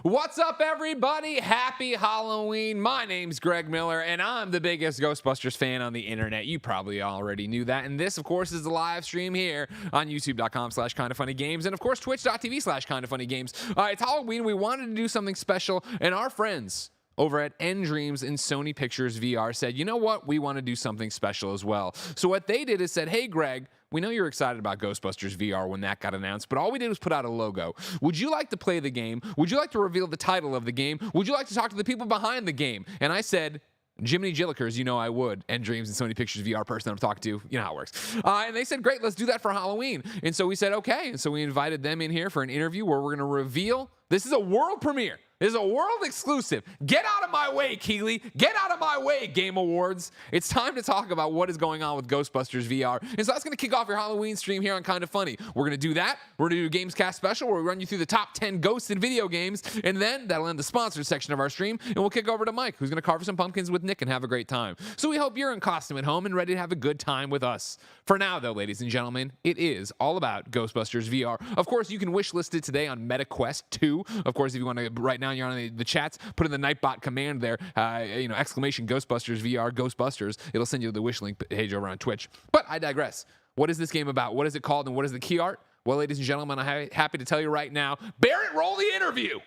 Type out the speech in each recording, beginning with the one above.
What's up, everybody? Happy Halloween. My name's Greg Miller, and I'm the biggest Ghostbusters fan on the internet. You probably already knew that. And this, of course, is the live stream here on youtube.com/KindaFunnyGames and, of course, twitch.tv/KindaFunnyGames. It's Halloween. We wanted to do something special, and our friends over at Dreams and Sony Pictures VR said, you know what? We want to do something special as well. So what they did is said, hey, Greg, we know you're excited about Ghostbusters VR when that got announced, but all we did was put out a logo. Would you like to play the game? Would you like to reveal the title of the game? Would you like to talk to the people behind the game? And I said, Jiminy Jillikers, you know I would. Dreams and Sony Pictures VR person I'm talking to, you know how it works. And they said, great, let's do that for Halloween. And so we said, okay. And so we invited them in here for an interview where we're going to reveal, this is a world premiere. This is a world exclusive. Get out of my way, Keeley. Get out of my way, Game Awards. It's time to talk about what is going on with Ghostbusters VR. And so that's going to kick off your Halloween stream here on Kinda Funny. We're going to do that. We're going to do a Gamescast special where we run you through the top 10 ghosts in video games. And then that'll end the sponsors section of our stream. And we'll kick over to Mike, who's going to carve some pumpkins with Nick and have a great time. So we hope you're in costume at home and ready to have a good time with us. For now, though, ladies and gentlemen, it is all about Ghostbusters VR. Of course, you can wish list it today on MetaQuest 2. Of course, if you want to, right now you're on the chats, put in the Nightbot command there, exclamation Ghostbusters VR, Ghostbusters. It'll send you the wish link page over on Twitch. But I digress. What is this game about? What is it called? And what is the key art? Well, ladies and gentlemen, I'm happy to tell you right now, Barrett, roll the interview.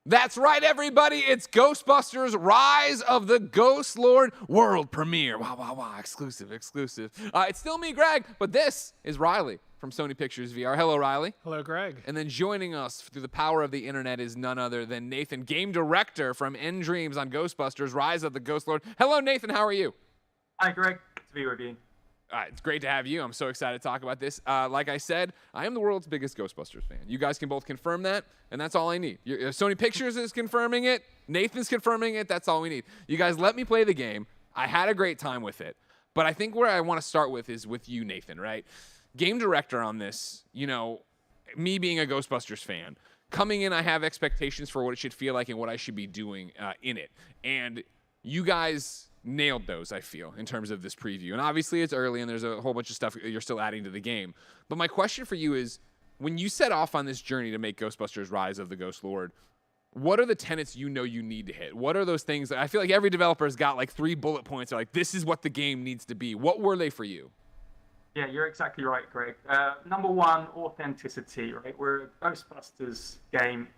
That's right, everybody. It's Ghostbusters Rise of the Ghost Lord world premiere. Wow. Exclusive. It's still me, Greg, but this is Riley from Sony Pictures VR. Hello, Riley. Hello, Greg. And then joining us through the power of the internet is none other than Nathan, game director from Dreams on Ghostbusters Rise of the Ghost Lord. Hello, Nathan. How are you? Hi, Greg. Good to be with you. It's great to have you. I'm so excited to talk about this. Like I said, I am the world's biggest Ghostbusters fan. You guys can both confirm that, and that's all I need. Sony Pictures is confirming it. Nathan's confirming it. That's all we need. You guys let me play the game. I had a great time with it. But I think where I want to start with is with you, Nathan, right? Game director on this, me being a Ghostbusters fan, coming in, I have expectations for what it should feel like and what I should be doing in it. And you guys nailed those, I feel, in terms of this preview. And obviously it's early and there's a whole bunch of stuff you're still adding to the game. But my question for you is, when you set off on this journey to make Ghostbusters Rise of the Ghost Lord, what are the tenets you know you need to hit? What are those things? I feel like every developer has got like 3 bullet points. They're like, this is what the game needs to be. What were they for you? Yeah, you're exactly right, Greg. Number one, authenticity, right? We're a Ghostbusters game.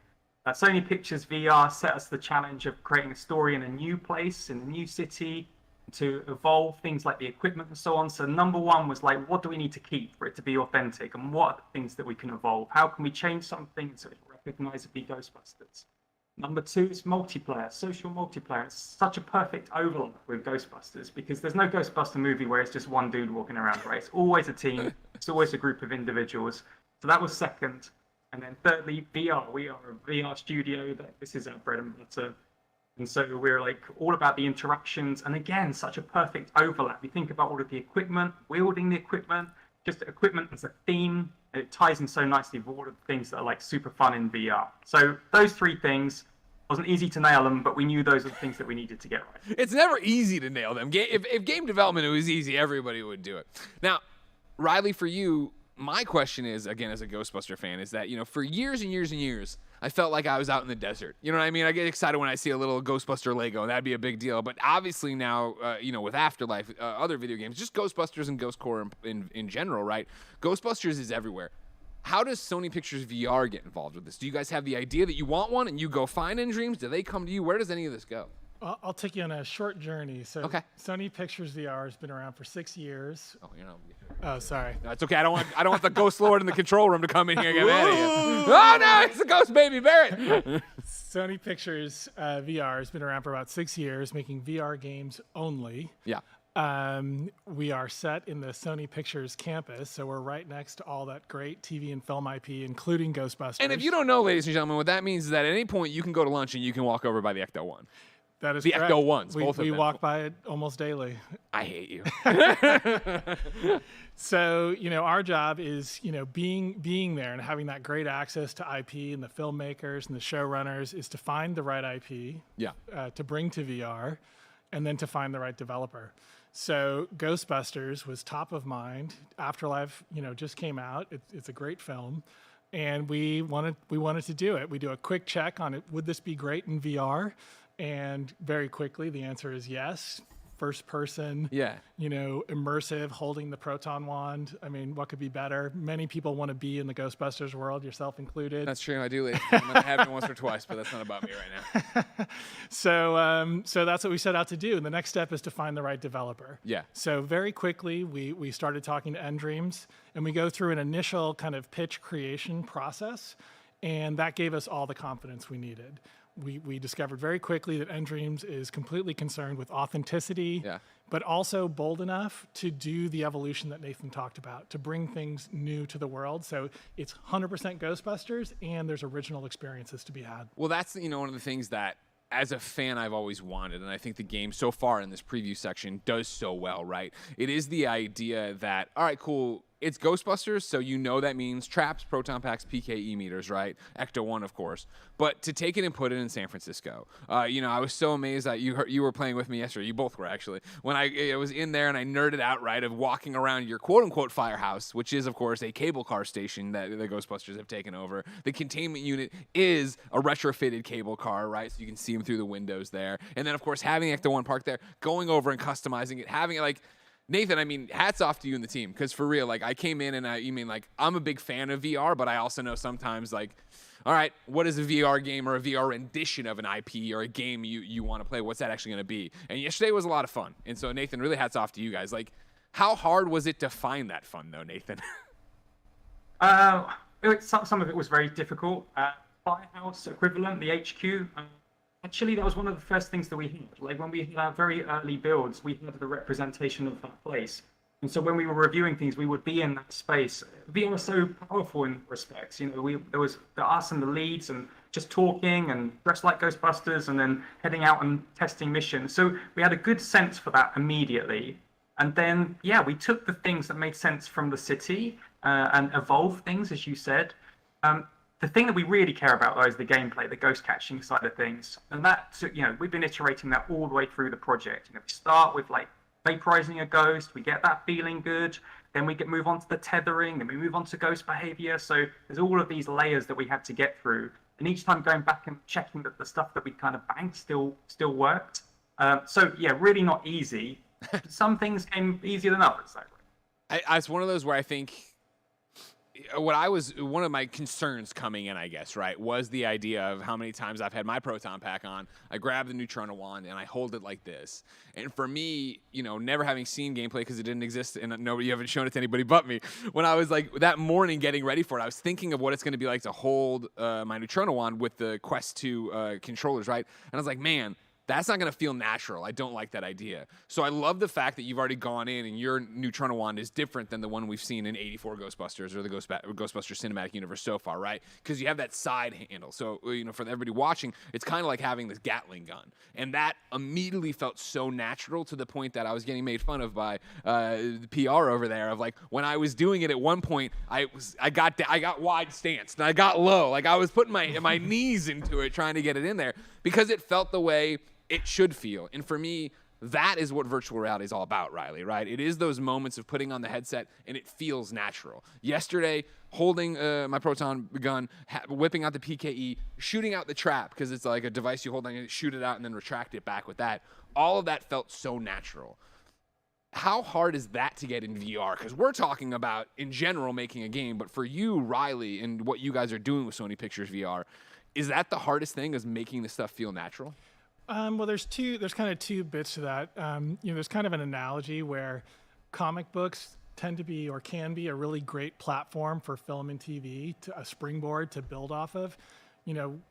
Sony Pictures VR set us the challenge of creating a story in a new place, in a new city, to evolve things like the equipment and so on. So number one was like, what do we need to keep for it to be authentic? And what are the things that we can evolve? How can we change something so it's recognizably Ghostbusters? Number two is multiplayer, social multiplayer. It's such a perfect overlap with Ghostbusters because there's no Ghostbuster movie where it's just one dude walking around, right? It's always a team. It's always a group of individuals. So that was second. And then thirdly, VR. We are a VR studio. This is our bread and butter. And so we're like all about the interactions. And again, such a perfect overlap. You think about all of the equipment, wielding the equipment, just the equipment as a theme. And it ties in so nicely with all of the things that are like super fun in VR. So those 3 things, wasn't easy to nail them, but we knew those are the things that we needed to get right. It's never easy to nail them. If game development was easy, everybody would do it. Now, Riley, for you, my question is, again, as a Ghostbuster fan, is that, for years and years and years, I felt like I was out in the desert. You know what I mean? I get excited when I see a little Ghostbuster Lego, and that'd be a big deal. But obviously now, with Afterlife, other video games, just Ghostbusters and Ghost Core in general, right? Ghostbusters is everywhere. How does Sony Pictures VR get involved with this? Do you guys have the idea that you want one and you go find Dreams? Do they come to you? Where does any of this go? I'll take you on a short journey. So okay. Sony Pictures VR has been around for 6 years. Oh, sorry. No, it's okay. I don't want the Ghost Lord in the control room to come in here and get mad at you. Oh no, it's the Ghost Baby Barrett. Sony Pictures VR has been around for about 6 years, making VR games only. Yeah. We are set in the Sony Pictures campus, so we're right next to all that great TV and film IP, including Ghostbusters. And if you don't know, ladies and gentlemen, what that means is that at any point you can go to lunch and you can walk over by the Ecto-1. That is the correct. Ecto-1s, both of them. We walk by it almost daily. I hate you. So, our job is, being there and having that great access to IP and the filmmakers and the showrunners is to find the right IP, to bring to VR, and then to find the right developer. So Ghostbusters was top of mind. Afterlife, just came out. It's a great film. and we wanted to do it. We do a quick check on it. Would this be great in VR? And very quickly, the answer is yes. First person, immersive, holding the proton wand. I mean, what could be better? Many people want to be in the Ghostbusters world, yourself included. That's true. I do. I have it once or twice, but that's not about me right now. So that's what we set out to do. And the next step is to find the right developer. Yeah. So very quickly, we started talking to nDreams, and we go through an initial kind of pitch creation process, and that gave us all the confidence we needed. We discovered very quickly that nDreams is completely concerned with authenticity, but also bold enough to do the evolution that Nathan talked about, to bring things new to the world. So it's 100% Ghostbusters, and there's original experiences to be had. Well, that's one of the things that, as a fan, I've always wanted, and I think the game so far in this preview section does so well, right? It is the idea that, all right, cool, it's Ghostbusters, so that means traps, proton packs, PKE meters, right? Ecto-1, of course. But to take it and put it in San Francisco, I was so amazed that you were playing with me yesterday. You both were, actually. When I was in there and I nerded out, right, of walking around your quote-unquote firehouse, which is, of course, a cable car station that the Ghostbusters have taken over. The containment unit is a retrofitted cable car, right? So you can see them through the windows there. And then, of course, having Ecto-1 parked there, going over and customizing it, having it, like, Nathan, I mean, hats off to you and the team, because for real, like, I came in and I'm a big fan of VR, but I also know sometimes, like, all right, what is a VR game or a VR rendition of an IP or a game you want to play? What's that actually going to be? And yesterday was a lot of fun. And so, Nathan, really hats off to you guys. Like, how hard was it to find that fun, though, Nathan? Some of it was very difficult. Firehouse equivalent, the HQ. Actually, that was one of the first things that we had. Like, when we had our very early builds, we had the representation of that place. And so when we were reviewing things, we would be in that space. VR was so powerful in respects. There was us and the leads and just talking and dressed like Ghostbusters and then heading out and testing missions. So we had a good sense for that immediately. And then, we took the things that made sense from the city and evolved things, as you said. The thing that we really care about, though, is the gameplay, the ghost catching side of things. And that, we've been iterating that all the way through the project. We start with, like, vaporizing a ghost, we get that feeling good, then we move on to the tethering, then we move on to ghost behavior. So there's all of these layers that we had to get through. And each time going back and checking that the stuff that we kind of banked still worked. Really not easy. Some things came easier than others. It's one of those where I think one of my concerns coming in, I guess, right, was the idea of how many times I've had my proton pack on, I grab the Neutrona wand, and I hold it like this. And for me, never having seen gameplay because it didn't exist, and you haven't shown it to anybody but me, when I was, like, that morning getting ready for it, I was thinking of what it's going to be like to hold my Neutrona wand with the Quest 2 controllers, right? And I was like, man, that's not going to feel natural. I don't like that idea. So I love the fact that you've already gone in and your Neutrona wand is different than the one we've seen in 84 Ghostbusters or the Ghostbusters cinematic universe so far, right? Because you have that side handle. So, for everybody watching, it's kind of like having this Gatling gun. And that immediately felt so natural to the point that I was getting made fun of by the PR over there of, like, when I was doing it at one point, I got wide stance and I got low. Like, I was putting my knees into it trying to get it in there because it felt the way it should feel. And for me, that is what virtual reality is all about, Riley, right? It is those moments of putting on the headset and it feels natural. Yesterday, holding my proton gun, whipping out the PKE, shooting out the trap, because it's like a device you hold on and shoot it out and then retract it back with that. All of that felt so natural. How hard is that to get in VR? Because we're talking about, in general, making a game, but for you, Riley, and what you guys are doing with Sony Pictures VR, is that the hardest thing, is making this stuff feel natural? Well, there's kind of two bits to that. There's kind of an analogy where comic books tend to be or can be a really great platform for film and TV, a springboard to build off of.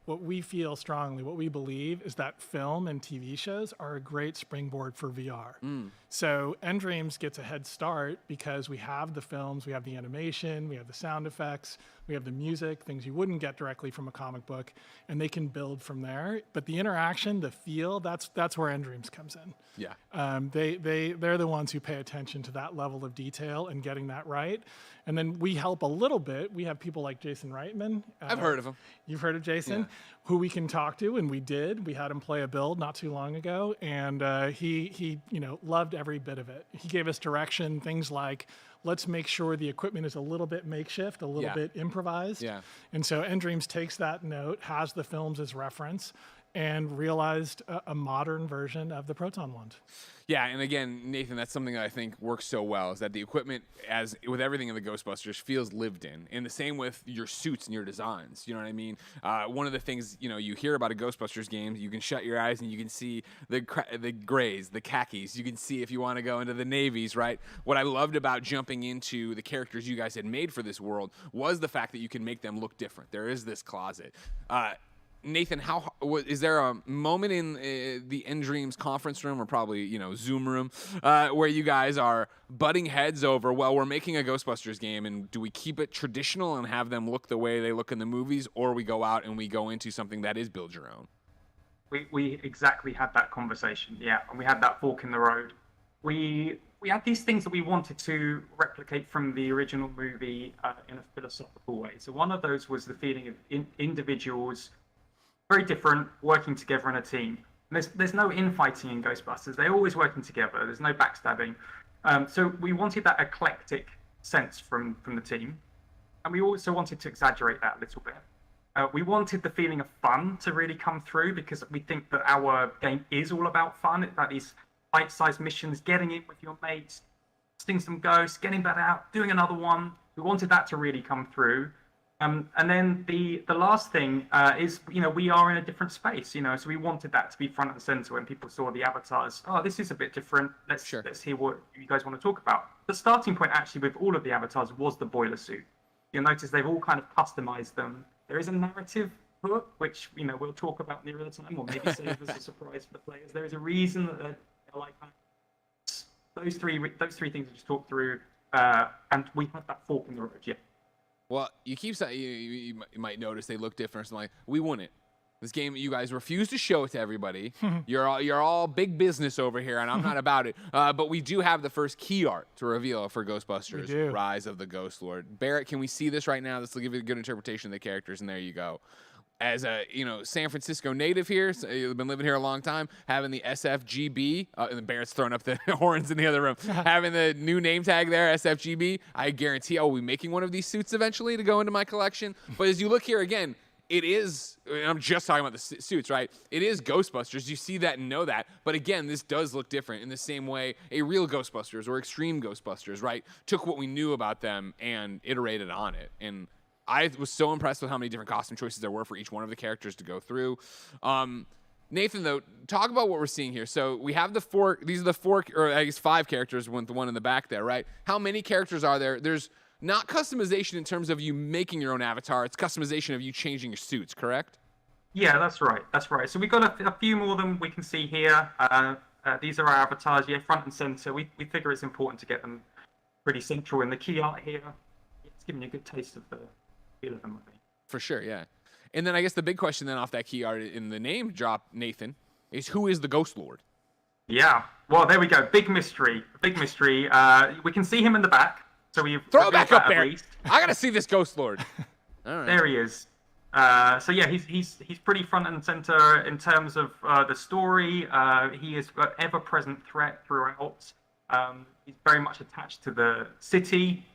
What we feel strongly, what we believe is that film and TV shows are a great springboard for VR. So nDreams gets a head start because we have the films, we have the animation, we have the sound effects, we have the music, things you wouldn't get directly from a comic book, and they can build from there. But the interaction, the feel, that's where nDreams comes in. Yeah. They're the ones who pay attention to that level of detail and getting that right. And then we help a little bit. We have people like Jason Reitman. I've heard of him. You've heard of Jason, who we can talk to, and we did. We had him play a build not too long ago, and he loved every bit of it. He gave us direction, things like, let's make sure the equipment is a little bit makeshift, a little bit improvised. Yeah. And so Endreams takes that note, has the films as reference, and realized a modern version of the Proton Wand. Yeah, and again, Nathan, that's something that I think works so well, is that the equipment, as with everything in the Ghostbusters, feels lived in. And the same with your suits and your designs, you know what I mean? One of the things, you hear about a Ghostbusters game, you can shut your eyes and you can see the grays, the khakis. You can see if you want to go into the navies, right? What I loved about jumping into the characters you guys had made for this world was the fact that you can make them look different. There is this closet. Nathan, is there a moment in the Endreams conference room, or probably Zoom room, where you guys are butting heads over, well, we're making a Ghostbusters game, and do we keep it traditional and have them look the way they look in the movies, or we go out and we go into something that is build your own? We exactly had that conversation, yeah, and we had that fork in the road. We had these things that we wanted to replicate from the original movie in a philosophical way. So one of those was the feeling of individuals, very different, working together in a team. There's no infighting in Ghostbusters. They're always working together. There's no backstabbing. So we wanted that eclectic sense from the team. And we also wanted to exaggerate that a little bit. We wanted the feeling of fun to really come through, because we think that our game is all about fun. It's about these bite-sized missions, getting in with your mates, sting some ghosts, getting that out, doing another one. We wanted that to really come through. And then the last thing is, we are in a different space, so we wanted that to be front and center when people saw the avatars. Oh, this is a bit different. Let's hear what you guys want to talk about. The starting point actually with all of the avatars was the boiler suit. You'll notice they've all kind of customized them. There is a narrative hook, which, we'll talk about nearer the time, or maybe save as a surprise for the players. There is a reason that they're like that. Those three things I just talked through, and we had that fork in the road, yeah. Well, you keep saying you might notice they look different. So I'm like, we wouldn't. This game, you guys refuse to show it to everybody. You're all big business over here, and I'm not about it. But we do have the first key art to reveal for Ghostbusters: Rise of the Ghost Lord. Barrett, can we see this right now? This will give you a good interpretation of the characters, and there you go. As a San Francisco native here, so you've been living here a long time, having the SFGB, and Barrett's throwing up the horns in the other room, having the new name tag there, SFGB, I guarantee I will be making one of these suits eventually to go into my collection. But as you look here again, it is, and I'm just talking about the suits, right? It is Ghostbusters. You see that and know that. But again, this does look different in the same way a real Ghostbusters or Extreme Ghostbusters, right, took what we knew about them and iterated on it. And I was so impressed with how many different costume choices there were for each one of the characters to go through. Nathan, though, talk about what we're seeing here. So we have these are the four, or I guess 5 characters with the one in the back there, right? How many characters are there? There's not customization in terms of you making your own avatar. It's customization of you changing your suits, correct? Yeah, that's right. So we've got a few more than we can see here. These are our avatars, front and center. We figure it's important to get them pretty central in the key art here. It's giving you a good taste of the feel of them, I think. For sure, yeah. And then I guess the big question then off that key art in the name drop, Nathan, is who is the Ghost Lord? Yeah. Well, there we go. Big mystery. We can see him in the back. So we throw it back up there. I gotta see this Ghost Lord. All right. There he is. So yeah, he's pretty front and center in terms of the story. He is an ever-present threat throughout. He's very much attached to the city,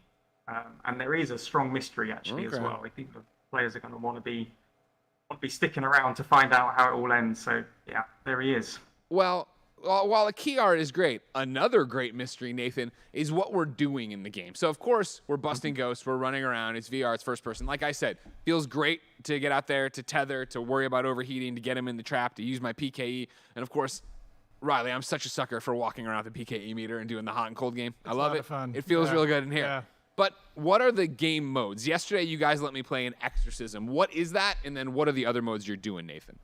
and there is a strong mystery actually as well. I think the players are going to want to be sticking around to find out how it all ends. So yeah, there he is. Well, while the key art is great, another great mystery, Nathan, is what we're doing in the game. So, of course, we're busting ghosts. We're running around. It's VR. It's first person. Like I said, feels great to get out there, to tether, to worry about overheating, to get him in the trap, to use my PKE. And, of course, Riley, I'm such a sucker for walking around with the PKE meter and doing the hot and cold game. I love it. Fun. It feels really good in here. Yeah. But what are the game modes? Yesterday, you guys let me play an exorcism. What is that? And then what are the other modes you're doing, Nathan?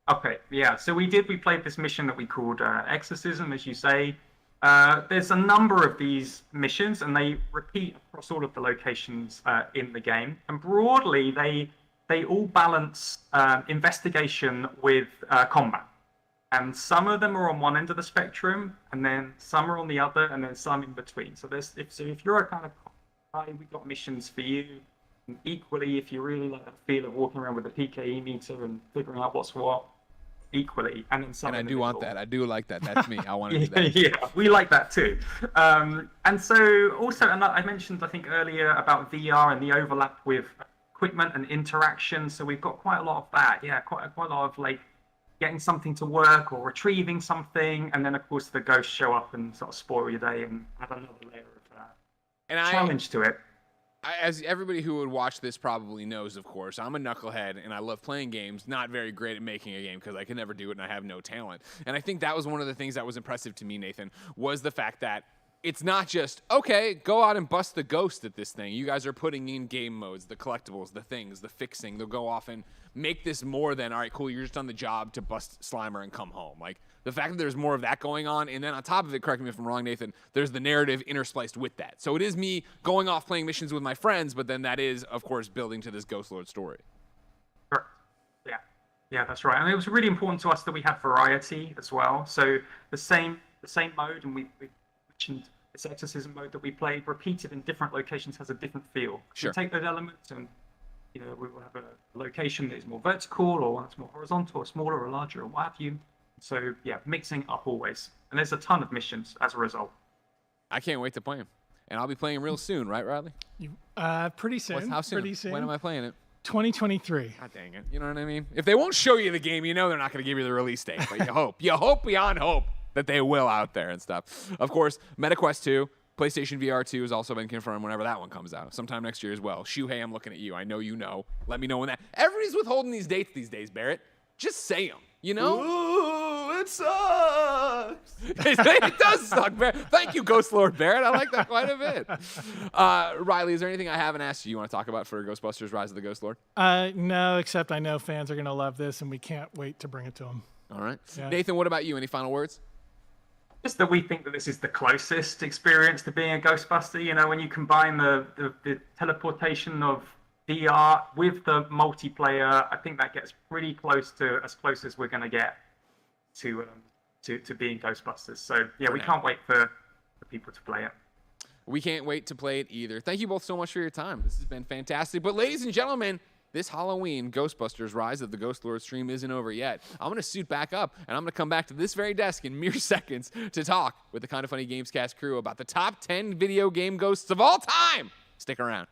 Okay, yeah. So we played this mission that we called Exorcism, as you say. There's a number of these missions, and they repeat across all of the locations in the game. And broadly, they all balance investigation with combat. And some of them are on one end of the spectrum, and then some are on the other, and then some in between. So if you're a kind of guy, we've got missions for you. Equally, if you really like the feel of walking around with a PKE meter and figuring out what's what, equally, and then some. And I do want that. I do like that. That's me. I want to do that. Yeah, we like that too. And so also, and I mentioned, I think earlier about VR and the overlap with equipment and interaction. So we've got quite a lot of that. Yeah, quite a lot of like getting something to work or retrieving something, and then of course the ghosts show up and sort of spoil your day and add another layer of challenge to it. As everybody who would watch this probably knows, of course, I'm a knucklehead and I love playing games, not very great at making a game because I can never do it and I have no talent. And I think that was one of the things that was impressive to me, Nathan, was the fact that it's not just, okay, go out and bust the ghost at this thing. You guys are putting in game modes, the collectibles, the things, the fixing. They'll go off and make this more than, all right, cool, you're just on the job to bust Slimer and come home. Like, the fact that there's more of that going on, and then on top of it, correct me if I'm wrong, Nathan, there's the narrative interspliced with that. So it is me going off playing missions with my friends, but then that is, of course, building to this Ghost Lord story. Sure. Yeah, that's right. And it was really important to us that we had variety as well. So the same mode, and we mentioned this exorcism mode that we played, repeated in different locations, has a different feel. Sure. We take those elements and we will have a location that is more vertical, or one that's more horizontal, or smaller, or larger, or what have you. So yeah, mixing up always. And there's a ton of missions as a result. I can't wait to play them. And I'll be playing real soon, right, Riley? Pretty soon. How soon? Pretty soon. When am I playing it? 2023. God dang it. You know what I mean? If they won't show you the game, they're not going to give you the release date. But you hope beyond hope that they will out there and stuff. Of course, MetaQuest 2, PlayStation VR 2 has also been confirmed whenever that one comes out. Sometime next year as well. Shuhei, I'm looking at you. I know you know. Let me know when that. Everybody's withholding these dates these days, Barrett. Just say them. Ooh, it sucks. It does suck, Barrett. Thank you, Ghost Lord Barrett. I like that quite a bit. Riley, is there anything I haven't asked you want to talk about for Ghostbusters Rise of the Ghost Lord? No, except I know fans are going to love this, and we can't wait to bring it to them. All right. Yeah. Nathan, what about you? Any final words? Just that we think that this is the closest experience to being a Ghostbuster. When you combine the teleportation of VR with the multiplayer, I think that gets pretty close to as close as we're going to get to being Ghostbusters. So yeah, we can't wait for people to play it. We can't wait to play it either. Thank you both so much for your time. This has been fantastic. But ladies and gentlemen, this Halloween Ghostbusters Rise of the Ghost Lord stream isn't over yet. I'm going to suit back up, and I'm going to come back to this very desk in mere seconds to talk with the KindaFunny Gamescast crew about the top 10 video game ghosts of all time. Stick around.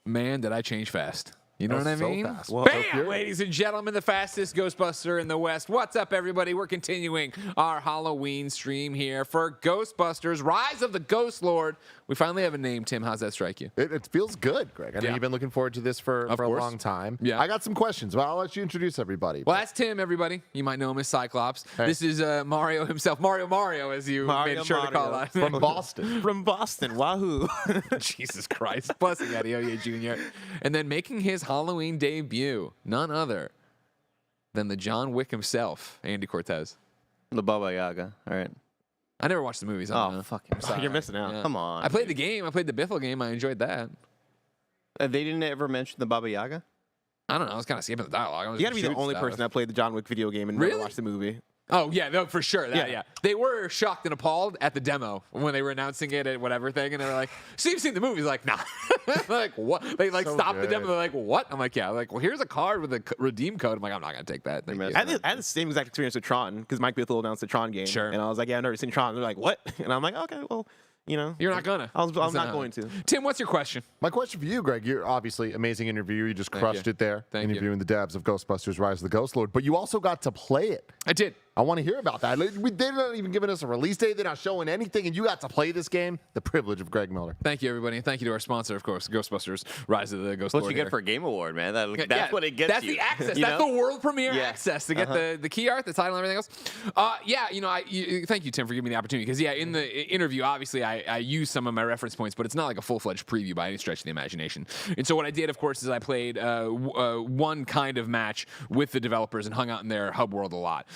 Man, did I change fast. You know what I mean? So fast. Well, Bam, ladies and gentlemen, the fastest Ghostbuster in the West. What's up, everybody? We're continuing our Halloween stream here for Ghostbusters Rise of the Ghost Lord. We finally have a name, Tim. How's that strike you? It feels good, Greg. I know you've been looking forward to this for a long time. Yeah. I got some questions, but I'll let you introduce everybody. Well, that's Tim, everybody. You might know him as Cyclops. Hey. This is Mario himself. Mario, as you made sure to call us. From Boston. From Boston. Wahoo. Jesus Christ. Blessing Adeoye Jr. And then making his Halloween debut, none other than the John Wick himself, Andy Cortez. The Baba Yaga. All right. I never watched the movies. Oh, fuck him. Sorry. You're missing out. Yeah. Come on. I played the game. I played the Biffle game. I enjoyed that. They didn't ever mention the Baba Yaga? I don't know. I was kind of skipping the dialogue. You got to be the only person that played the John Wick video game and never watched the movie. Oh, yeah, no, for sure. Yeah. They were shocked and appalled at the demo when they were announcing it at whatever thing, and they were like, so you've seen the movie? He's like, nah. Like, what? They stopped the demo. They're like, what? I'm like, yeah. Like, well, here's a card with a redeem code. I'm like, I'm not going to take that. I had the same exact experience with Tron, because Mike Bithell announced the Tron game. Sure. And I was like, yeah, I've never seen Tron. They're like, what? And I'm like, okay, well, You're not gonna. I'm not going to. Tim, what's your question? My question for you, Greg, you're obviously amazing interviewer. You just crushed it there, interviewing the devs of Ghostbusters Rise of the Ghost Lord, but you also got to play it. I did. I want to hear about that. They're not even giving us a release date. They're not showing anything, and you got to play this game. The privilege of Greg Miller. Thank you, everybody. And thank you to our sponsor, of course, Ghostbusters Rise of the Ghost Lord. What you get for a Game Award, man. That's what it gets That's you. the access. That's the world premiere access to get the key art, the title, and everything else. Thank you, Tim, for giving me the opportunity. Because, in the interview, obviously, I used some of my reference points, but it's not like a full-fledged preview by any stretch of the imagination. And so what I did, of course, is I played one kind of match with the developers and hung out in their hub world a lot.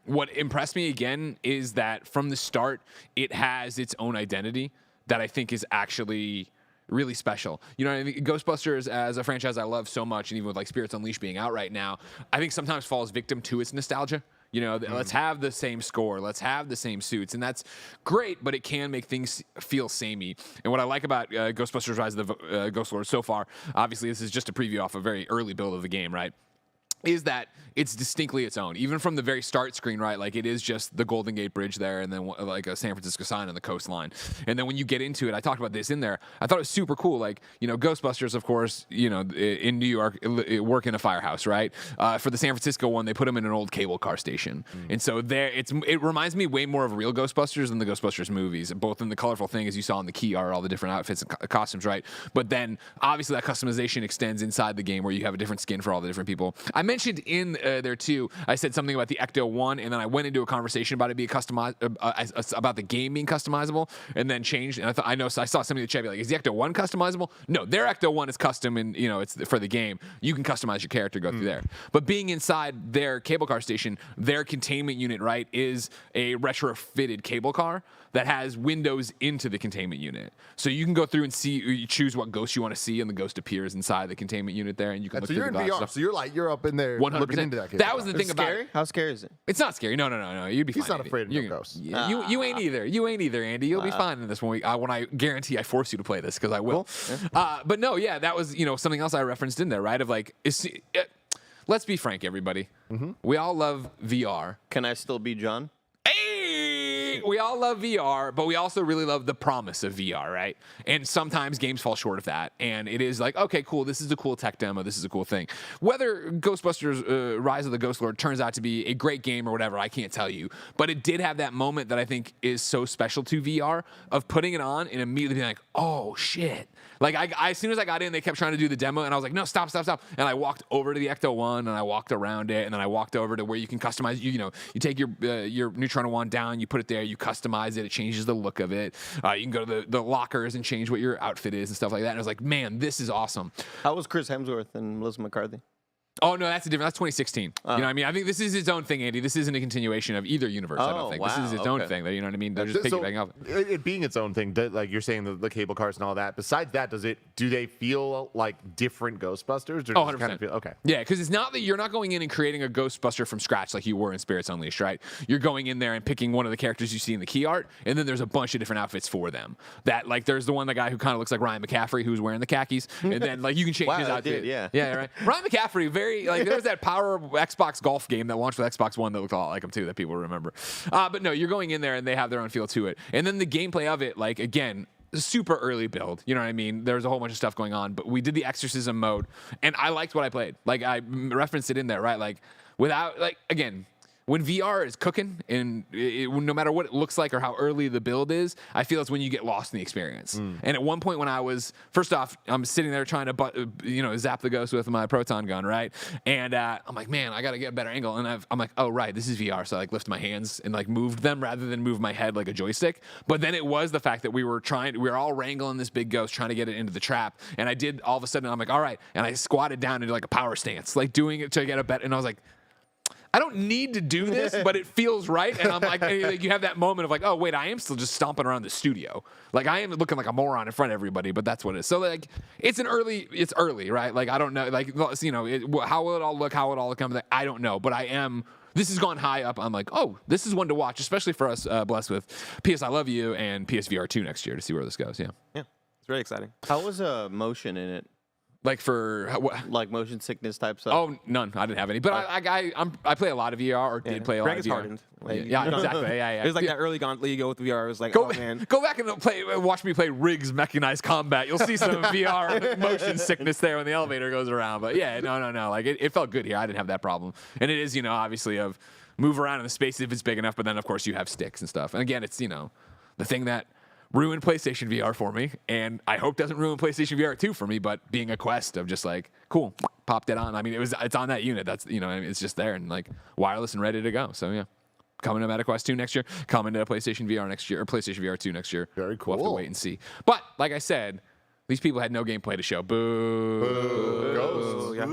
What impressed me again is that from the start, it has its own identity that I think is actually really special. You know what I mean? Ghostbusters as a franchise I love so much, and even with like Spirits Unleashed being out right now, I think sometimes falls victim to its nostalgia. Let's have the same score. Let's have the same suits. And that's great, but it can make things feel samey. And what I like about Ghostbusters Rise of the Ghost Lord so far, obviously this is just a preview off a very early build of the game, right? Is that it's distinctly its own. Even from the very start screen, right? Like, it is just the Golden Gate Bridge there and then like a San Francisco sign on the coastline. And then when you get into it, I talked about this in there, I thought it was super cool. Like, Ghostbusters, of course, in New York, work in a firehouse, right? For the San Francisco one, they put them in an old cable car station. And so it reminds me way more of real Ghostbusters than the Ghostbusters movies, both in the colorful thing, as you saw in the key art, all the different outfits and costumes, right? But then, obviously, that customization extends inside the game where you have a different skin for all the different people. I mentioned in there too, I said something about the Ecto 1, and then I went into a conversation about it being customized, about the game being customizable, and then changed. And I saw somebody in the chat be like, "Is the Ecto 1 customizable?" No, their Ecto 1 is custom, and it's for the game. You can customize your character, go through there. But being inside their cable car station, their containment unit, right, is a retrofitted cable car that has windows into the containment unit. So you can go through and you choose what ghost you want to see, and the ghost appears inside the containment unit there, and you can look so through you're the in glass VR, stuff. so you're up in there 100%. looking into that. That was the thing about Scary? it. How scary is it? It's not scary. No. You'd be fine. He's not Andy. afraid of no ghosts. You ain't either. You ain't either, Andy. You'll be fine in this one. When I guarantee I force you to play this, because I will. Cool. Yeah. But no, yeah, that was something else I referenced in there, right? Of like, let's be frank, everybody. We all love VR. Can I still be John? We all love VR, but we also really love the promise of VR, right? And sometimes games fall short of that. And it is like, okay, cool, this is a cool tech demo, this is a cool thing. Whether Ghostbusters Rise of the Ghost Lord turns out to be a great game or whatever, I can't tell you. But it did have that moment that I think is so special to VR of putting it on and immediately being like, oh, shit. Like, as soon as I got in, they kept trying to do the demo, and I was like, no, stop. And I walked over to the Ecto 1, and I walked around it, and then I walked over to where you can customize. You take your Neutron 1 down, you put it there, you customize it, it changes the look of it. You can go to the lockers and change what your outfit is and stuff like that. And I was like, man, this is awesome. How was Chris Hemsworth and Melissa McCarthy? Oh, no, that's 2016. You know what I mean? I think this is its own thing, Andy. This isn't a continuation of either universe, I don't think. Wow, this is its own thing. You know what I mean? They're just piggybacking off it. It being its own thing, like you're saying, the cable cars and all that. Besides that, do they feel like different Ghostbusters? Or 100%. Kind of feel, okay. Yeah, because it's not that you're not going in and creating a Ghostbuster from scratch like you were in Spirits Unleashed, right? You're going in there and picking one of the characters you see in the key art, and then there's a bunch of different outfits for them. That, like, there's the guy who kind of looks like Ryan McCaffrey who's wearing the khakis, and then, like, you can change his outfit. Yeah, right. Ryan McCaffrey, there was that Power Xbox golf game that launched with Xbox One that looked a lot like him too, that people remember. But no, you're going in there and they have their own feel to it. And then the gameplay of it, like, again, super early build. You know what I mean? There's a whole bunch of stuff going on, but we did the exorcism mode, and I liked what I played. Like, I referenced it in there, right? Like, again, when VR is cooking, and no matter what it looks like or how early the build is, I feel it's when you get lost in the experience. And at one point when first off, I'm sitting there trying to, zap the ghost with my proton gun, right? And I'm like, man, I got to get a better angle. And I'm like, oh, right, this is VR. So I lift my hands and moved them rather than move my head like a joystick. But then it was the fact that we were all wrangling this big ghost, trying to get it into the trap. And I did, all of a sudden, I'm like, all right. And I squatted down into like a power stance, like doing it to get a bet. And I was like, I don't need to do this, but it feels right. And I'm like, you have that moment of like, oh, wait, I am still just stomping around the studio. Like, I am looking like a moron in front of everybody, but that's what it is. So, like, it's early, right? Like, I don't know. Like, how will it all look? How will it all come? I don't know. But this has gone high up. I'm like, oh, this is one to watch, especially for us blessed with PS I Love You and PSVR 2 next year to see where this goes. Yeah. Yeah. It's very exciting. How was motion in it? Like for what? Like motion sickness type stuff? Oh, none. I didn't have any. But I play a lot of VR, or did play a lot of VR. Hardened. Like, yeah, exactly. Yeah. It was like that early gauntlet you go with VR. It was like, oh, man. Go back and watch me play Riggs Mechanized Combat. You'll see some VR motion sickness there when the elevator goes around. But yeah, no. Like, it felt good here. I didn't have that problem. And it is, obviously of move around in the space if it's big enough. But then, of course, you have sticks and stuff. And again, it's, the thing that ruined PlayStation VR for me, and I hope doesn't ruin PlayStation VR 2 for me, but being a Quest of just like, cool, popped it on. I mean, it's on that unit. That's, it's just there and like wireless and ready to go. So yeah, coming to Meta Quest 2 next year, coming to PlayStation VR next year, or PlayStation VR 2 next year. Very cool. We'll have to wait and see. But like I said, these people had no gameplay to show. Boo. Ghosts. Yeah.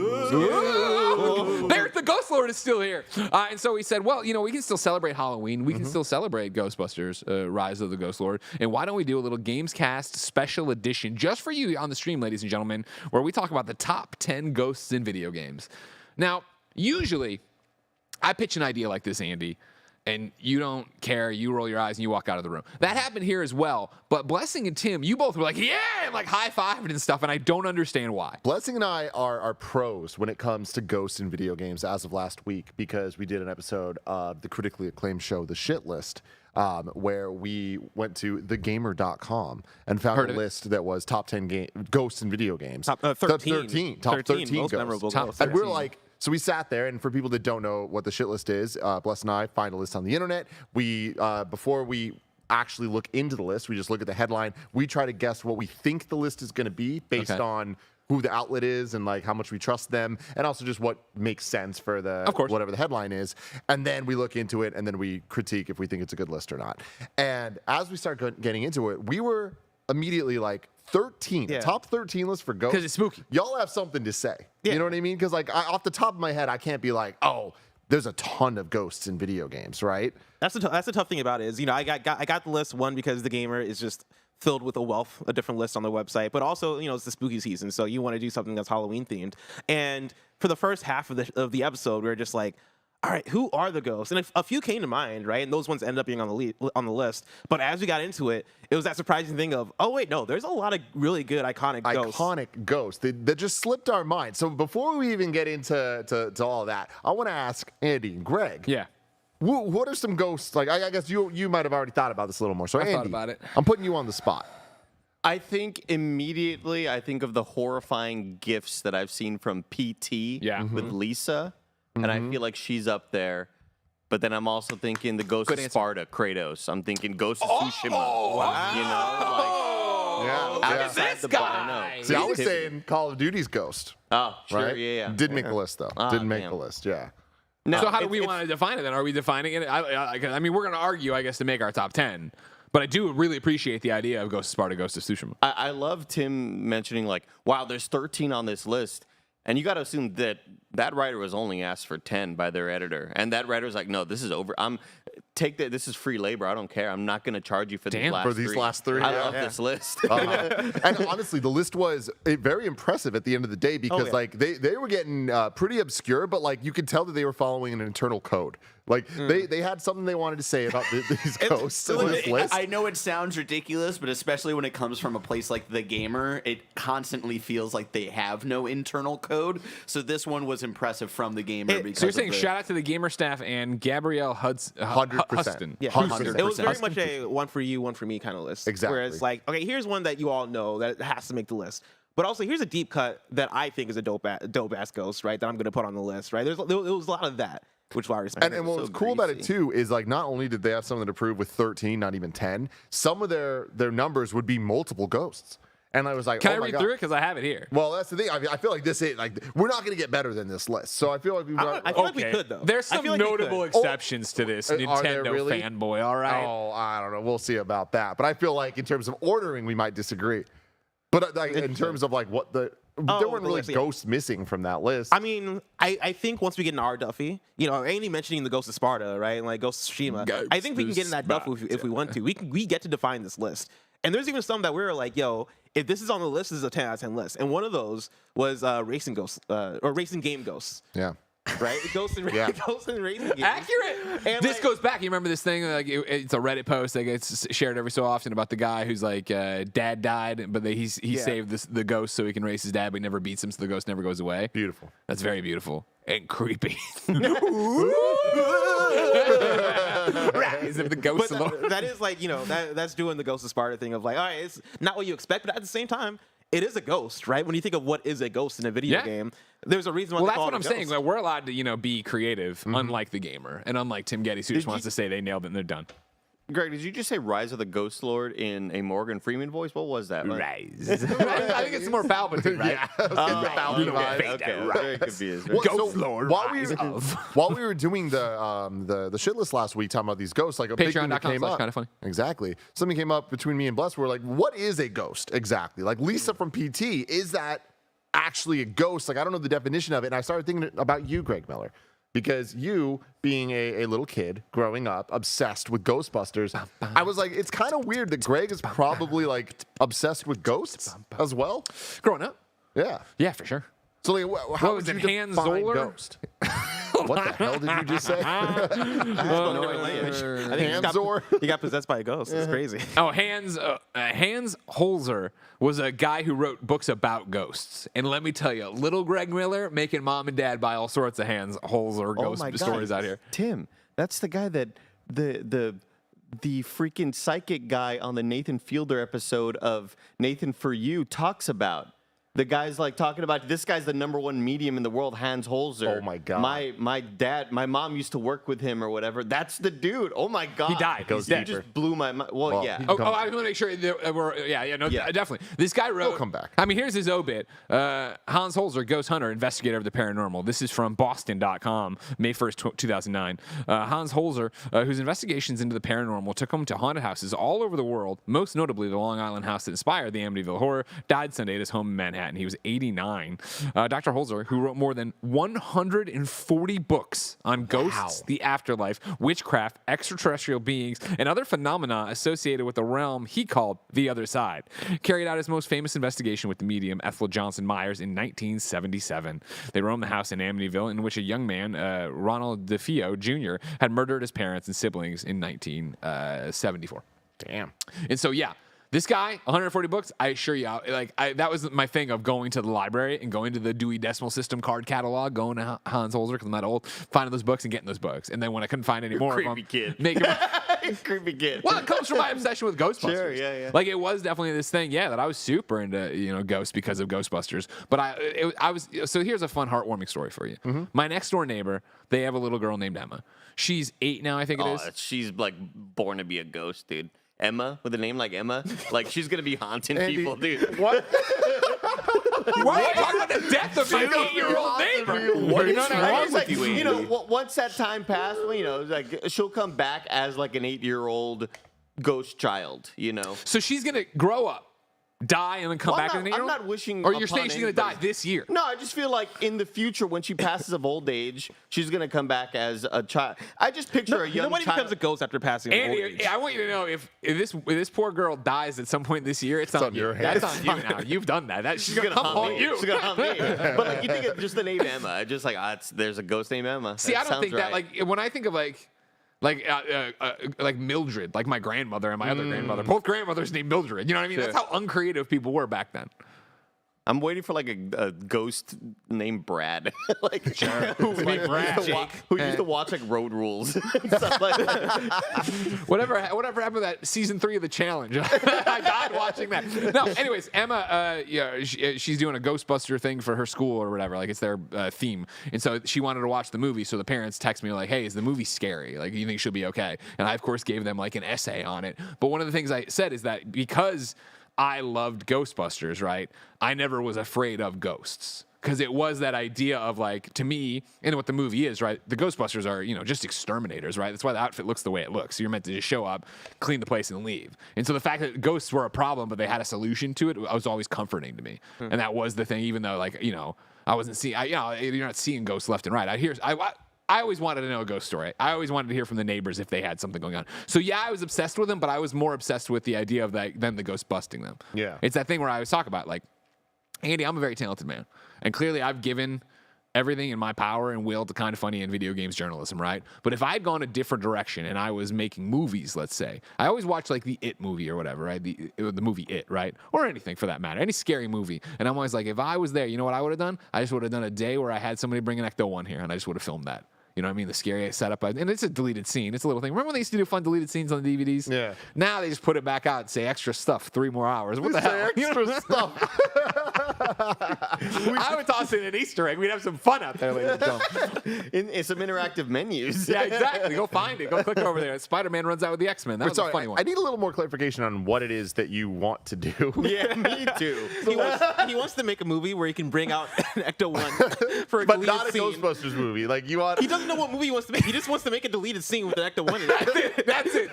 There's the Ghost Lord is still here. And so we said, well, we can still celebrate Halloween. We can still celebrate Ghostbusters, Rise of the Ghost Lord. And why don't we do a little Gamescast special edition just for you on the stream, ladies and gentlemen, where we talk about the top 10 ghosts in video games. Now, usually I pitch an idea like this, Andy, and you don't care. You roll your eyes and you walk out of the room. That happened here as well. But Blessing and Tim, you both were like, yeah, and like high-fiving and stuff, and I don't understand why. Blessing and I are pros when it comes to ghosts in video games as of last week, because we did an episode of the critically acclaimed show, The Shit List, where we went to thegamer.com and found a list that was top 10 ghosts in video games. Top 13. Top 13 most ghosts. memorable Top ghosts. 13. And we're like, so we sat there, and for people that don't know what the shit list is, Bless and I find a list on the internet. We before we actually look into the list, we just look at the headline. We try to guess what we think the list is going to be based on who the outlet is and like how much we trust them, and also just what makes sense for the whatever the headline is. And then we look into it, and then we critique if we think it's a good list or not. And as we start getting into it, we were immediately like 13, top 13 list for ghosts. Because it's spooky. Y'all have something to say. Yeah. You know what I mean? Because like off the top of my head, I can't be like, oh, there's a ton of ghosts in video games, right? That's the tough thing about it is, I got the list, one, because the gamer is just filled with a wealth of different lists on the website, but also, it's the spooky season, so you want to do something that's Halloween themed. And for the first half of the episode, we were just like, all right, who are the ghosts? And a few came to mind, right? And those ones ended up being on the list. But as we got into it, it was that surprising thing of, oh wait, no, there's a lot of really good iconic ghosts that just slipped our mind. So before we even get into to all of that, I want to ask Andy and Greg. Yeah. What are some ghosts? Like, I guess you might have already thought about this a little more. So I Andy, thought about it. I'm putting you on the spot. I think immediately I think of the horrifying gifts that I've seen from PT with Lisa, and I feel like she's up there. But then I'm also thinking the Ghost of Sparta, Kratos. I'm thinking Ghost of Tsushima. Wow. Yeah. Look at this guy. See, I was saying Call of Duty's Ghost. Oh, sure, right? yeah. Didn't make the list though. Didn't make the list. Yeah. No, So how do we want to define it then? Are we defining it? I mean, we're going to argue, I guess, to make our top 10. But I do really appreciate the idea of Ghost of Sparta, Ghost of Tsushima. I love Tim mentioning, like, wow, there's 13 on this list. And you got to assume that that writer was only asked for 10 by their editor. And that writer's like, no, this is over. This is free labor. I don't care. I'm not going to charge you for these last three. I love this list. And honestly, the list was very impressive at the end of the day because like they were getting pretty obscure, but like you could tell that they were following an internal code. Like they had something they wanted to say about these ghosts in this list. I know it sounds ridiculous, but especially when it comes from a place like The Gamer, it constantly feels like they have no internal code. So this one was impressive from The Gamer. So you're saying shout out to the Gamer staff and Gabrielle Huston. 100%. Yeah, 100%. It was very much a one for you, one for me kind of list. Exactly. Whereas like, okay, here's one that you all know that has to make the list. But also, here's a deep cut that I think is a dope ass ghost, right? That I'm going to put on the list, right? There was a lot of that, which I respect. And what was cool about it too is like not only did they have something to prove with 13, not even 10, some of their numbers would be multiple ghosts. And I was like, can I read through it? Because I have it here. Well, that's the thing. I feel like this is like we're not going to get better than this list. So I feel like I feel like we could though. There's some notable exceptions to this Nintendo really? fanboy. All right. Oh, I don't know. We'll see about that. But I feel like in terms of ordering, we might disagree. But like in terms of like what there weren't really ghosts missing from that list. I mean, I think once we get into our Duffy, Andy mentioning the Ghost of Sparta, right? And like Ghost of Tsushima, I think we can get in that Duffy if we want to. We get to define this list. And there's even some that we were like, yo, if this is on the list, this is a 10 out of 10 list. And one of those was racing ghosts or racing game ghosts. Yeah. Right? Ghosts and racing games. Accurate. And this goes back. You remember this thing? Like it's a Reddit post that gets shared every so often about the guy who's like, dad died, but he saved the ghost so he can race his dad, but he never beats him, so the ghost never goes away. Beautiful. That's very beautiful and creepy. Rise of the Ghost. That is like, that's doing the Ghost of Sparta thing of like, all right, it's not what you expect, but at the same time, it is a ghost, right? When you think of what is a ghost in a video game, there's a reason why. Well, that's what I'm saying. Like, we're allowed to, be creative, unlike the Gamer, and unlike Tim Geddes, who just wants to say they nailed it and they're done. Greg, did you just say Rise of the Ghost Lord in a Morgan Freeman voice? What was that? Rise. I think it's more Palpatine, right? Yeah, okay. Very confused. Well, Ghost so Lord. While we were doing the shit list last week, talking about these ghosts, like a big thing that came up. KindaFunny. Exactly. Something came up between me and Bless. We're like, what is a ghost exactly? Like Lisa from PT, is that actually a ghost? Like I don't know the definition of it. And I started thinking about you, Greg Miller. Because you, being a little kid growing up, obsessed with Ghostbusters, I was like, it's kind of weird that Greg is probably like obsessed with ghosts as well. Growing up? Yeah. Yeah, for sure. So like, how was would it, you Hans define Zoller? ghost? What the hell did you just say? Annoying language. I think he got possessed by a ghost. It's crazy. Oh, Hans Holzer was a guy who wrote books about ghosts. And let me tell you, little Greg Miller making mom and dad buy all sorts of Hans Holzer ghost stories out here. Tim, that's the guy that the freaking psychic guy on the Nathan Fielder episode of Nathan For You talks about. The guy's like talking about this guy's the #1 medium in the world, Hans Holzer. Oh my God. My mom used to work with him or whatever. That's the dude. Oh my God. He died. Goes He's dead. deeper. Just blew my mind. Well, yeah. I want to make sure that definitely. This guy wrote. He'll come back. I mean, here's his obit. Hans Holzer, ghost hunter, investigator of the paranormal. This is from Boston.com, May 1st, 2009. Hans Holzer, whose investigations into the paranormal took him to haunted houses all over the world, most notably the Long Island house that inspired the Amityville Horror, died Sunday at his home in Manhattan. He was 89. Dr. Holzer, who wrote more than 140 books on ghosts, the afterlife, witchcraft, extraterrestrial beings, and other phenomena associated with the realm he called the other side, carried out his most famous investigation with the medium Ethel Johnson Myers in 1977. They roamed the house in Amityville in which a young man, Ronald DeFeo Jr., had murdered his parents and siblings in 1974. Damn. And so, yeah. This guy, 140 books, I assure you, that was my thing of going to the library and going to the Dewey Decimal System card catalog, going to Hans Holzer, because I'm not old, finding those books and getting those books. And then when I couldn't find any more of them, Creepy kid. well, it comes from my obsession with Ghostbusters. Sure, yeah. Like, it was definitely this thing, that I was super into, ghosts because of Ghostbusters. But I was, so here's a fun, heartwarming story for you. Mm-hmm. My next door neighbor, they have a little girl named Emma. She's 8 now, I think it is. She's like born to be a ghost, dude. Emma, with a name like Emma, like she's gonna be haunting people, dude. What? Why are you talking about the death of my 8-year-old neighbor? What is wrong with you? Once that time passed, like she'll come back as like an 8-year-old ghost child, So she's gonna grow up, die, and then come back as an 8-year-old? I'm not wishing. Or you're saying she's gonna die this year? No, I just feel like in the future, when she passes of old age, she's gonna come back as a child. I just picture a young Nobody child. becomes a ghost after passing of old Andy, age. I want you to know if this poor girl dies at some point this year, it's on you. your hands. That's on you now. You've done that. She's gonna come haunt you. She's gonna haunt me. But like you think of just the name Emma, just like there's a ghost named Emma. See, I don't think that. Like when I think of like Mildred, like my grandmother and my other grandmother. Both grandmothers named Mildred. You know what I mean? Sure. That's how uncreative people were back then. I'm waiting for like a ghost named Brad, like who used to watch like Road Rules and stuff like that. Whatever happened to that season 3 of the challenge? I died watching that. No, anyways, Emma, she's doing a Ghostbuster thing for her school or whatever. Like it's their theme, and so she wanted to watch the movie. So the parents text me like, "Hey, is the movie scary? Like, you think she'll be okay?" And I of course gave them like an essay on it. But one of the things I said is that because I loved Ghostbusters, right? I never was afraid of ghosts. Because it was that idea of like, to me, and what the movie is, right? The Ghostbusters are, just exterminators, right? That's why the outfit looks the way it looks. So you're meant to just show up, clean the place, and leave. And so the fact that ghosts were a problem, but they had a solution to it, was always comforting to me. And that was the thing, even though, like, I wasn't seeing, you're not seeing ghosts left and right. I always wanted to know a ghost story. I always wanted to hear from the neighbors if they had something going on. So yeah, I was obsessed with them, but I was more obsessed with the idea of them the ghost busting them. Yeah. It's that thing where I always talk about, like, Andy, I'm a very talented man. And clearly I've given everything in my power and will to KindaFunny and video games journalism, right? But if I had gone a different direction and I was making movies, let's say, I always watch like the It movie or whatever, right? The movie It, right? Or anything for that matter, any scary movie. And I'm always like, if I was there, you know what I would have done? I just would have done a day where I had somebody bring an Ecto-1 here and I just would have filmed that. You know what I mean? The scary setup. And it's a deleted scene. It's a little thing. Remember when they used to do fun deleted scenes on the DVDs? Yeah. Now they just put it back out and say extra stuff, 3 more hours. What the hell? Extra stuff. I would toss in an Easter egg. We'd have some fun out there, ladies and gentlemen. In some interactive menus. Yeah, exactly. Go find it. Go click over there. Spider-Man runs out with the X-Men. That was a funny one. I need a little more clarification on what it is that you want to do. Yeah, me too. He wants to make a movie where he can bring out an Ecto-1 for a But deleted not a scene. Ghostbusters movie. Like you want. He doesn't know what movie he wants to make. He just wants to make a deleted scene with an Ecto-1 in it. That's it.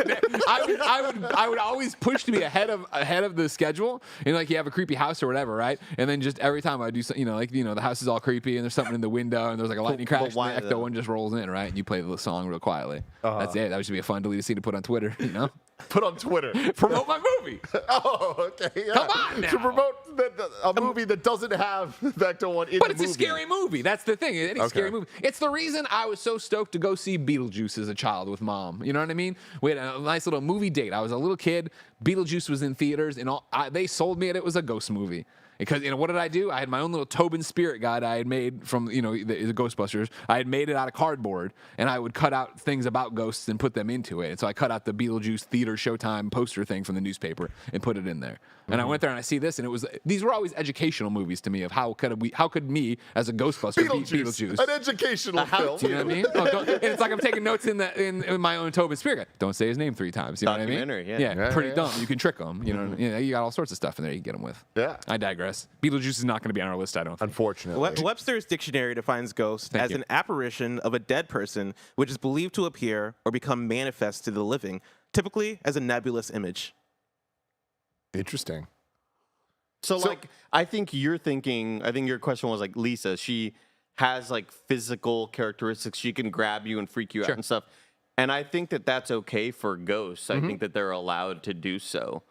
I would always push to be ahead of the schedule, and like you have a creepy house or whatever, right? And then just every time I do something, the house is all creepy and there's something in the window and there's like a lightning crash, and the Ecto-1 just rolls in, right? And you play the song real quietly. That's it. That would just be a fun deleted scene to put on Twitter, put on Twitter? Promote my movie. Oh, okay. Yeah. Come on now. To promote a movie that doesn't have Vector 1 in But the it's movie. a scary movie. That's the thing. Any scary movie. It's the reason I was so stoked to go see Beetlejuice as a child with Mom. You know what I mean? We had a nice little movie date. I was a little kid. Beetlejuice was in theaters, and they sold me it was a ghost movie. Because, what did I do? I had my own little Tobin spirit guide I had made from, the Ghostbusters. I had made it out of cardboard, and I would cut out things about ghosts and put them into it. And so I cut out the Beetlejuice Theater Showtime poster thing from the newspaper and put it in there. And I went there and I see this, and these were always educational movies to me of how could me as a Ghostbuster be Beetlejuice. An educational film. You know what I mean? And it's like I'm taking notes in my own Tobin spirit guide. Don't say his name 3 times. You know what I mean? Documentary, yeah. Pretty dumb. You can trick them. You got all sorts of stuff in there you can get them with. Yeah. I digress. Beetlejuice is not going to be on our list, I don't think. Unfortunately. Webster's dictionary defines ghost as you. an apparition of a dead person which is believed to appear or become manifest to the living, typically as a nebulous image. Interesting. So, like, I think your question was like, Lisa, she has like physical characteristics. She can grab you and freak you out and stuff. And I think that that's okay for ghosts. I think that they're allowed to do so.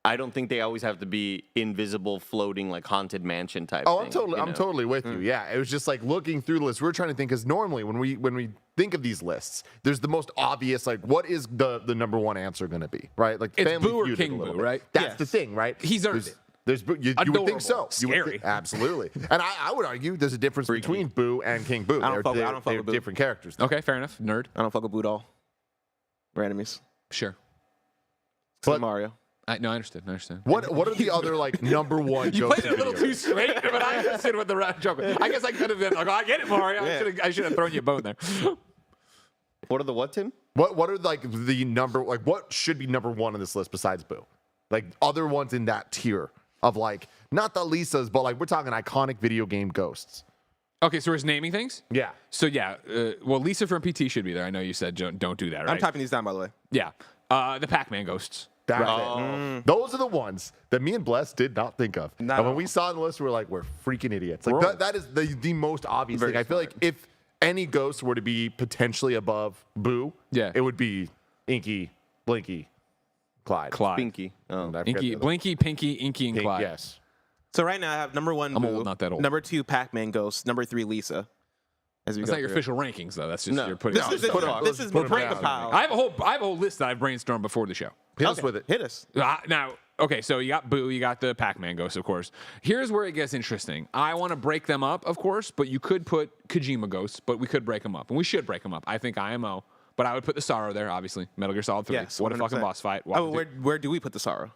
I don't think they always have to be invisible, floating, like haunted mansion type. Oh, thing, I'm totally with you. Yeah, it was just like looking through the list. We're trying to think because normally when we think of these lists, there's the most obvious like what is the number one answer going to be, right? Like It's Family Boo or Feud King a little Boo, bit. right? That's the thing, right? He's earned it. There's Boo. You would think Adorable. so. Scary. Absolutely. And I would argue there's a difference between Boo and King Boo. I don't fuck They're with Boo. different characters. Okay, fair enough. Nerd. I don't fuck with Boo doll. We're enemies. Sure. But Mario. I understood. What are the other like number one? You ghost played it a little videos? too straight, but I understood what the joke was. I guess I could have been like, I get it, Mario. I should have thrown you a bone there. What are the what, Tim? What are like the number like what should be number one on this list besides Boo? Like other ones in that tier of like not the Lisas, but like we're talking iconic video game ghosts. Okay, so we're just naming things? Yeah. So, well, Lisa from PT should be there. I know you said don't do that, right? I'm typing these down, by the way. Yeah. The Pac-Man ghosts. That's it. Those are the ones that me and Bless did not think of. No. And when we saw the list, we were like, we're freaking idiots. Like that is the most obvious thing. I feel like if any ghosts were to be potentially above Boo, it would be Inky, Blinky, Clyde. Pinky. Oh. And I forget Inky, the other- Blinky, Pinky, Inky, and Pink, Clyde. Yes. So right now I have number 1, I'm Boo. old, not that old. Number 2, Pac-Man Ghost. Number 3, Lisa. As we That's go not your through. official rankings, though. That's just No. you're putting This is put 'em prank down. a pile. I have a whole list that I've brainstormed before the show. Hit us with it. Hit us. Now, okay, so you got Boo, you got the Pac-Man ghost, of course. Here's where it gets interesting. I want to break them up, of course, but you could put Kojima ghosts, but we could break them up, and we should break them up. I think IMO, but I would put the Sorrow there, obviously. Metal Gear Solid 3. Yes, What a fucking 100%. boss fight. Oh, where do we put the sorrow?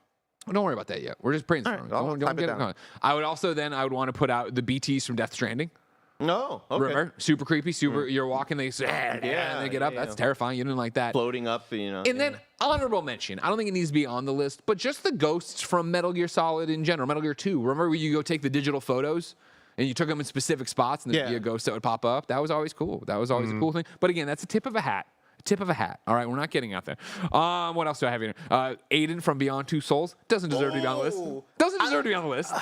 Don't worry about that yet. We're just brainstorming. All right, I'll type it down. I would also I would want to put out the BTs from Death Stranding. No. Okay. Remember? Super creepy. You're walking, they say, and they get up. yeah. That's terrifying. You didn't like that. Floating up, And then honorable mention. I don't think it needs to be on the list, but just the ghosts from Metal Gear Solid in general. Metal Gear 2. Remember when you go take the digital photos and you took them in specific spots and there'd be a ghost that would pop up? That was always cool. That was always a cool thing. But again, that's a tip of a hat. Tip of a hat. All right, we're not getting out there. What else do I have here? Aiden from Beyond Two Souls doesn't deserve to be on the list. Doesn't deserve to be on the list.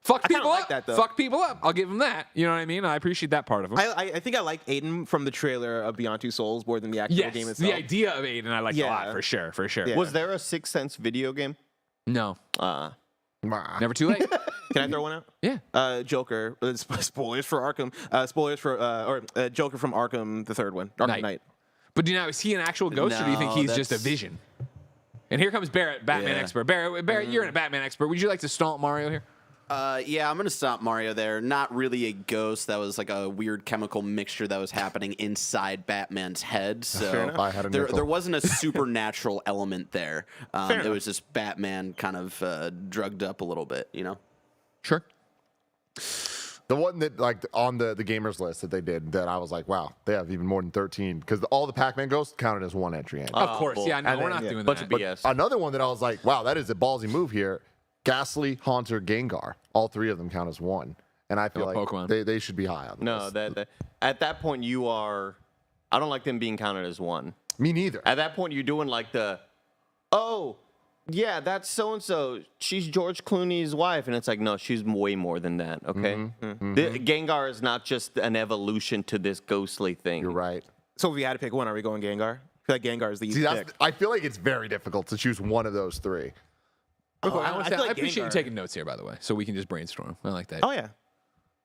Fuck people like up. that, though. Fuck people up. I'll give him that. You know what I mean? I appreciate that part of him. I think I like Aiden from the trailer of Beyond Two Souls more than the actual Yes, game itself. the idea of Aiden I liked a lot, Yeah. for sure. Yeah. Was there a Sixth Sense video game? No, never too late. Can I throw one out? Yeah. Joker. Spoilers for Arkham. Spoilers for Joker from Arkham, the third one. Arkham Knight. But do you know, is he an actual ghost, or do you think No, he's just a that's- vision? And here comes Barrett, Batman Yeah. expert. Barrett, you're a Batman expert. Would you like to stomp Mario here? Yeah, I'm gonna stop Mario there. Not really a ghost. That was like a weird chemical mixture that was happening inside Batman's head. So enough. I had a nickel. there wasn't a supernatural element there. Fair It enough. was just Batman kind of drugged up a little bit, you know. Sure. The one that like on the gamers list that they did that I was like, wow, they have even more than 13 because all the Pac-Man ghosts counted as one entry. Of course. bull. Yeah, no, And we're then, not doing bunch that. of But BS. another one that I was like, wow, that is a ballsy move here. Ghastly, Haunter, Gengar. All three of them count as one. And I feel like Pokemon. they should be high on the No, list. that at that point you are. I don't like them being counted as one. Me neither. At that point, you're doing like yeah, that's so and so. She's George Clooney's wife, and it's like, no, she's way more than that. Okay, The Gengar is not just an evolution to this ghostly thing. You're right. So if we had to pick one, are we going Gengar? feel like Gengar is the See, easy pick. I feel like it's very difficult to choose one of those three. I appreciate you taking notes here, by the way, so we can just brainstorm. I like that. Oh yeah,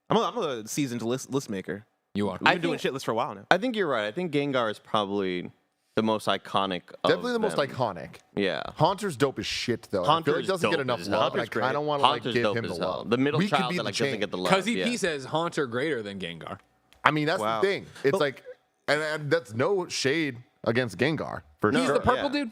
I'm a seasoned list maker. You are. We've been doing shit lists for a while now. I think you're right. I think Gengar is probably the most iconic. Definitely the most them. haunter's Yeah. Haunter's dope as shit, though. I feel like it doesn't get enough love. I kind of want to like Haunter's give dope him the as hell. love. The middle We could child be that the like doesn't change. get the love. Because yeah. he says Haunter greater than Gengar. I mean, that's Wow. the thing. It's like, and that's no shade against Gengar for He's sure. the purple yeah. dude.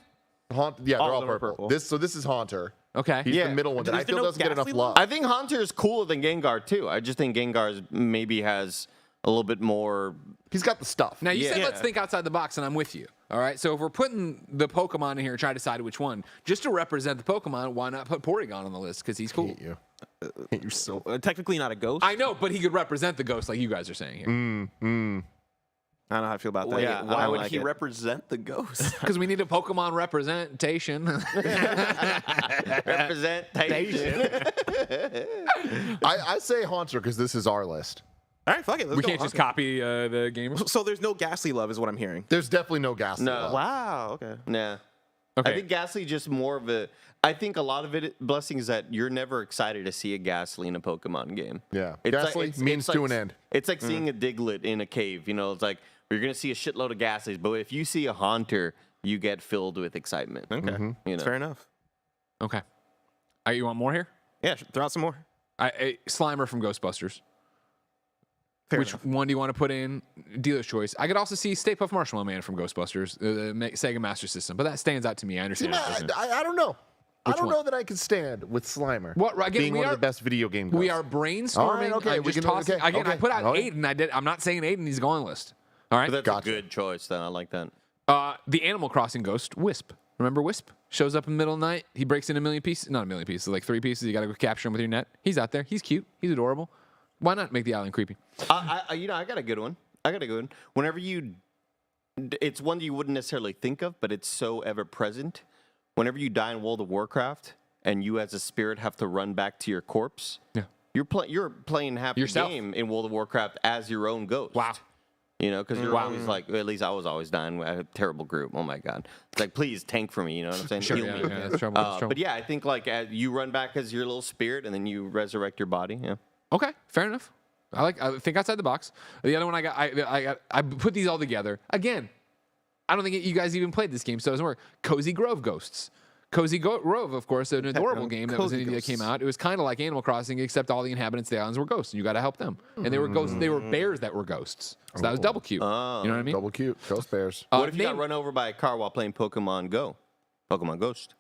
Yeah, they're All all of them are purple. purple. This is Haunter. Okay. He's Yeah. the middle one that Is I there feel no doesn't get enough Ghastly love. I think Haunter is cooler than Gengar too. I just think Gengar maybe has a little bit more. He's got the stuff. Now you said Yeah. let's think outside the box, and I'm with you. All right. So if we're putting the Pokemon in here and try to decide which one, just to represent the Pokemon, why not put Porygon on the list? Because he's I cool. hate you. I hate you so. Technically not a ghost. I know, but he could represent the ghost like you guys are saying here. I don't know how I feel about that. Wait, Yeah, I why don't would like he it. represent the ghost? Because we need a Pokemon representation. Representation. I say Haunter because this is our list. All right, fuck it. Let's We go. can't just Okay. copy the game. So there's no Ghastly love, is what I'm hearing. There's definitely no gas. No. love. Wow. Okay. Nah. Okay. I think Ghastly just more of a. I think a lot of it blessing is that you're never excited to see a Ghastly in a Pokemon game. Yeah. It's Ghastly it's means like, to an end. It's like seeing a Diglett in a cave. You know, it's like you're gonna see a shitload of Ghastlies, but if you see a Haunter, you get filled with excitement. Okay. You know. Fair enough. Okay. All right, you want more here? Yeah, throw out some more. Slimer from Ghostbusters. Fair Which enough. one do you want to put in? Dealer's choice. I could also see Stay Puft Marshmallow Man from Ghostbusters, the Sega Master System, but that stands out to me. I understand. it doesn't. I don't know. I don't one? know that I can stand with Slimer. What, again, being we one are- of the best video game We ghosts. are brainstorming. All right, okay, I'm we just can- tossing. okay, Again, I okay. put out All right. Aiden. I'm not saying Aiden needs to go on the list. All right. But that's Gotcha. a good choice, though. I like that. The Animal Crossing ghost, Wisp. Remember Wisp? Shows up in the middle of the night. He breaks in a million pieces. Not a million pieces, like 3 pieces. You got to go capture him with your net. He's out there. He's cute. He's adorable. Why not make the island creepy? I got a good one. Whenever it's one you wouldn't necessarily think of, but it's so ever present. Whenever you die in World of Warcraft and you as a spirit have to run back to your corpse, Yeah. you're playing half Yourself. the game in World of Warcraft as your own ghost. Wow. You know, because you're always like, at least I was always dying. I had a terrible group. Oh my god. It's like, please tank for me. You know what I'm saying? Sure, Heal yeah, me. yeah, that's trouble. That's trouble. But yeah, I think like you run back as your little spirit and then you resurrect your body. Yeah. Okay, fair enough. I think outside the box. The other one I put these all together. Again, I don't think you guys even played this game, so it doesn't work. Cozy Grove Ghosts. Cozy Grove, of course, an adorable game that was Cozy indie that came Ghosts. out. It was kind of like Animal Crossing, except all the inhabitants of the islands were ghosts, and you got to help them. And they were ghosts. They were bears that were ghosts. So that was double cute. You know what I mean? Double cute. Ghost bears. What if you got name- run over by a car while playing Pokemon Go? Pokemon Ghost.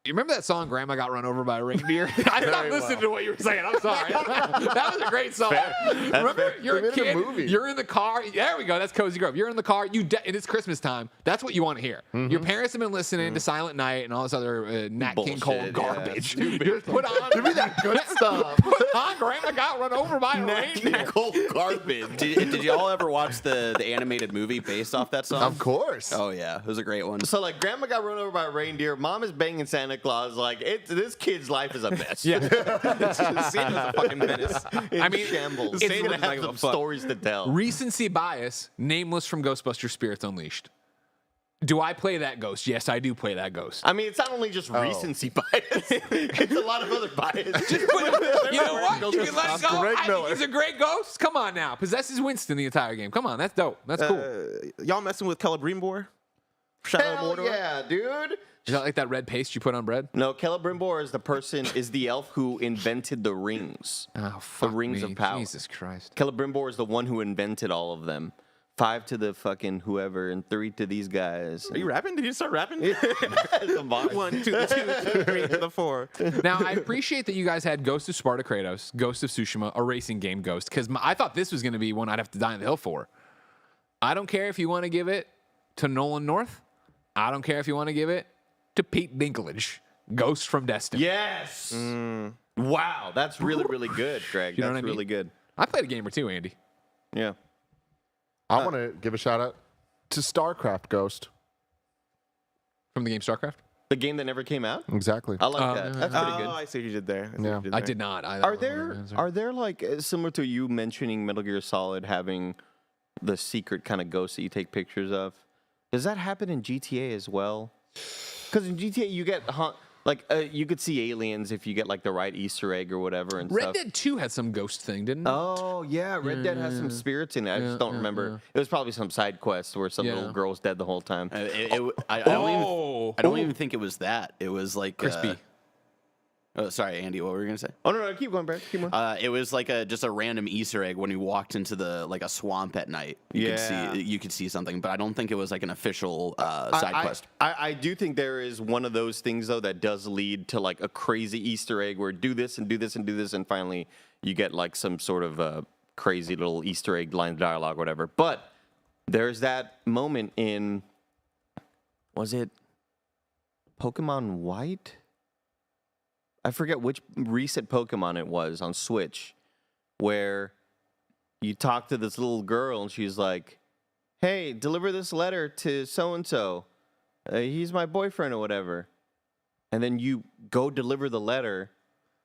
You remember that song, Grandma Got Run Over by a Reindeer? I stopped listening to what you were saying. I'm sorry. That was a great song. Remember, you're They a made a kid. movie. You're in the car. There we go. That's Cozy Grove. You're in the car. And it's Christmas time. That's what you want to hear. Your parents have been listening to Silent Night and all this other Nat King Cole Bullshit, garbage. yeah. You're put on. Give me that good stuff. Put on Grandma Got Run Over by a Reindeer. Nickel garbage. Did y'all ever watch the animated movie based off that song? Of course. Oh yeah, it was a great one. So like, grandma got run over by a reindeer. Mom is banging Santa Claus. Like, this kid's life is a mess. Yeah. Santa's a fucking menace. In I mean, shambles. it's He's gonna looking like have a some fuck. stories to tell. Recency bias. Nameless from Ghostbusters Spirits Unleashed. Do I play that ghost? Yes, I do play that ghost. I mean, it's not only just recency bias; it's a lot of other bias. You know what? You can let it go. Greg I think Miller. he's a great ghost. Come on now. Possesses Winston the entire game. Come on. That's dope. That's cool. Y'all messing with Celebrimbor? Shadow of Hell Mordor? yeah, dude. Is that like that red paste you put on bread? No, Celebrimbor is the elf who invented the rings. Oh, fuck rings me. of power. Jesus Christ. Celebrimbor is the one who invented all of them. 5 to the fucking whoever, and 3 to these guys. Are you rapping? Did you start rapping? The boss. 1, 2, 2, 3 to the 4. Now, I appreciate that you guys had Ghost of Sparta Kratos, Ghost of Tsushima, a racing game ghost, because I thought this was going to be one I'd have to die on the hill for. I don't care if you want to give it to Nolan North. I don't care if you want to give it to Pete Dinklage, Ghost from Destiny. Yes. Wow, that's really, really good, Greg. You know That's what I mean? really good. I played a game or two, Andy. Yeah. I want to give a shout out to StarCraft Ghost. From the game StarCraft? The game that never came out? Exactly. I like that. That's pretty Oh, good. I see what you did there. Yeah. I did not. Are there like similar to you mentioning Metal Gear Solid having the secret kind of ghosts that you take pictures of? Does that happen in GTA as well? Because in GTA you get you could see aliens if you get like the right Easter egg or whatever and Red stuff. Dead 2 had some ghost thing, didn't it? Oh yeah, Red Dead has some spirits in it. I just don't remember. It was probably some side quest where some little girl was dead the whole time. I don't even think it was that. It was like Crispy. Oh, sorry, Andy. What were you gonna say? Oh no, keep going, Brad. Keep going. It was like just a random Easter egg when you walked into a swamp at night. You could see something, but I don't think it was like an official side quest. I do think there is one of those things though that does lead to like a crazy Easter egg where do this and do this and do this, and finally you get like some sort of crazy little Easter egg line of dialogue, or whatever. But there's that moment in, was it Pokemon White? I forget which recent Pokemon it was on Switch, where you talk to this little girl and she's like, hey, deliver this letter to so-and-so. He's my boyfriend or whatever. And then you go deliver the letter,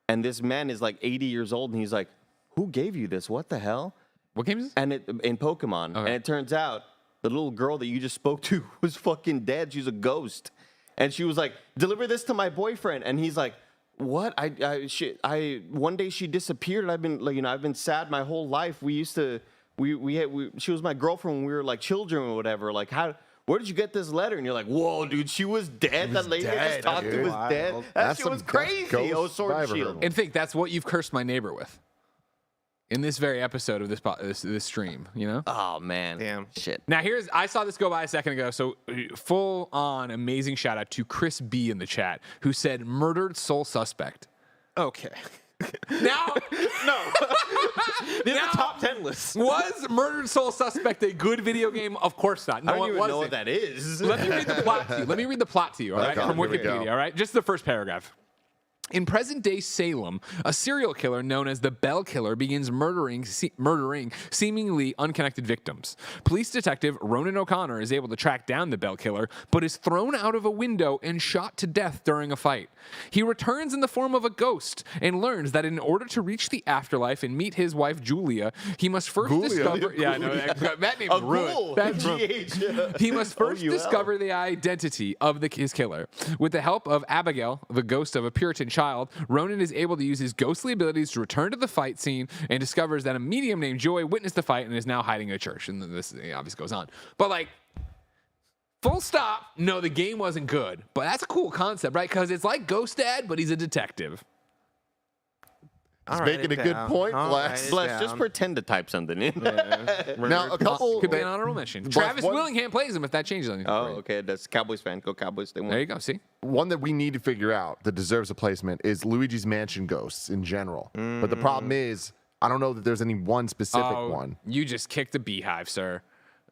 and this man is like 80 years old, and he's like, who gave you this? What the hell? What game is this? And in Pokemon. Okay. And it turns out the little girl that you just spoke to was fucking dead. She's a ghost. And she was like, deliver this to my boyfriend. And he's like, what? One day she disappeared, and I've been sad my whole life. We used to, she was my girlfriend when we were like children or whatever. Like, where did you get this letter? And you're like, whoa, dude, she was dead. That lady I just talked to was dead. That shit was crazy. Oh, Sword Shield. And think that's what you've cursed my neighbor with. In this very episode of this stream, you know? Oh, man. Damn. Shit. Now, I saw this go by a second ago, so full on amazing shout out to Chris B in the chat, who said murdered soul suspect. Okay. Now, No. These are top 10 lists. was murdered soul suspect a good video game? Of course not. No, I don't even it know wasn't. what that is. Let me read the plot to you. All right, Okay, from here we go. Wikipedia. All right, just the first paragraph. In present-day Salem, a serial killer known as the Bell Killer begins murdering seemingly unconnected victims. Police detective Ronan O'Connor is able to track down the Bell Killer, but is thrown out of a window and shot to death during a fight. He returns in the form of a ghost and learns that in order to reach the afterlife and meet his wife Julia, he must first discover. Yeah, I know that name is ruined. That's ruined. He must first discover the identity of his killer. With the help of Abigail, the ghost of a Puritan child, Ronan is able to use his ghostly abilities to return to the fight scene and discovers that a medium named Joy witnessed the fight and is now hiding in a church. And this obviously goes on. But like, full stop, no, the game wasn't good. But that's a cool concept, right? Because it's like Ghost Dad, but he's a detective. He's making a good point, Bless. Bless, just pretend to type something in. Now, a couple. Could be an honorable mention. Travis Willingham plays him if that changes anything. Oh, okay. That's Cowboys fan. Go Cowboys. They won. There you go. See? One that we need to figure out that deserves a placement is Luigi's Mansion ghosts in general. But the problem is, I don't know that there's any one specific one. You just kicked the beehive, sir.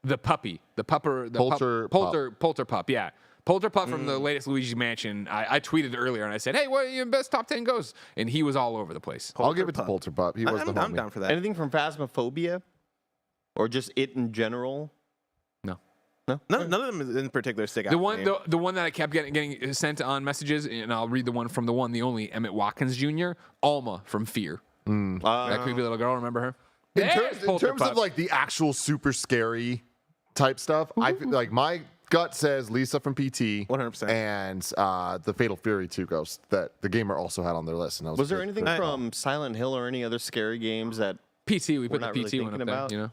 The puppy. The pupper. The Polter Polter pup, yeah. Polter Pup from the latest Luigi's Mansion. I tweeted earlier and I said, hey, what are your best top 10 ghosts? And he was all over the place. I'll give it to Polterpup. He was the homie. I'm down for that. Anything from Phasmophobia? Or just it in general? No. None of them in particular stick out. The one that I kept getting sent on messages, and I'll read the one from the one, the only, Emmett Watkins Jr., Alma from Fear. That creepy little girl, remember her? In terms of like the actual super scary type stuff, I feel like my gut says Lisa from PT 100%. and the Fatal Fury 2 ghost that the gamer also had on their list. And Was there anything from Silent Hill or any other scary games that PT, we put the not PT really one up thinking there, about? you know?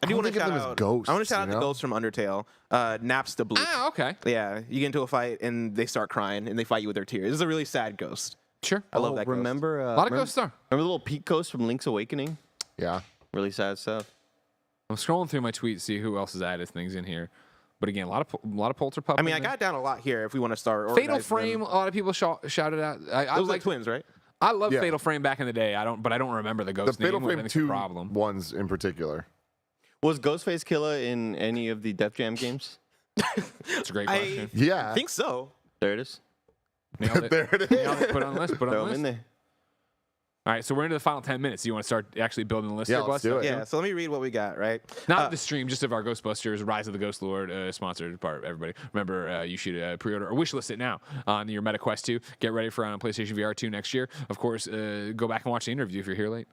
I do want to think of shout them as out ghosts, I want to shout out you the know? ghosts from Undertale. Naps the Blue. Ah, okay. Yeah, you get into a fight and they start crying and they fight you with their tears. This is a really sad ghost. Sure. I love that ghost. Remember, A lot of ghosts are. remember the little Pete ghost from Link's Awakening? Yeah. Really sad stuff. I'm scrolling through my tweets to see who else has added things in here. But again, a lot of Polter Pup. I mean, I in there. got down a lot here if we want to start. Fatal organizing Frame. them. A lot of people shouted out. I Those are like twins, right? I love Yeah. Fatal Frame back in the day. But I don't remember the The ghost Fatal name. which I Frame think's the 2 problem. ones in particular. Was Ghostface Killer in any of the Def Jam games? It's a great question. Yeah. I think so. There it is. Nailed it. There it is. Nailed it. Put it on the list. Put it Throw on the them in list. there. All right, so we're into the final 10 minutes. You want to start actually building the list? Yeah, here, let's Bless? do it. Yeah, so let me read what we got, right? Not of the stream, just of our Ghostbusters Rise of the Ghost Lord sponsored part. Everybody, remember, you should pre-order or wishlist it now on your MetaQuest 2. Get ready for PlayStation VR 2 next year. Of course, go back and watch the interview if you're here late.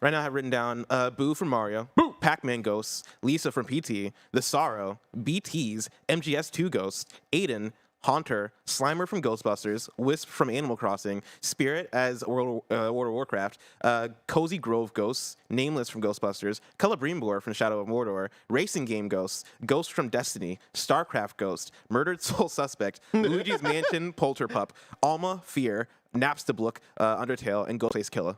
Right now I have written down Boo from Mario. Boo! Pac-Man Ghosts, Lisa from PT, The Sorrow, BTs, MGS2 Ghost, Aiden, Haunter, Slimer from Ghostbusters, Wisp from Animal Crossing, Spirit as World of Warcraft, Cozy Grove Ghosts, Nameless from Ghostbusters, Celebrimbor from Shadow of Mordor, Racing Game Ghosts, Ghost from Destiny, StarCraft Ghost, Murdered Soul Suspect, Luigi's Mansion Polterpup, Alma Fear, Napstablook, Undertale, and Ghostface Killer.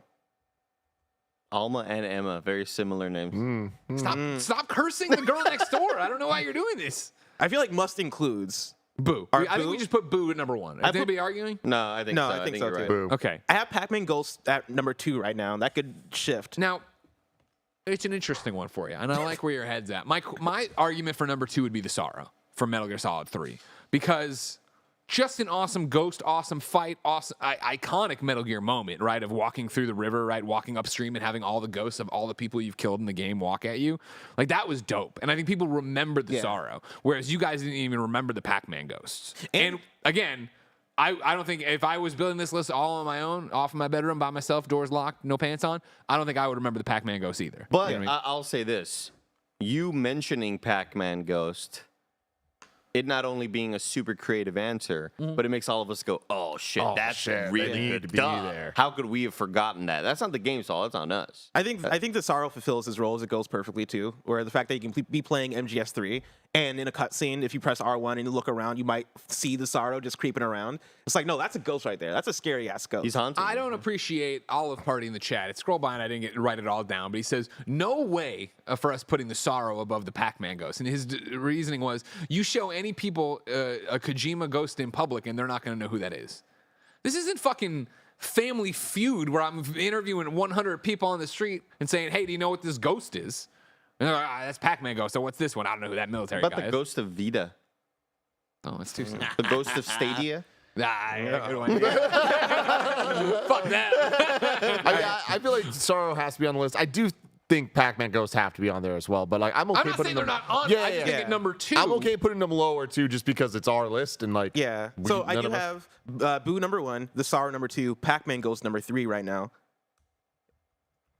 Alma and Emma, very similar names. Stop cursing the girl next door. I don't know why you're doing this. I feel like must includes. Boo. Art I think Boo? we just put Boo at number one. Is anybody arguing? No, I think No, so. I think so, you're too. right. Boo. Okay. I have Pac-Man Ghost at number 2 right now. That could shift. Now, it's an interesting one for you, and I like where your head's at. My argument for number 2 would be the Sorrow from Metal Gear Solid 3, because just an awesome ghost, awesome fight, awesome, iconic Metal Gear moment, right? Of walking through the river, right? Walking upstream and having all the ghosts of all the people you've killed in the game walk at you. Like, that was dope. And I think people remembered the Sorrow, whereas you guys didn't even remember the Pac-Man ghosts. And again, I don't think if I was building this list all on my own, off in my bedroom by myself, doors locked, no pants on, I don't think I would remember the Pac-Man ghosts either. But You know what I mean? I'll say this. You mentioning Pac-Man Ghost, it not only being a super creative answer, but it makes all of us go, oh, shit, that's shit, they really need good. to be Duh. there. How could we have forgotten that? That's not the game's fault. It's on us. I think the Sorrow fulfills his role as it goes perfectly too. Where the fact that you can be playing MGS3 and in a cutscene, if you press R1 and you look around, you might see the Sorrow just creeping around. It's like, no, that's a ghost right there. That's a scary ass ghost. He's haunting. I don't appreciate Olive Party in the chat. It scrolled by and I didn't write it all down, but he says, no way for us putting the Sorrow above the Pac-Man ghost. And his reasoning was, you show any people a Kojima ghost in public and they're not going to know who that is. This isn't fucking Family Feud where I'm interviewing 100 people on the street and saying, hey, do you know what this ghost is? And they're like, that's Pac-Man ghost. So what's this one? I don't know who that military About guy the is. Ghost of Vita. Oh, it's too soon. The Ghost of Stadia. Fuck that. I feel like Sorrow has to be on the list. I do think Pac-Man Ghosts have to be on there as well, but like I'm okay I'm not putting saying they're them. not on. I just think at number 2. I'm okay putting them lower too, just because it's our list and like. Yeah. So I do have Boo number 1, the Sorrow number 2, Pac-Man Ghost number 3 right now.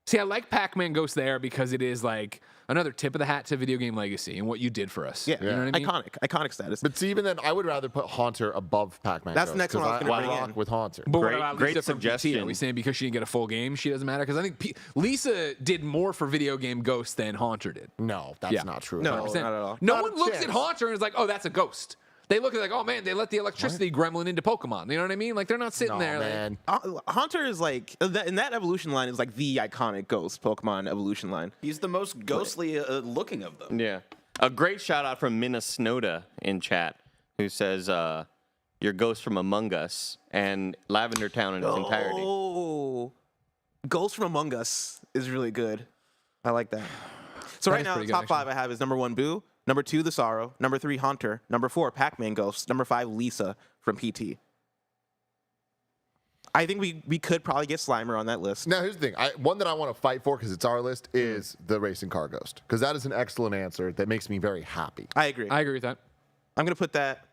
See, I like Pac-Man Ghost there because it is like another tip of the hat to video game legacy and what you did for us. Yeah. You know what I mean? Iconic status. But see, even then, I would rather put Haunter above Pac-Man. That's the Ghosts, next one I was 'cause gonna bring rock in. with Haunter. But what Great- about great Lisa from PT? Are suggestion. we saying because she didn't get a full game, she doesn't matter? Because I think Lisa did more for video game Ghost than Haunter did. No, that's Yeah. not true. No. 100%. not at all. No Not one a looks at chance. Haunter and is like, oh, that's a ghost. They look at like, oh man, they let the electricity gremlin into Pokemon. You know what I mean? Like they're not sitting No, there. Like, man. Haunter is like, in that evolution line is like the iconic ghost Pokemon evolution line. He's the most ghostly looking of them. Yeah. A great shout out from Minnesota in chat who says, your Ghost from Among Us and Lavender Town in its entirety. Oh, Ghost from Among Us is really good. I like that. So That right is now, the pretty good, top 5 actually. I have is number 1, Boo. Number 2, The Sorrow. Number 3, Haunter. Number 4, Pac-Man Ghost. Number 5, Lisa from PT. I think we could probably get Slimer on that list. Now, here's the thing. One that I want to fight for, because it's our list, is the Racing Car Ghost. Because that is an excellent answer that makes me very happy. I agree. I agree with that. I'm going to put that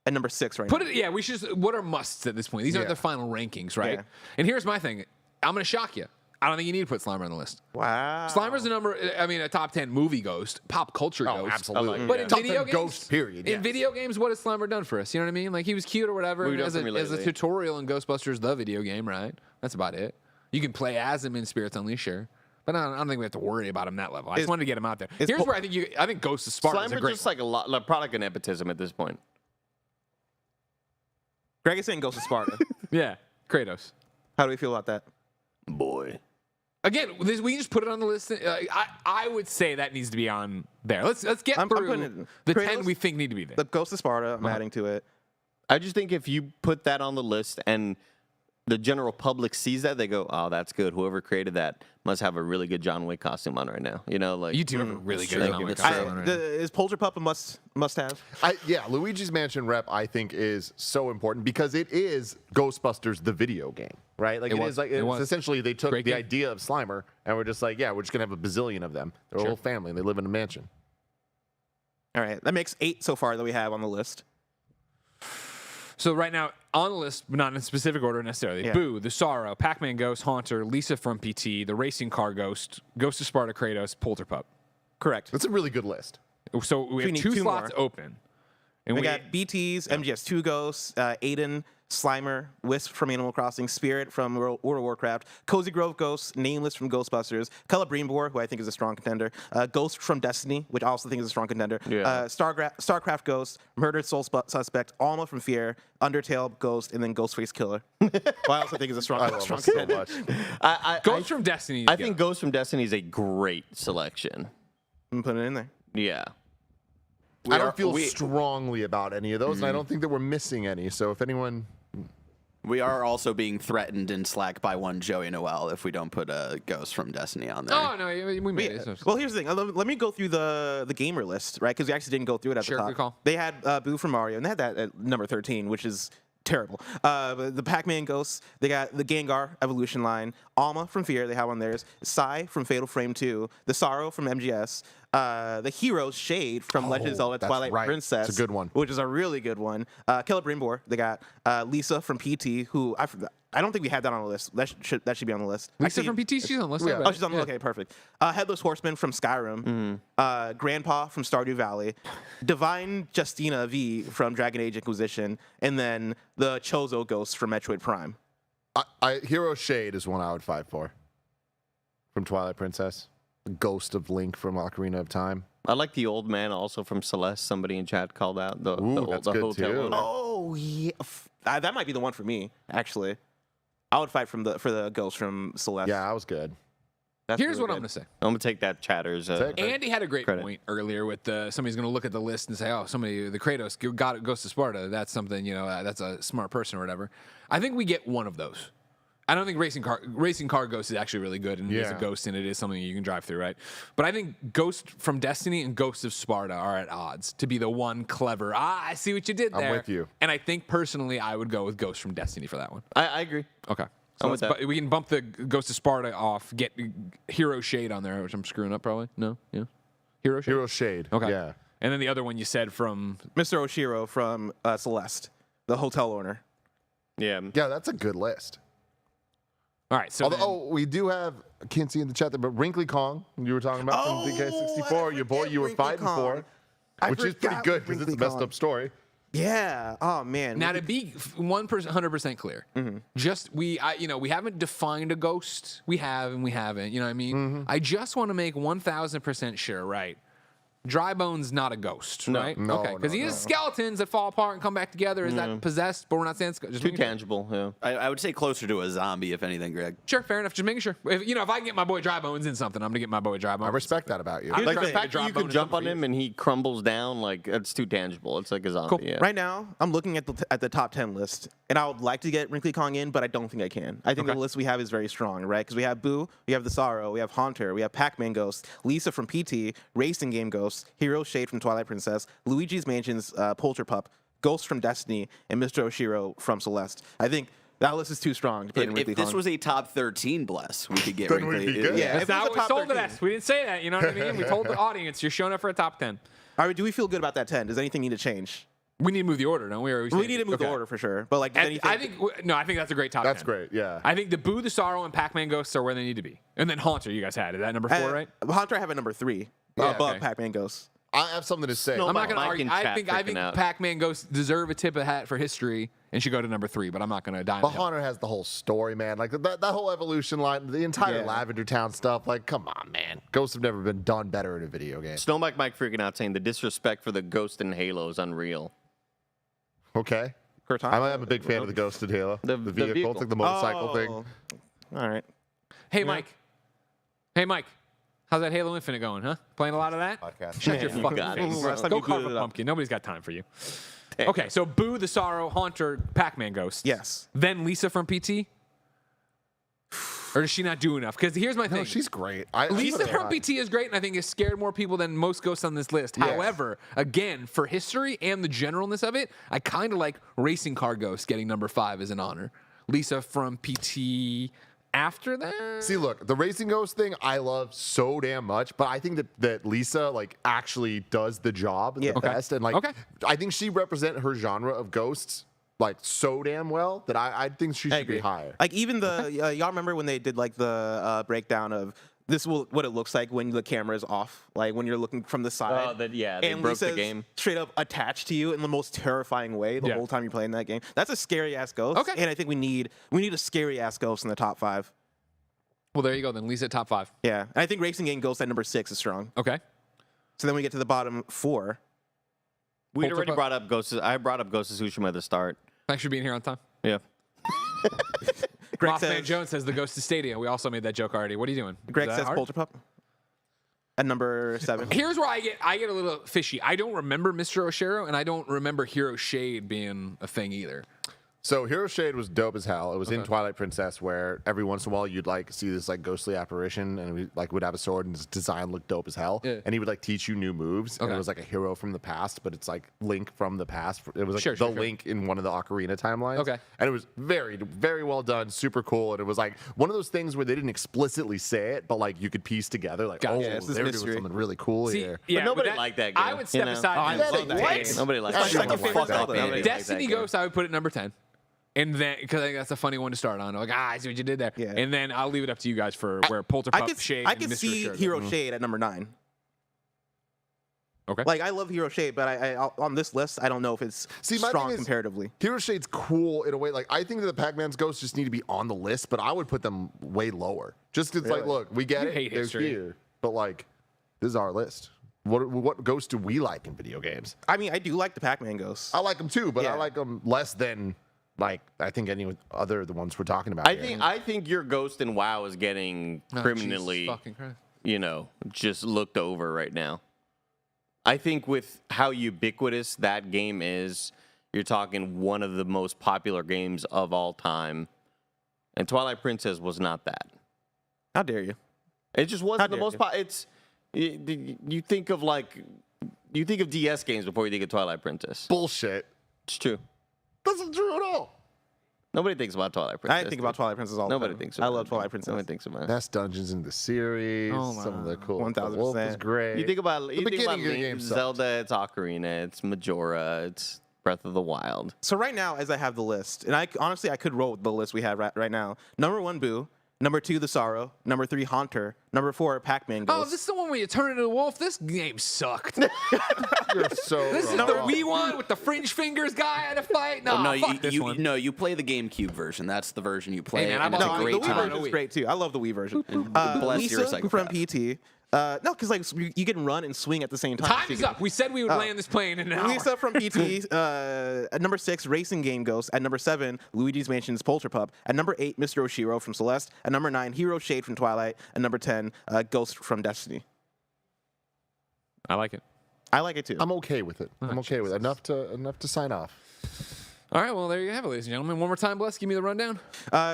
at number 6 right Put now. it, yeah, we should. What are musts at this point? These aren't Yeah. the final rankings, right? Yeah. And here's my thing. I'm going to shock you. I don't think you need to put Slimer on the list. Wow. Slimer's a top 10 movie ghost, pop culture Oh, ghost. absolutely. But in Top video 10 games, ghost, period, In yes. video games, what has Slimer done for us? You know what I mean? Like he was cute or whatever Moved up as from a lately. tutorial in Ghostbusters, the video game, right? That's about it. You can play as him in Spirits Unleashed, sure. But I don't think we have to worry about him that level. I just wanted to get him out there. Here's where I think Ghost of Sparta is a Slimer's great just one. like a product of nepotism at this point. Greg is saying Ghost of Sparta. Yeah, Kratos. How do we feel about that? Boy. Again, we can just put it on the list. I would say that needs to be on there. Let's get I'm through putting it- the Kratos? 10 we think need to be there. The Ghost of Sparta, I'm adding to it. I just think if you put that on the list and the general public sees that, they go, oh, that's good. Whoever created that must have a really good John Wick costume on right now. You know, like You do have a really good Thank John you. Wick It's costume on right now. Is Polterpup a must have? Yeah, Luigi's Mansion rep, I think, is so important because it is Ghostbusters, the video game, right? Like It it was. is like It it's was. essentially they took Great the game. idea of Slimer and we're just like, yeah, we're just gonna have a bazillion of them. They're a whole family and they live in a mansion. All right, that makes 8 so far that we have on the list. So right now, on the list, but not in specific order necessarily, Yeah. Boo, The Sorrow, Pac-Man Ghost, Haunter, Lisa from PT, The Racing Car Ghost, Ghost of Sparta, Kratos, Polterpup. Correct. That's a really good list. So we have need 2 2 slots more. open. And We got BTs, MGS2 Ghosts, Aiden, Slimer, Wisp from Animal Crossing, Spirit from World of Warcraft, Cozy Grove Ghosts, Nameless from Ghostbusters, Celebrimbor, who I think is a strong contender, Ghost from Destiny, which I also think is a strong contender, Yeah. Starcraft Ghost, Murdered Soul Suspect, Alma from Fear, Undertale Ghost, and then Ghostface Killer. Who I also think is a strong, I love strong it so contender. much. Ghost from Destiny. I think Ghost from Destiny is a great selection. I'm putting it in there. Yeah. I don't feel strongly about any of those, and I don't think that we're missing any. So if anyone... We are also being threatened in Slack by one Joey Noel if we don't put a Ghost from Destiny on there. Oh, no, we made it. Well, here's the thing. Let me go through the gamer list, right? Because we actually didn't go through it at Sure, the top. good call. They had Boo from Mario, and they had that at number 13, which is terrible. The Pac-Man Ghosts, they got the Gengar Evolution line, Alma from Fear, they have one theirs, Sai from Fatal Frame 2, the Sorrow from MGS, the Heroes Shade from Legend of Zelda that's Twilight right. Princess. It's a good one. Which is a really good one. Celebrimbor, they got Lisa from PT, who I don't think we had that on the list. That should be on the list. Lisa Actually, from PT, she's on the list. Yeah. Oh, she's on. Okay, perfect. Headless Horseman from Skyrim. Grandpa from Stardew Valley. Divine Justina V from Dragon Age Inquisition, and then the Chozo Ghost from Metroid Prime. Hero Shade is one I would fight for. From Twilight Princess. The Ghost of Link from Ocarina of Time. I like the old man also from Celeste. Somebody in chat called out the that's the good hotel too. owner. Oh yeah, that might be the one for me. Actually, I would fight for the Ghost from Celeste. Yeah, that was good. That's Here's really what I'm good. going to say. I'm gonna take that chatter's. Andy had a great Credit. point earlier with somebody's going to look at the list and say, oh, the Kratos goes to Sparta. That's something, that's a smart person or whatever. I think we get one of those. I don't think Racing Car Ghost is actually really good, and it is a ghost, and it is something you can drive through, right? But I think Ghost from Destiny and Ghost of Sparta are at odds to be the one clever. I see what you did there. I'm with you. And I think personally, I would go with Ghost from Destiny for that one. I agree. Okay. I'm with that. We can bump the Ghost of Sparta off, get Hero Shade on there, which I'm screwing up probably. No? Yeah? Hero Shade? Hero Shade. Okay. Yeah. And then the other one you said from... Mr. Oshiro from Celeste, the hotel owner. Yeah. Yeah, that's a good list. All right, so Although, we do have, I can't see in the chat there, but Wrinkly Kong, you were talking about from DK64, your boy you were fighting for, which is pretty good because it's a messed up story. Yeah. Oh man. now to be 100% clear, just we haven't defined a ghost. We have and we haven't. You know what I mean? I just want to make 1,000% sure, right? Dry Bone's not a ghost, right? No, okay, because he is skeletons that fall apart and come back together. Is that possessed? But we're not saying just Too making sure. tangible. Yeah. I would say closer to a zombie, if anything, Greg. Sure, fair enough. Just making sure. If I can get my boy Dry Bones in something, I'm gonna get my boy Dry Bones. I respect that about you. I'm Like trying the to get fact Dry that you Bone can in jump on something him and he crumbles down, like it's too tangible. It's like a zombie. Cool. Yeah. Right now, I'm looking at the top 10 list, and I would like to get Wrinkly Kong in, but I don't think I can. I think the list we have is very strong, right? Because we have Boo, we have the Sorrow, we have Haunter, we have Pac-Man Ghost, Lisa from PT, Racing Game Ghost, Hero Shade from Twilight Princess, Luigi's Mansion's Polterpup, Ghost from Destiny, and Mr. Oshiro from Celeste. I think that list is too strong to put in If Wrinkly this Kong. was a top 13 bless, we could get Then we'd Wrinkly. be good. Yeah, That's if it was not a what we top sold it 13. as. We didn't say that. You know what I mean? We told the audience you're showing up for a top 10. All right, do we feel good about that 10? Does anything need to change? We need to move the order, don't we? Or are We saying- need to move the okay. order for sure. But like, does And anything, I think that's a great top 10. That's great, yeah. I think the Boo, the Sorrow, and Pac-Man Ghosts are where they need to be. And then Haunter, you guys had. Is that number 4, right? Haunter I have at number 3, Yeah, above okay. Pac-Man Ghost. I have something to say. No, I'm not going to Mike argue. in I chat think freaking out. Pac-Man Ghosts deserve a tip of hat for history and should go to number 3, but I'm not going to die. But Haunter has the whole story, man. Like that whole evolution line, the entire Yeah. Lavender Town stuff. Like, come on, man. Ghosts have never been done better in a video game. Snow Mike freaking out saying the disrespect for the Ghost in Halo is unreal. Okay. Cortana? I'm a big fan of the Ghost in Halo. The vehicle. vehicle. It's like the motorcycle thing. Oh. All right. Hey, Mike. Hey, Mike. How's that Halo Infinite going, huh? Playing a lot of that? Podcast. Shut your You fucking got it. face. Last time Go you carve booted a it up. pumpkin. Nobody's got time for you. Okay, so Boo, the Sorrow, Haunter, Pac-Man Ghosts. Yes. Then Lisa from PT? Or does she not do enough? Because here's my thing. No, she's great. Lisa from PT is great, and I think has scared more people than most ghosts on this list. Yes. However, again, for history and the generalness of it, I kind of like Racing Car Ghost getting number 5 as an honor. Lisa from PT after that? See, look, the Racing Ghost thing I love so damn much, but I think that Lisa like actually does the job the best, and like I think she represents her genre of ghosts like so damn well that I think she should be higher. Like even the y'all remember when they did like the breakdown of this will what it looks like when the camera is off, like when you're looking from the side. Oh, they and broke the Lisa's game. straight up attached to you in the most terrifying way the whole time you're playing that game. That's a scary ass ghost. Okay. And I think we need a scary ass ghost in the top 5. Well, there you go. Then Lisa, top 5. Yeah, and I think racing game ghost at number 6 is strong. Okay. So then we get to the bottom 4. We'd already brought up Ghost. I brought up Ghost of Tsushima at the start. Thanks for being here on time. Yeah. Greg Mothman Jones says the Ghost of Stadia. We also made that joke already. What are you doing? Greg Is that says hard? Polterpup at number 7. Here's where I get a little fishy. I don't remember Mr. Oshiro, and I don't remember Hero Shade being a thing either. So Hero Shade was dope as hell. It was in Twilight Princess, where every once in a while you'd like see this like ghostly apparition, and he like would have a sword, and his design looked dope as hell. Yeah. And he would like teach you new moves. And Okay. it was like a hero from the past, but it's like Link from the past. It was like Sure. Link in one of the Ocarina timelines. Okay. And it was very, very well done, super cool. And it was like one of those things where they didn't explicitly say it, but like you could piece together like, Gotcha. oh, Yeah, it's this they're doing mystery. something really cool See, here. yeah, But nobody but liked that game. I would step you know? aside. Oh, I and love love that that game. Nobody likes That's that like game. your favorite Zelda. Nobody likes that Destiny game. Ghost, I would put at number 10. And then, because I think that's a funny one to start on. Like, I see what you did there. Yeah. And then I'll leave it up to you guys for where Polterpup, Shade, I and could Mr. see Oshiro. Hero Shade at number 9. Okay. Like I love Hero Shade, but I on this list I don't know if it's See, my strong thing is- comparatively. Hero Shade's cool in a way. Like I think that the Pac-Man's ghosts just need to be on the list, but I would put them way lower. Just 'cause it's like, look, we get You it, hate they're history. here, but like, this is our list. What ghosts do we like in video games? I mean, I do like the Pac-Man ghosts. I like them too, but Yeah. I like them less than like I think any other the ones we're talking about. here. I think your Ghost in WoW is getting Oh, criminally, Jesus fucking Christ. just looked over right now. I think with how ubiquitous that game is, you're talking one of the most popular games of all time. And Twilight Princess was not that. How dare you? It just wasn't the dare most. You think of DS games before you think of Twilight Princess. bullshit. It's true. That's not true at all. Nobody thinks about Twilight Princess. I think about Twilight Princess all the Nobody time. thinks I about love it. Twilight Princess. Nobody thinks about it. Best dungeons in the series. Oh, Some of the wow. cool. 1000%. The Wolf is great. You think about beginning of the game sucked. Zelda, it's Ocarina, it's Majora, it's Breath of the Wild. So right now, as I have the list, and I could roll with the list we have right now. Number 1, Boo. Number 2, The Sorrow. Number 3, Haunter. Number 4, Pac-Man Oh, Ghost. this is the one where you turn into a wolf? This game sucked. You're so This is wrong. the Wii one with the fringe fingers guy had a fight? No, no, fuck this one. you play the GameCube version. That's the version you play. Hey, man, and I'm it's all a about the great Wii time. time. version is great too. I love the Wii version. Bless your Lisa psychopath. from PT. No, because like you can run and swing at the same time. Time So is you up. We said we would land this plane in an hour. Lisa from PT. At number 6, Racing Game Ghost. At number 7, Luigi's Mansion's Polterpup. At number 8, Mr. Oshiro from Celeste. At number 9, Hero Shade from Twilight. At number 10, Ghost from Destiny. I like it. I like it too. I'm okay with it. I'm okay with it. Enough to sign off. All right, well, there you have it, ladies and gentlemen. One more time, Bless. Give me the rundown.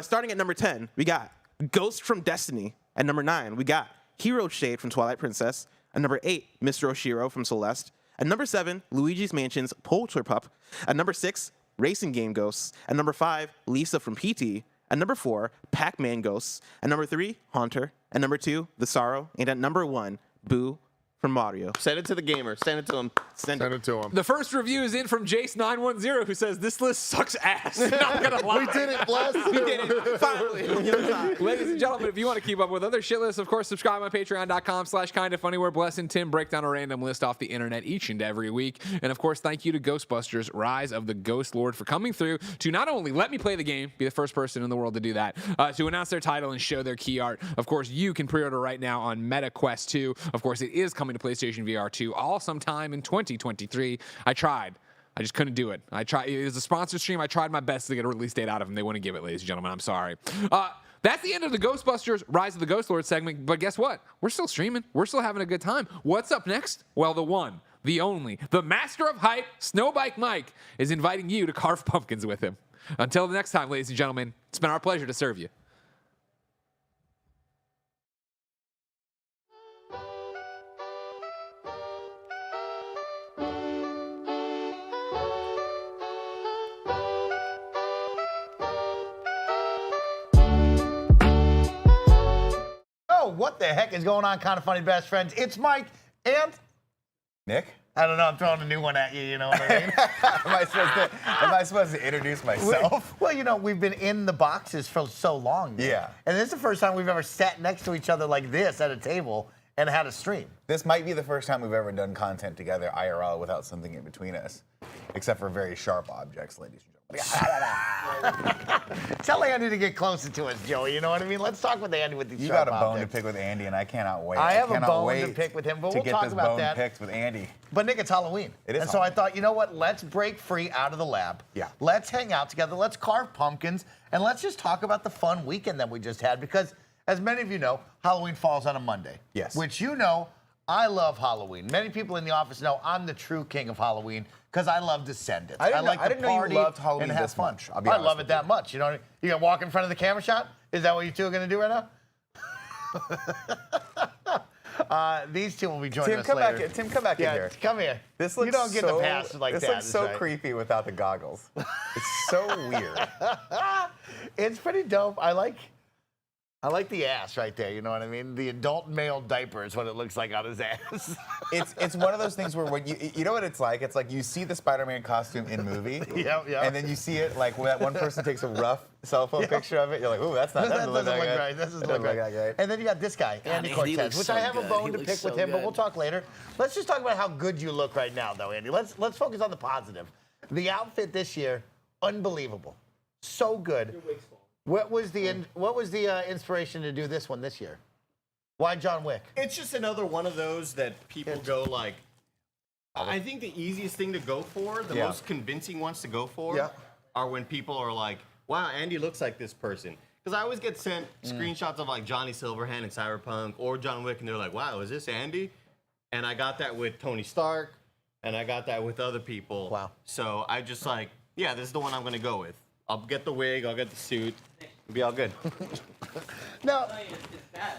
Starting at number 10, we got Ghost from Destiny. At number 9, we got Hero Shade from Twilight Princess. At number 8, Mr. Oshiro from Celeste. At number 7, Luigi's Mansion's Polterpup. At number 6, Racing Game Ghosts. At number 5, Lisa from PT. At number 4, Pac-Man Ghosts. At number 3, Haunter. At number 2, The Sorrow. And at number 1, Boo from Mario. Send it to the gamer. Send it to him. Send Send it to him. The first review is in from Jace910, who says, this list sucks ass. Not gonna lie. We did it, Bless. We did it. Finally. Ladies and gentlemen, if you want to keep up with other shit lists, of course, subscribe on patreon.com/kindafunny, where Bless and Tim break down a random list off the internet each and every week. And of course, thank you to Ghostbusters Rise of the Ghost Lord for coming through to not only let me play the game, be the first person in the world to do that, to announce their title and show their key art. Of course, you can pre-order right now on MetaQuest 2. Of course, it is coming to PlayStation VR 2 all sometime in 2023. I tried. I just couldn't do it. I tried. It was a sponsored stream. I tried my best to get a release date out of them. They wouldn't give it, ladies and gentlemen. I'm sorry. That's the end of the Ghostbusters Rise of the Ghost Lord segment. But guess what? We're still streaming. We're still having a good time. What's up next? Well, the one, the only, the master of hype, Snowbike Mike, is inviting you to carve pumpkins with him. Until the next time, ladies and gentlemen, it's been our pleasure to serve you. Oh, what the heck is going on, Kind of Funny Best Friends? It's Mike and Nick. I don't know. I'm throwing a new one at you. You know what I mean? Am I supposed to introduce myself? Well, you know, we've been in the boxes for so long. Man. Yeah. And this is the first time we've ever sat next to each other like this at a table and had a stream. This might be the first time we've ever done content together IRL without something in between us, except for very sharp objects, ladies and gentlemen. Tell Andy to get closer to us, Joey. You know what I mean? Let's talk with Andy with these You sharp got a bone objects. to pick with Andy, and I cannot wait. I have a cannot bone wait to pick with him, but to we'll get talk this about bone that. picked with Andy. But Nick, it's Halloween. It is And so I Halloween. thought, you know what? Let's break free out of the lab. Yeah. Let's hang out together. Let's carve pumpkins. And let's just talk about the fun weekend that we just had. Because as many of you know, Halloween falls on a Monday. Yes. Which you know, I love Halloween. Many people in the office know I'm the true king of Halloween because I love Descendants. I didn't know- like I to didn't know you party loved Halloween and have this fun. much. I'll be I honest love with it that much. You know, you gonna walk in front of the camera shot? Is that what you two are gonna do right now? These two will be joining Tim, us come later. back. Tim, come back in here. Come here. This looks you don't get so, the pass like this that. looks so right. creepy without the goggles. It's so weird. It's pretty dope. I like the ass right there. You know what I mean? The adult male diaper is what it looks like on his ass. It's one of those things where when you know what it's like? It's like you see the Spider-Man costume in movie, Yeah. and then you see it like when that one person takes a rough cell phone picture of it. You're like, ooh, that That doesn't look doesn't look good. right. This doesn't That look doesn't right. that great. And then you got this guy, Andy Andy Cortez, looks which so I have a good. bone He to looks pick with so him, but good. we'll talk later. Let's just talk about how good you look right now, though, Andy. Let's focus on the positive. The outfit this year, unbelievable, so good. What was the inspiration to do this one this year? Why John Wick? It's just another one of those that people go like. I think the easiest thing to go for, the most convincing ones to go for, are when people are like, "Wow, Andy looks like this person." Because I always get sent screenshots of like Johnny Silverhand in Cyberpunk or John Wick, and they're like, "Wow, is this Andy?" And I got that with Tony Stark, and I got that with other people. Wow. So I just like, yeah, this is the one I'm gonna go with. I'll get the wig, I'll get the suit, it'll be all good. Now,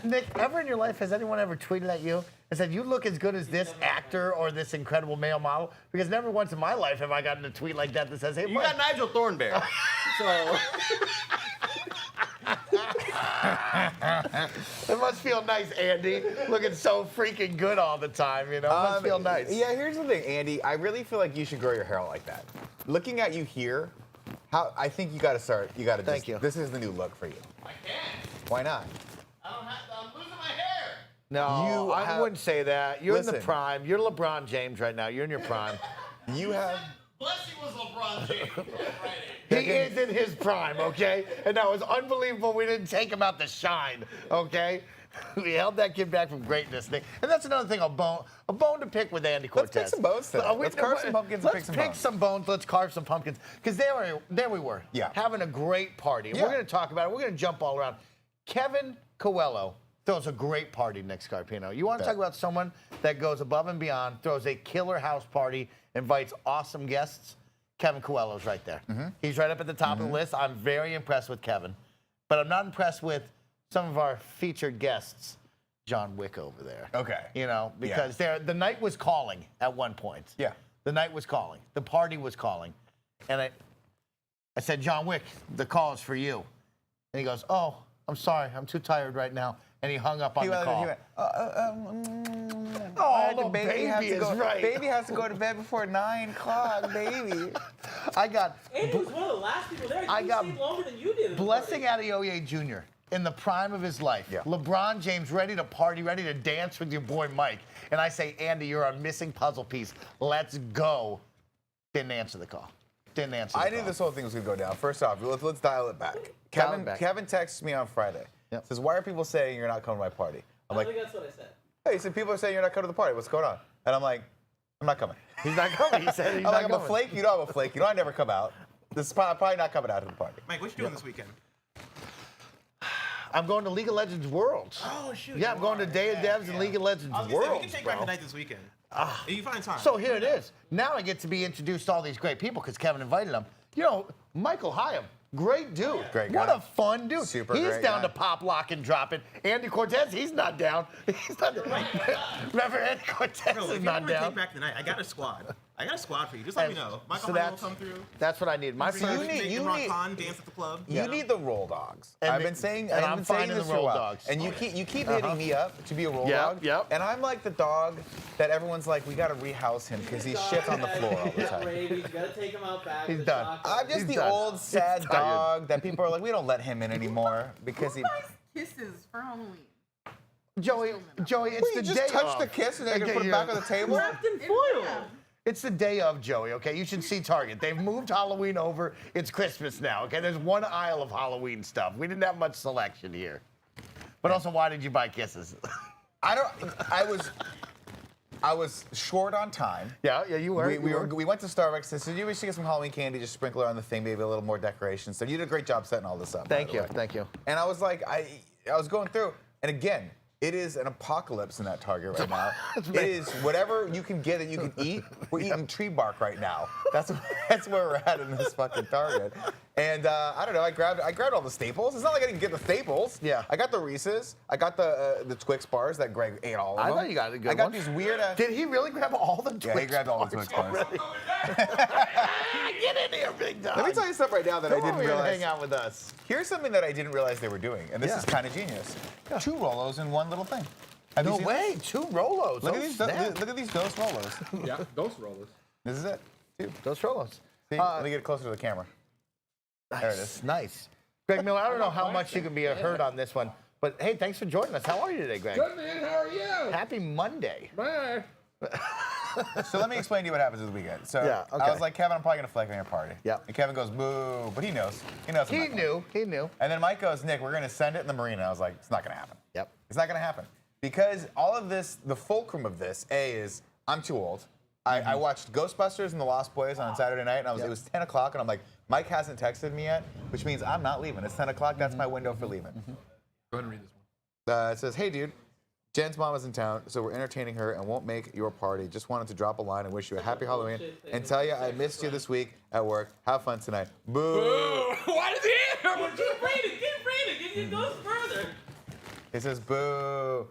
Nick, ever in your life has anyone ever tweeted at you and said you look as good as this actor or this incredible male model? Because never once in my life have I gotten a tweet like that says, "Hey, You Mike." got Nigel Thornberry, so. It must feel nice, Andy, looking so freaking good all the time. You know, it must feel nice. Yeah, here's the thing, Andy. I really feel like you should grow your hair out like that. Looking at you here, I think you got to start. You got to. Thank you. This is the new look for you. I can't. Why not? I'm losing my hair. No, I wouldn't say that. You're in the Listen. prime. You're LeBron James right now. You're in your prime. You have. Blessing was LeBron James on Friday. He is in his prime, okay? And that was unbelievable. We didn't take him out to shine, okay? We held that kid back from greatness, Nick. And that's another thing, a bone to pick with Andy Cortez. Let's pick some bones today. Let's carve some pumpkins and pick some bones. Let's pick some bones. Let's carve some pumpkins. Because there we were, having a great party. And Yeah. we're going to talk about it. We're going to jump all around. Kevin Coelho throws a great party, Nick Scarpino. You want to talk about someone that goes above and beyond, throws a killer house party, invites awesome guests? Kevin Coelho's right there. He's right up at the top of the list. I'm very impressed with Kevin. But I'm not impressed with some of our featured guests, John Wick over there. Okay. You know, because the night was calling at one point. Yeah. The night was calling. The party was calling. And I said, "John Wick, the call is for you." And he goes, "Oh, I'm sorry. I'm too tired right now." And he hung up on the call. The baby is right. Baby has to go to bed before 9 o'clock, baby. Andy was one of the last people there. I He got stayed longer than you did. Blessing Adeoye Jr. in the prime of his life. Yeah. LeBron James ready to party, ready to dance with your boy Mike. And I say, "Andy, you're a missing puzzle piece. Let's go." Didn't answer the call. Didn't answer the I call. knew this whole thing was going to go down. First off, let's dial it back. Dial it back. Kevin texts me on Friday. Yep. Says, "Why are people saying you're not coming to my party?" I'm I like, think that's what I said. "Hey," he said, "people are saying you're not coming to the party. What's going on?" And I'm like, "I'm not coming." He's not coming. He said he's I'm not like, "I'm a coming. flake. You know I'm a flake. You know I never come out. This is probably not coming out to the party." Mike, what you doing this weekend? I'm going to League of Legends Worlds. Oh, shoot. Yeah, I'm going to Day of Devs and League of Legends I was gonna say, we Worlds, can take bro. back the night this weekend. If you find time. So here it is. Now I get to be introduced to all these great people because Kevin invited them. You know, Michael Hyam, great dude. Great What guy. a fun dude. Super He's great down guy. to pop, lock, and drop it. Andy Cortez, he's not down. He's not. Remember, Andy Cortez Bro, is if you not want to down. take back the night, I got a squad. I got a squad for you. Just let me know. Michael so Honey will come through. That's what I need. My first. Imran dance at the club. You need the roll dogs. And I've been saying, and I've I'm been saying finding this the for a roll while. dogs. And you keep hitting me up to be a roll dog. Yep. And I'm like the dog that everyone's like, we got to rehouse him because he shits on the floor all the time. You gotta take him out back. He's done. I'm just the old sad dog that people are like, we don't let him in anymore because he. Kisses for Halloween. Joey, it's Well, you the just day touch of. the kiss and then you Okay, put it back on the table. Wrapped in foil. It's the day of, Joey, okay? You should see Target. They've moved Halloween over. It's Christmas now, okay? There's one aisle of Halloween stuff. We didn't have much selection here. But also, why did you buy kisses? I was short on time. Yeah, you were. We went to Starbucks. They said, we should get some Halloween candy, just sprinkle it on the thing, maybe a little more decoration. So you did a great job setting all this up. Thank you. And I was like, I was going through, and again, it is an apocalypse in that Target right now. It is whatever you can get that you can eat. We're eating tree bark right now. That's where we're at in this fucking Target. And I don't know. I grabbed all the staples. It's not like I didn't get the staples. Yeah. I got the Reese's. I got the Twix bars that Greg ate all of them. I thought you got the good I got ones. these weird. Did he really grab all the Twix Yeah, he grabbed all the Twix bars. Get in here, big dog. Let me tell you something right now that I didn't realize. Hang out with us. Here's something that I didn't realize they were doing, and this is kind of genius. 2 Rolos in one little thing. Have you No seen way. this? 2 Rolos. Look Oh, at these. snap. Look at these Ghost Rolos. Yeah, Ghost Rollers. This is it. 2. Those Rolos. See, let me get it closer to the camera. There it is. Nice. Greg Miller, I don't know how much you can be heard on this one, but hey, thanks for joining us. How are you today, Greg? Good, man. How are you? Happy Monday. Bye. So let me explain to you what happens this weekend. So Yeah, okay. I was like, Kevin, I'm probably gonna flake on your party. Yeah. And Kevin goes, boo, but he knows. He knows. I'm not going. He knew. And then Mike goes, Nick, we're gonna send it in the marina. I was like, it's not gonna happen. Yep. It's not gonna happen because all of this, the fulcrum of this, is I'm too old. I watched Ghostbusters and The Lost Boys on Saturday night, and it was 10 o'clock, and I'm like, Mike hasn't texted me yet, which means I'm not leaving. It's 10 o'clock. That's my window for leaving. Go ahead and read this one. It says, hey, dude, Jen's mom is in town, so we're entertaining her and won't make your party. Just wanted to drop a line and wish you a happy Halloween and tell you I missed you this week at work. Have fun tonight. Boo. Boo. Why did he? Keep reading. It goes further. It says, boo.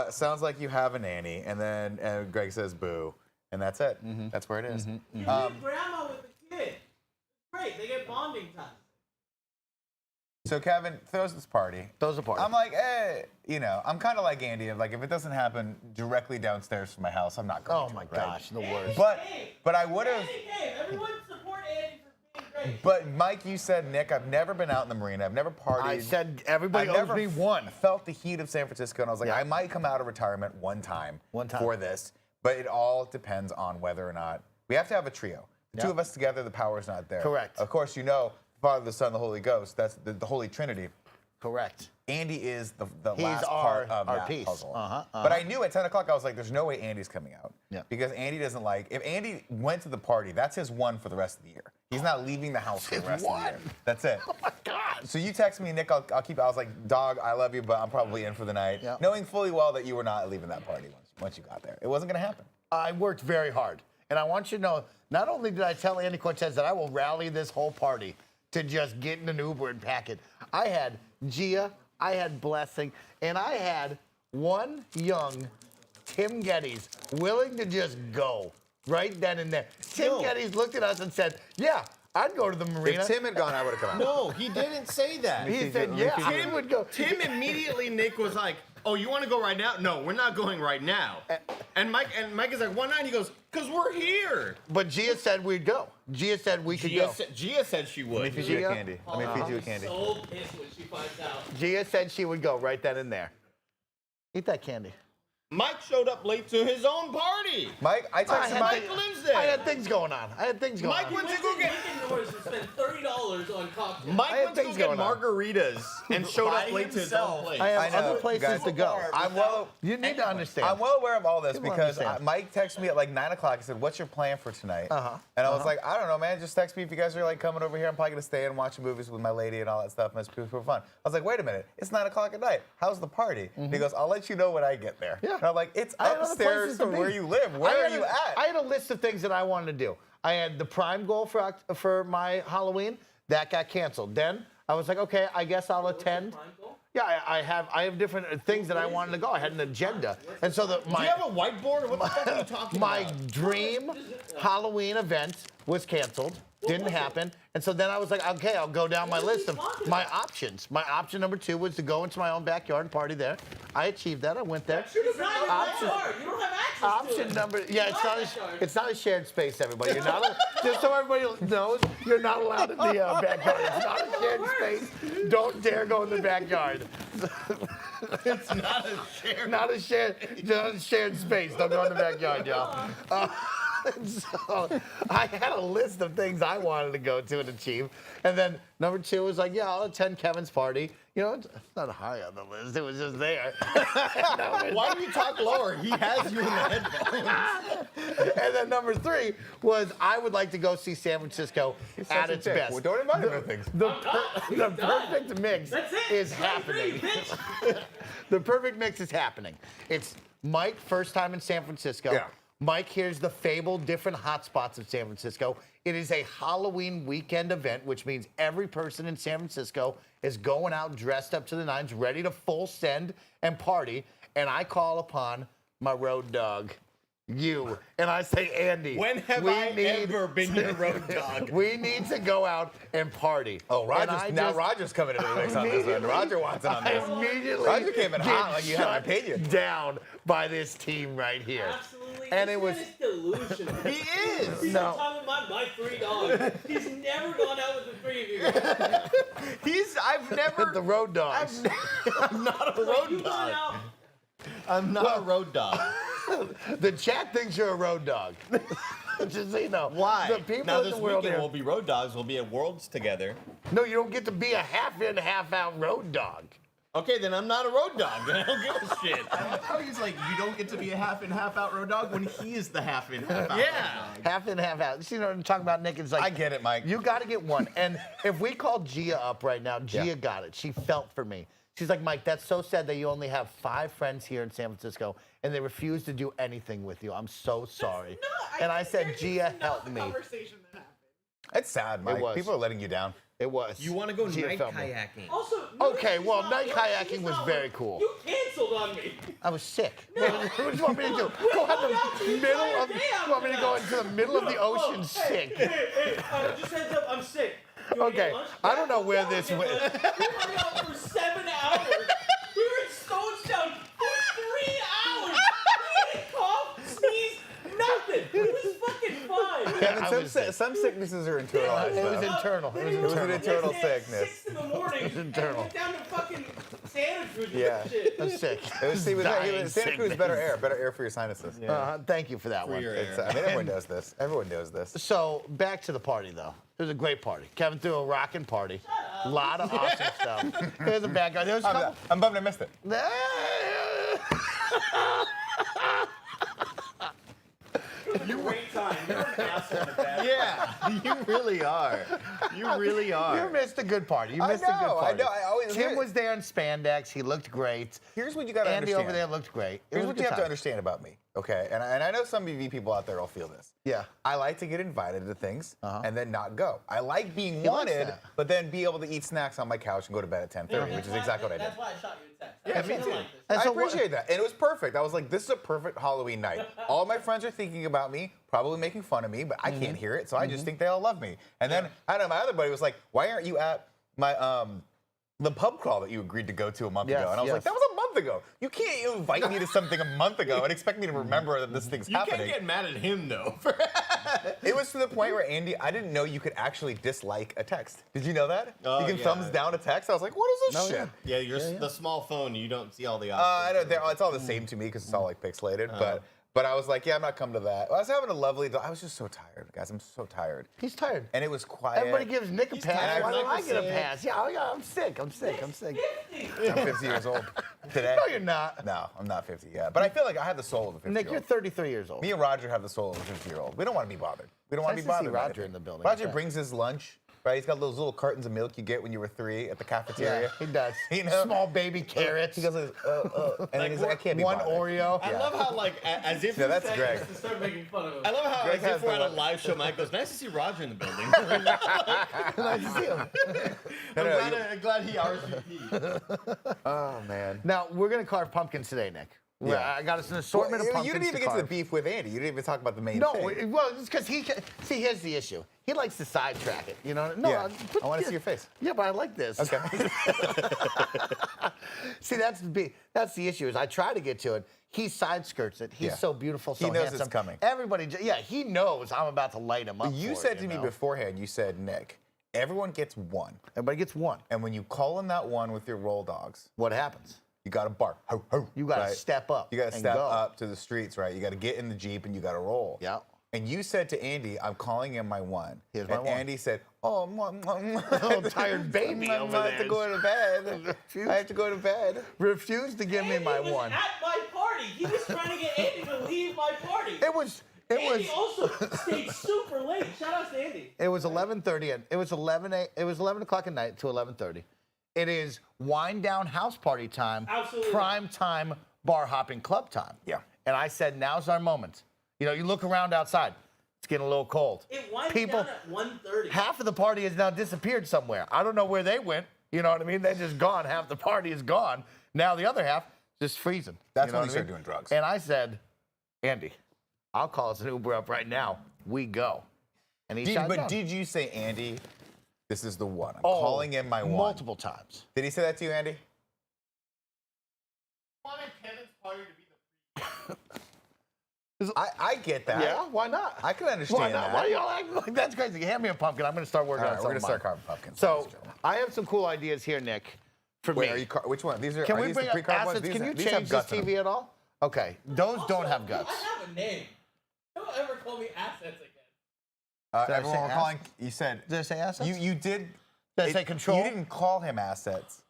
Sounds like you have a nanny. And then Greg says, boo. And that's it. That's where it is. You leave grandma with the kid. Great, they get bonding time. So Kevin throws this party. I'm like, I'm kind of like Andy. Like, if it doesn't happen directly downstairs from my house, I'm not going to. Oh my right? gosh, the worst. But I would have. Everyone support Andy for being great. But Mike, you said, Nick, I've never been out in the marina. I've never partied. I said everybody I've owes never me one. Felt the heat of San Francisco, and I was like, Yeah. I might come out of retirement one time for this. But it all depends on whether or not we have to have a trio. The 2 of us together, the power's not there. Correct. Of course, the Father, the Son, the Holy Ghost. That's the Holy Trinity. Correct. Andy is the He's last our- part of our that piece. puzzle. Uh-huh, But I knew at 10 o'clock, I was like, there's no way Andy's coming out. Yeah. Because Andy doesn't like, if Andy went to the party, that's his one for the rest of the year. He's not leaving the house for the rest of the year. That's it. Oh my God. So you text me, Nick, I'll keep, I was like, dog, I love you, but I'm probably in for the night. Yeah. Knowing fully well that you were not leaving that party once you got there. It wasn't going to happen. I worked very hard. And I want you to know, not only did I tell Andy Cortez that I will rally this whole party to just get in an Uber and pack it, I had Gia, I had Blessing, and I had one young Tim Geddes willing to just go right then and there. Tim Geddes looked at us and said, yeah, I'd go to the marina. If Tim had gone, I would have come out. No, he didn't say that. He said, yeah, I would go. Tim immediately, Nick was like, oh, you want to go right now? No, we're not going right now. And Mike is like, why not? He goes, because we're here. But Gia said we'd go. Gia said we could go. Gia said she would. Let me feed you a candy. Let me feed you a candy. So pissed when she finds out. Gia said she would go right then and there. Eat that candy. Mike showed up late to his own party. Mike, I texted Mike. Lives there. I had things going on. Mike went to go get. Spend $30 on cocktails. Mike went to go things get going on. margaritas and showed up late to his own place. I have know, other places guys. to go. You need to understand. I'm well aware of all this People because understand. Mike texted me at like 9 o'clock. He said, "What's your plan for tonight?" And I was like, "I don't know, man. Just text me if you guys are like coming over here. I'm probably gonna stay and watch movies with my lady and all that stuff. And it's super fun." I was like, "Wait a minute. It's 9 o'clock at night. How's the party?" And he goes, "I'll let you know when I get there." Yeah. And I'm like, "It's I had other upstairs places to from be. where you live. Where are you at?" I had a list of things that I wanted to do. I had the Prime goal for my Halloween. That got canceled. Then I was like, okay, I guess I'll attend. Yeah, I have different things that I wanted to go. I had an agenda, and so Do you have a whiteboard? What the fuck are you talking my about? dream Halloween event was canceled. Didn't happen. And so then I was like, okay, I'll go down my list of my options. My option number 2 was to go into my own backyard and party there. I achieved that. I went there. It's not your backyard. You don't have access Option to it. number, yeah, it's not a shared space, everybody. You're not, just so everybody knows, you're not allowed in the backyard. It's not a shared space. Don't dare go in the backyard. It's not a share. Not a shared space. Don't go in the backyard, y'all. So I had a list of things I wanted to go to and achieve. And then number 2 was like, yeah, I'll attend Kevin's party. You know, it's not high on the list. It was just there. Why do you talk lower? He has you in the headphones. And then number 3 was I would like to go see San Francisco at its best. Well, don't invite him to things. The perfect mix is happening. The perfect mix is happening. It's Mike, first time in San Francisco. Yeah. Mike here's the fabled different hotspots of San Francisco. It is a Halloween weekend event, which means every person in San Francisco is going out dressed up to the nines, ready to full send and party. And I call upon my road dog, you. And I say, Andy. When have I ever been your road dog? We need to go out and party. Oh, Roger's coming into the mix on this one. Roger wants in on this. I immediately Roger came in hot like you had an shut opinion. down by this team right here. Absolutely. And This it was- man is delusional. He is. He's No. talking about my 3 dogs. He's never gone out with the 3 of you. I've never. The road dogs. I'm not a You road going dog. out? I'm not a road dog. The chat thinks you're a road dog. Just so you know. Why? The people now in this the world weekend here. we'll be road dogs. We'll be at Worlds together. No, you don't get to be a half in, half out road dog. Okay, then I'm not a road dog. Then I don't give a shit. How he's like, you don't get to be a half in, half out road dog when he is the half in, half out. Yeah. Half in, half out. You know what I'm talking about, Nick? It's like I get it, Mike. You got to get one. And if we call Gia up right now, Gia Yeah. got it. She felt for me. She's like, Mike, that's so sad that you only have 5 friends here in San Francisco and they refuse to do anything with you. I'm so sorry. And I said, Gia, help me. It's sad, Mike. was. People are letting you down. It was. You want to go Gia night felt me. kayaking? Also, Okay, she's well, not- night she's kayaking was not- very cool. You canceled on me. I was sick. What do you want me to do? Go out in the middle of. You want me to go into the middle of the ocean sick? Hey, just heads up, I'm sick. You wanna Okay, get lunch? I don't know where Yeah, this we'll went. get lunch. We hung out for 7 hours. We were in Stonestown for 3 hours. We didn't cough, sneeze, nothing. It was fucking fine. Kevin, I some, was sick. some sicknesses are internalized. It was though. internal. It was It was an internal. internal Yesterday at sickness. 6 in the morning. It was internal. I went down to fucking Santa Cruz with Yeah. that shit. I'm sick. It was, he was, Dying Santa Cruz sickness. better air for your sinuses. Thank you for that one. It's, I mean, everyone does this. Everyone knows this. So back to the party though. It was a great party. Kevin threw a rockin' party. A lot of awesome stuff. There's a bad guy. There was a couple. I'm bummed I missed it. Great time. You're an asshole at that. Yeah, you really are. You really are. You missed a good party. You missed a good I party. know. I always Tim was there in spandex. He looked great. Here's what you got to Andy understand. over there looked great. It Here's was a what good you have to time. understand about me, okay? And I know some EV people out there will feel this. Yeah. I like to get invited to things and then not go. I like being He likes wanted, that. but then be able to eat snacks on my couch and go to bed at 10:30, which is exactly what I did. That's why I shot you a text. Yeah, me too. And I so what- appreciate that. And it was perfect. I was like, this is a perfect Halloween night. All my friends are thinking about me, probably making fun of me, but I can't hear it, so I just think they all love me. And then I don't know, my other buddy was like, why aren't you at my the pub crawl that you agreed to go to a month Yes, ago? And I was yes. like, that was a month ago. You can't invite me to something a month ago and expect me to remember that this thing's happening. mad at him though. It was to the point where, Andy, I didn't know you could actually dislike a text. Did you know that? Oh, you can yeah. thumbs down a text. I was like, what is this shit? Yeah, the small phone. You don't see all the I options. know it's all the same to me because it's all like pixelated, but I was like, yeah, I'm not coming to that. I was having a lovely. I was just so tired, guys. I'm so tired, He's tired. and it was quiet. Everybody gives Nick a pass. tired. Why don't I Nick get a was pass? Yeah, I'm sick. I'm sick. I'm sick. I'm 50 years old today. No, you're not. No, I'm not 50 yet. But I feel like I have the soul of a 50 Nick, year you're old. 33 years old. Me and Roger have the soul of a 50-year-old. We don't want to be bothered. We don't want Nice to be to see bothered. by Roger anything. in the building. Roger Okay. brings his lunch. Right? He's got those little cartons of milk you get when you were 3 at the cafeteria. He does. You know? Small baby carrots. He goes, and then he's like, I can't be one bothered. Oreo. I love how, like, as if Yeah, that's Greg. To start making fun of him. I love how, Greg as has if we're the at a live show, Mike goes, nice to see Roger in the building. Nice to see him. I'm glad he RSVP'd. Oh, man. Now, we're going to carve pumpkins today, Nick. Yeah. I got us an assortment of pumpkins. You didn't even to get to the carve. beef with Andy. You didn't even talk about the main No, thing. well, it's because see, here's the issue. He likes to sidetrack it, you know? No, Yeah. I want to see your face. Yeah, but I like this. Okay. See, that's the issue. Is I try to get to it. He side skirts it. He's Yeah. so beautiful, so He knows handsome. it's coming. Everybody, he knows I'm about to light him up. You for said it, to me know? beforehand, you said, Nick, everyone gets one. Everybody gets one. And when you call in that one with your roll dogs, What happens? you got to bark. Ho, ho, You got to right? step up. You got to and step go. up to the streets, right? You got to get in the Jeep and you got to roll. Yeah. And you said to Andy, I'm calling in my one. Here's my and one. Andy said, oh, Oh, tired baby I over have to there. go to bed. I have to go to bed. Refused to give me Andy my was one. at my party. He was trying to get Andy to leave my party. Andy also stayed super late. Shout out to Andy. It was 11:30. It was 11 o'clock at night to 11:30. It is wind down house party time. Absolutely. Prime time bar hopping club time. Yeah. And I said, now's our moment. You know, you look around outside. It's getting a little cold. It winds People- down at 1:30. Half of the party has now disappeared somewhere. I don't know where they went. You know what I mean? They're just gone. Half the party is gone. Now the other half just freezing. That's You know when what you I start mean? doing drugs. And I said, Andy, I'll call us an Uber up right now. We go. And he shot down. Did you say, Andy, this is the one? I'm Oh, calling in my one. multiple times. Did he say that to you, Andy? I get that. Yeah, why not? I can understand Why not? that. Why y'all acting like that's crazy? Hand me a pumpkin. I'm going to start working All on right, we're something. gonna start carving pumpkins. So I have some cool ideas here, Nick. For Wait, me. are you which one? These are. Can are we these bring the up pre-carved ones? assets? These Can you these have change this guts in them. TV at all? Okay, those don't have guts. I have a name. Don't ever call me assets again. Did I Everyone say we're calling. You said. Did I say assets? You did. Did I say control? You didn't call him assets.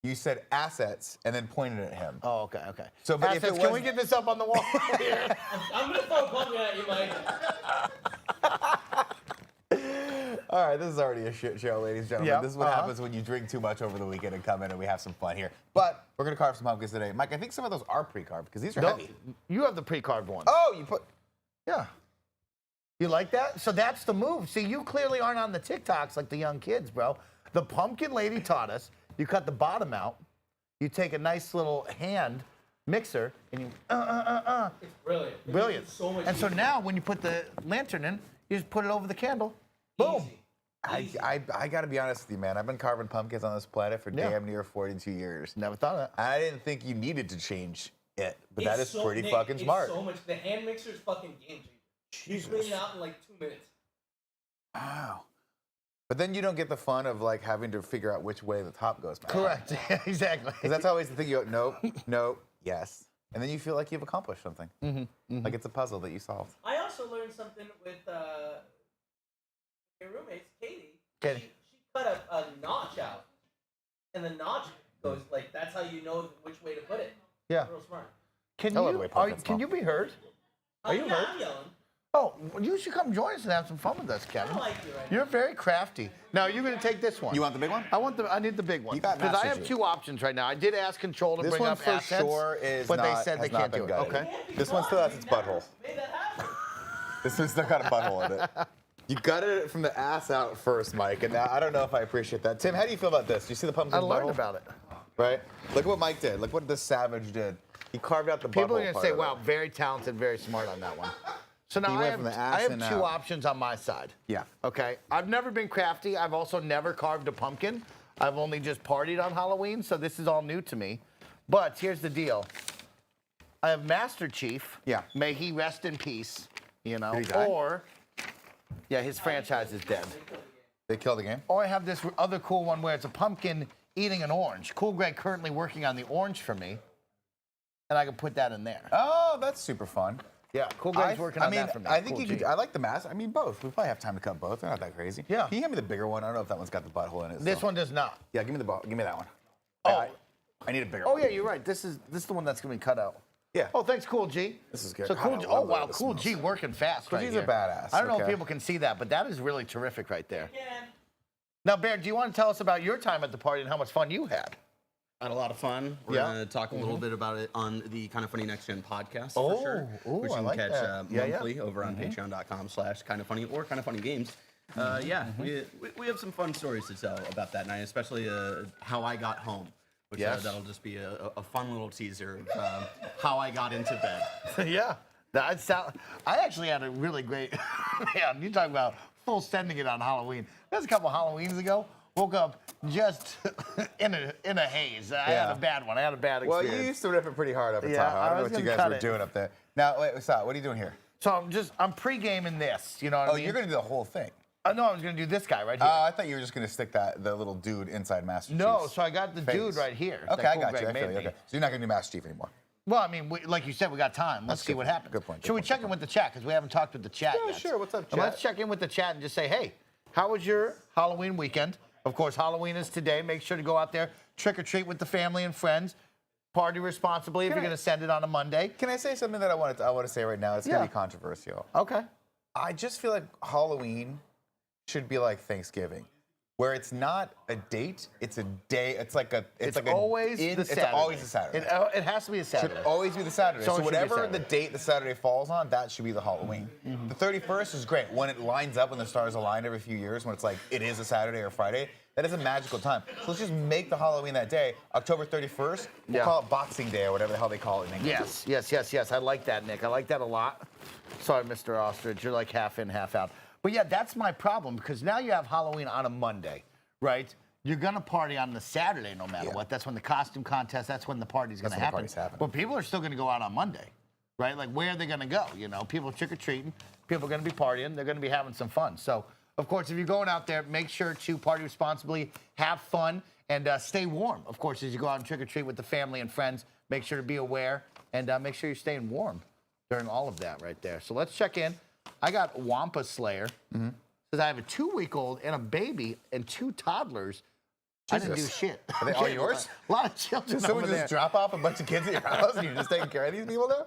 You said assets and then pointed at him. Oh, okay. So, but if Assets, it can was- we get this up on the wall? I'm gonna throw a pumpkin at you, Mike. All right, this is already a shit show, ladies and gentlemen. Yeah, This is what happens when you drink too much over the weekend and come in and we have some fun here. But we're gonna carve some pumpkins today. Mike, I think some of those are pre-carved because these are No, heavy. you have the pre-carved ones. Oh, you put. Yeah. You like that? So that's the move. See, you clearly aren't on the TikToks like the young kids, bro. The pumpkin lady taught us. You cut the bottom out. You take a nice little hand mixer and you It's brilliant. It brilliant. makes it so much And so easier. now when you put the lantern in, you just put it over the candle. Boom. Easy. I gotta be honest with you, man. I've been carving pumpkins on this planet for Yeah. damn near 42 years. Never thought of that. I didn't think you needed to change it, but It's that is so- pretty Nick, fucking smart. It's so much. The hand mixer is fucking game changer. You clean it out in like 2 minutes. Wow. But then you don't get the fun of like having to figure out which way the top goes. Correct. exactly. Because that's always the thing. You go, nope, nope, yes, and then you feel like you've accomplished something. Like it's a puzzle that you solved. I also learned something with your roommates, Katie. Katie. She cut a notch out, and the notch goes like that's how you know which way to put it. Yeah. Real smart. Can I love the you way are, pumpkins can smell. you be heard? Are you yeah, hurt? I'm yelling. Oh, well, you should come join us and have some fun with us, I Kevin. don't like you right You're very crafty. Now you're going to take this one. You want the big one? I need the big one. You got because I Master have Chief. two options right now. I did ask Control to This bring one up for assets, sure is but they not- said they has not can't been do it. gutted. Okay. Can't be This one done. still has You its never butthole. Made that happen. This one's still got a butthole in it. You gutted it from the ass out first, Mike, and now I don't know if I appreciate that. Tim, how do you feel about this? Do you see the pumpkin? I learned butthole? about it. Right? Look what Mike did. Look what this savage did. He carved out the People are butthole going to part say, of "Wow, it. very talented, very smart on that one." So now He I went have, from the ass I have and two out. options on my side. Yeah. Okay. I've never been crafty. I've also never carved a pumpkin. I've only just partied on Halloween, so this is all new to me. But here's the deal. I have Master Chief. Yeah. May he rest in peace. You know. Did he die? Or, yeah, his franchise is dead. They killed the game? Or I have this other cool one where it's a pumpkin eating an orange. Cool Greg currently working on the orange for me, and I can put that in there. Oh, that's super fun. Yeah, Cool Greg's working on that for me. I think Cool you G. could. I like the mask. I mean, both. We probably have time to cut both. They're not that crazy. Yeah. Can you hand me the bigger one? I don't know if that one's got the butthole in it. This so- one does not. Yeah, give me the Give me that one. Oh. I need a bigger Oh one. yeah, you're right. This is the one that's gonna be cut out. Yeah. Oh, thanks, Cool G. This is good. So God, Cool I G. love Oh the way wow, this Cool smells. G working fast Cool right G's here. a badass, I don't know if okay. people can see that, but that is really terrific right there. Again. Now, Bear, do you want to tell us about your time at the party and how much fun you had? Had a lot of fun. We're going to talk a little bit about it on the KindaFunny Next Gen podcast for sure, which you can catch monthly over on patreon.com/KindaFunny or KindaFunny Games. We have some fun stories to tell about that night, especially how I got home, which that'll just be a fun little teaser of how I got into bed. Yeah. I actually had a really great, man, you talk about full sending it on Halloween. That was a couple Halloweens ago. Woke up just in a haze. I had a bad one. I had a bad experience. Well, you used to rip it pretty hard up at top. I don't know what you guys were doing up there. Now, wait, stop. What are you doing here? So I'm pre-gaming this. You know what I mean? Oh, you're going to do the whole thing. No, I was going to do this guy right here. Oh, I thought you were just going to stick the little dude inside Master Chief's No, so I got the dude right here. Okay, I got you. I feel you. Okay. So you're not going to do Master Chief anymore. Well, I mean, like you said, we got time. Let's see what happens. Good point. Should we check in with the chat? Because we haven't talked with the chat yet. Sure. What's up, chat? Let's check in with the chat and just say, hey, how was your Halloween weekend? Of course, Halloween is today. Make sure to go out there, trick or treat with the family and friends. Party responsibly if you're going to send it on a Monday. Can I say something that I want to say right now? It's going to be controversial. Okay. I just feel like Halloween should be like Thanksgiving, where it's not a date, it's a day. It's always the Saturday. It's always a Saturday. It has to be a Saturday. Should always be the Saturday. So So it should be whatever Saturday. the date the Saturday falls on, that should be the Halloween. The 31st is great when it lines up when the stars align every few years. When it's like it is a Saturday or Friday, that is a magical time. So let's just make the Halloween that day, October 31st. We'll call it Boxing Day or whatever the hell they call it in English. Yes. I like that, Nick. I like that a lot. Sorry, Mr. Ostrich. You're like half in, half out. But yeah, that's my problem because now you have Halloween on a Monday, right? You're going to party on the Saturday no matter what. That's when the costume contest, that's when the party's going to happen. But people are still going to go out on Monday, right? Like, where are they going to go? You know, people are trick-or-treating. People are going to be partying. They're going to be having some fun. So, of course, if you're going out there, make sure to party responsibly, have fun, and stay warm. Of course, as you go out and trick-or-treat with the family and friends, make sure to be aware and make sure you're staying warm during all of that right there. So let's check in. I got Wampa Slayer. Says I have a 2-week-old and a baby and 2 toddlers. Jesus. I didn't do shit. Are they all yours? A lot of children. Did someone over just there. drop off a bunch of kids at your house and you're just taking care of these people now?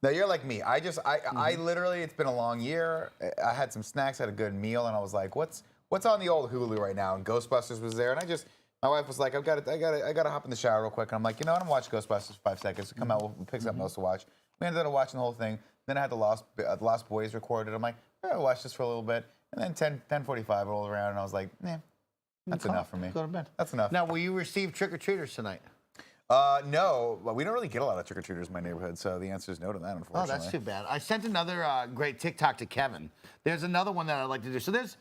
No, you're like me. I literally, it's been a long year. I had some snacks, had a good meal, and I was like, what's on the old Hulu right now? And Ghostbusters was there, and my wife was like, I gotta hop in the shower real quick. And I'm like, you know what? I'm gonna watch Ghostbusters for 5 seconds. Come out, we'll pick something else to watch. We ended up watching the whole thing. Then I had the Lost Boys recorded. I'm like, I'll watch this for a little bit. And then 10:45 rolled around, and I was like, that's enough for me. Go to bed. That's enough. Now, will you receive trick-or-treaters tonight? No, but we don't really get a lot of trick-or-treaters in my neighborhood, so the answer is no to that, unfortunately. Oh, that's too bad. I sent another great TikTok to Kevin. There's another one that I'd like to do. So there's,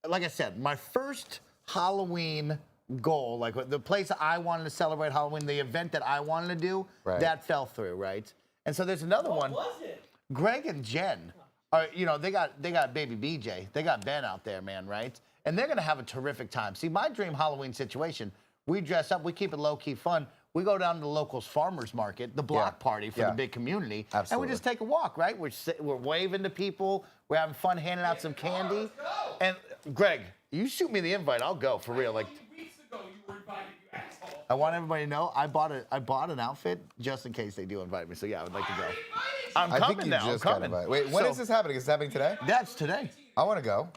like I said, my first Halloween goal, like the place I wanted to celebrate Halloween, the event that I wanted to do, that fell through, right? And so there's another one. What was it? Greg and Jen are, they got baby BJ. They got Ben out there, man, right? And they're going to have a terrific time. See, my dream Halloween situation, we dress up, we keep it low-key fun. We go down to the locals farmers market, the block party for the big community, and we just take a walk, right? We're waving to people. We're having fun, handing out some candy. And Greg, you shoot me the invite, I'll go for real. Like, Weeks ago, you were invited, you asshole. I want everybody to know I bought an outfit just in case they do invite me. So yeah, I would like to go. I'm I coming think you now. just I'm got coming. invited. Wait, when is this happening? Is this happening today? That's today. I want to go.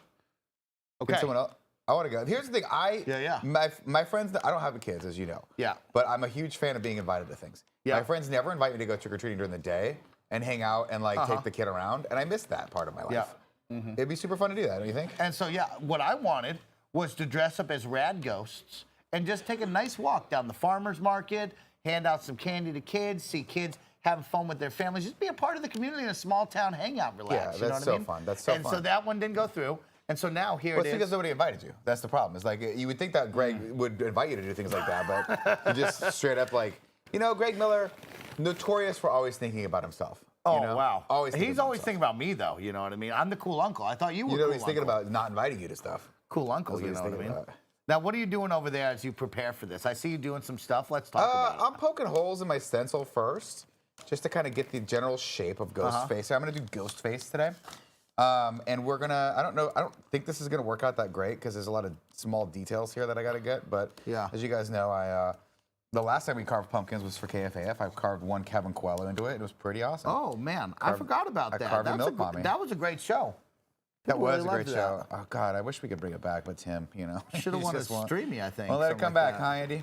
Okay. Can someone else? I want to go. Here's the thing. My friends, I don't have kids, as you know. Yeah. But I'm a huge fan of being invited to things. Yeah. My friends never invite me to go trick-or-treating during the day and hang out and take the kid around, and I miss that part of my life. Yeah. It'd be super fun to do that, don't you think? And so, yeah, what I wanted was to dress up as rad ghosts and just take a nice walk down the farmer's market, hand out some candy to kids, see kids having fun with their families, just be a part of the community in a small town hangout, relax. Yeah, that's so fun. That's so fun. And so that one didn't go through. And so now here Well, it it's is. because nobody invited you. That's the problem. It's like you would think that Greg would invite you to do things like that, but you just straight up like, Greg Miller, notorious for always thinking about himself. Oh, wow. He's always thinking about me, though. You know what I mean? I'm the cool uncle. I thought you were cool he's thinking uncle. about not inviting you to stuff. Cool uncle, That's you what know he's what I mean? thinking about. Now, what are you doing over there as you prepare for this? I see you doing some stuff. Let's talk about it. I'm poking holes in my stencil first, just to kind of get the general shape of Ghostface. I'm going to do Ghostface today. And we're going to, I don't think this is going to work out that great because there's a lot of small details here that I got to get. But as you guys know, the last time we carved pumpkins was for KFAF. I carved one Kevin Coelho into it. It was pretty awesome. Oh, man. I forgot about that. carved a milk mommy. That was a great show. That was really a great loved show. that. Oh God, I wish we could bring it back, but Tim, Should have he's wanted just won't. Streamy, I think. Well, let it something come like back, that. huh, Andy?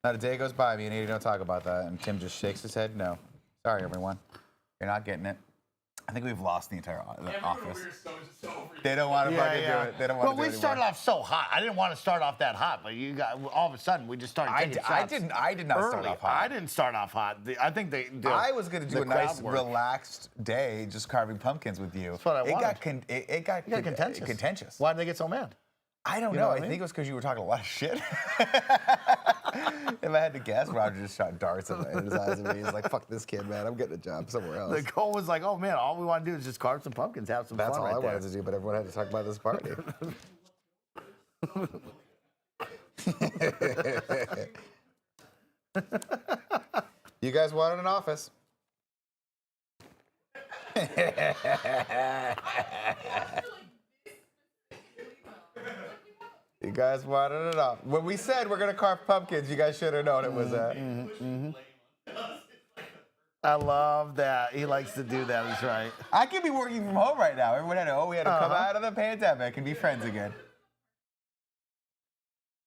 Not a day goes by, me and Andy don't talk about that, and Tim just shakes his head. No, sorry, everyone, you're not getting it. I think we've lost the entire office. They don't want to fucking do it. They don't want to do it we started off so hot. I didn't want to start off that hot, but you got all of a sudden we just started taking shots. I did not start early. off hot. I didn't start off hot. I think I was going to do the a nice, crowd work. relaxed day just carving pumpkins with you. That's what I wanted. It got contentious. Why did they get so mad? I don't You know. know I what I mean? think it was because you were talking a lot of shit. If I had to guess, Roger just shot darts in his eyes at me. He's like, fuck this kid, man. I'm getting a job somewhere else. The goal was like, oh man, all we want to do is just carve some pumpkins, have some That's fun all right I there. wanted to do, but everyone had to talk about this party. You guys wanted an office. You guys wanted it off. When we said we're gonna carve pumpkins, you guys should have known it was that. I love that. He likes to do that. That's right. I could be working from home right now. Everyone had we had to come out of the pandemic and be friends again.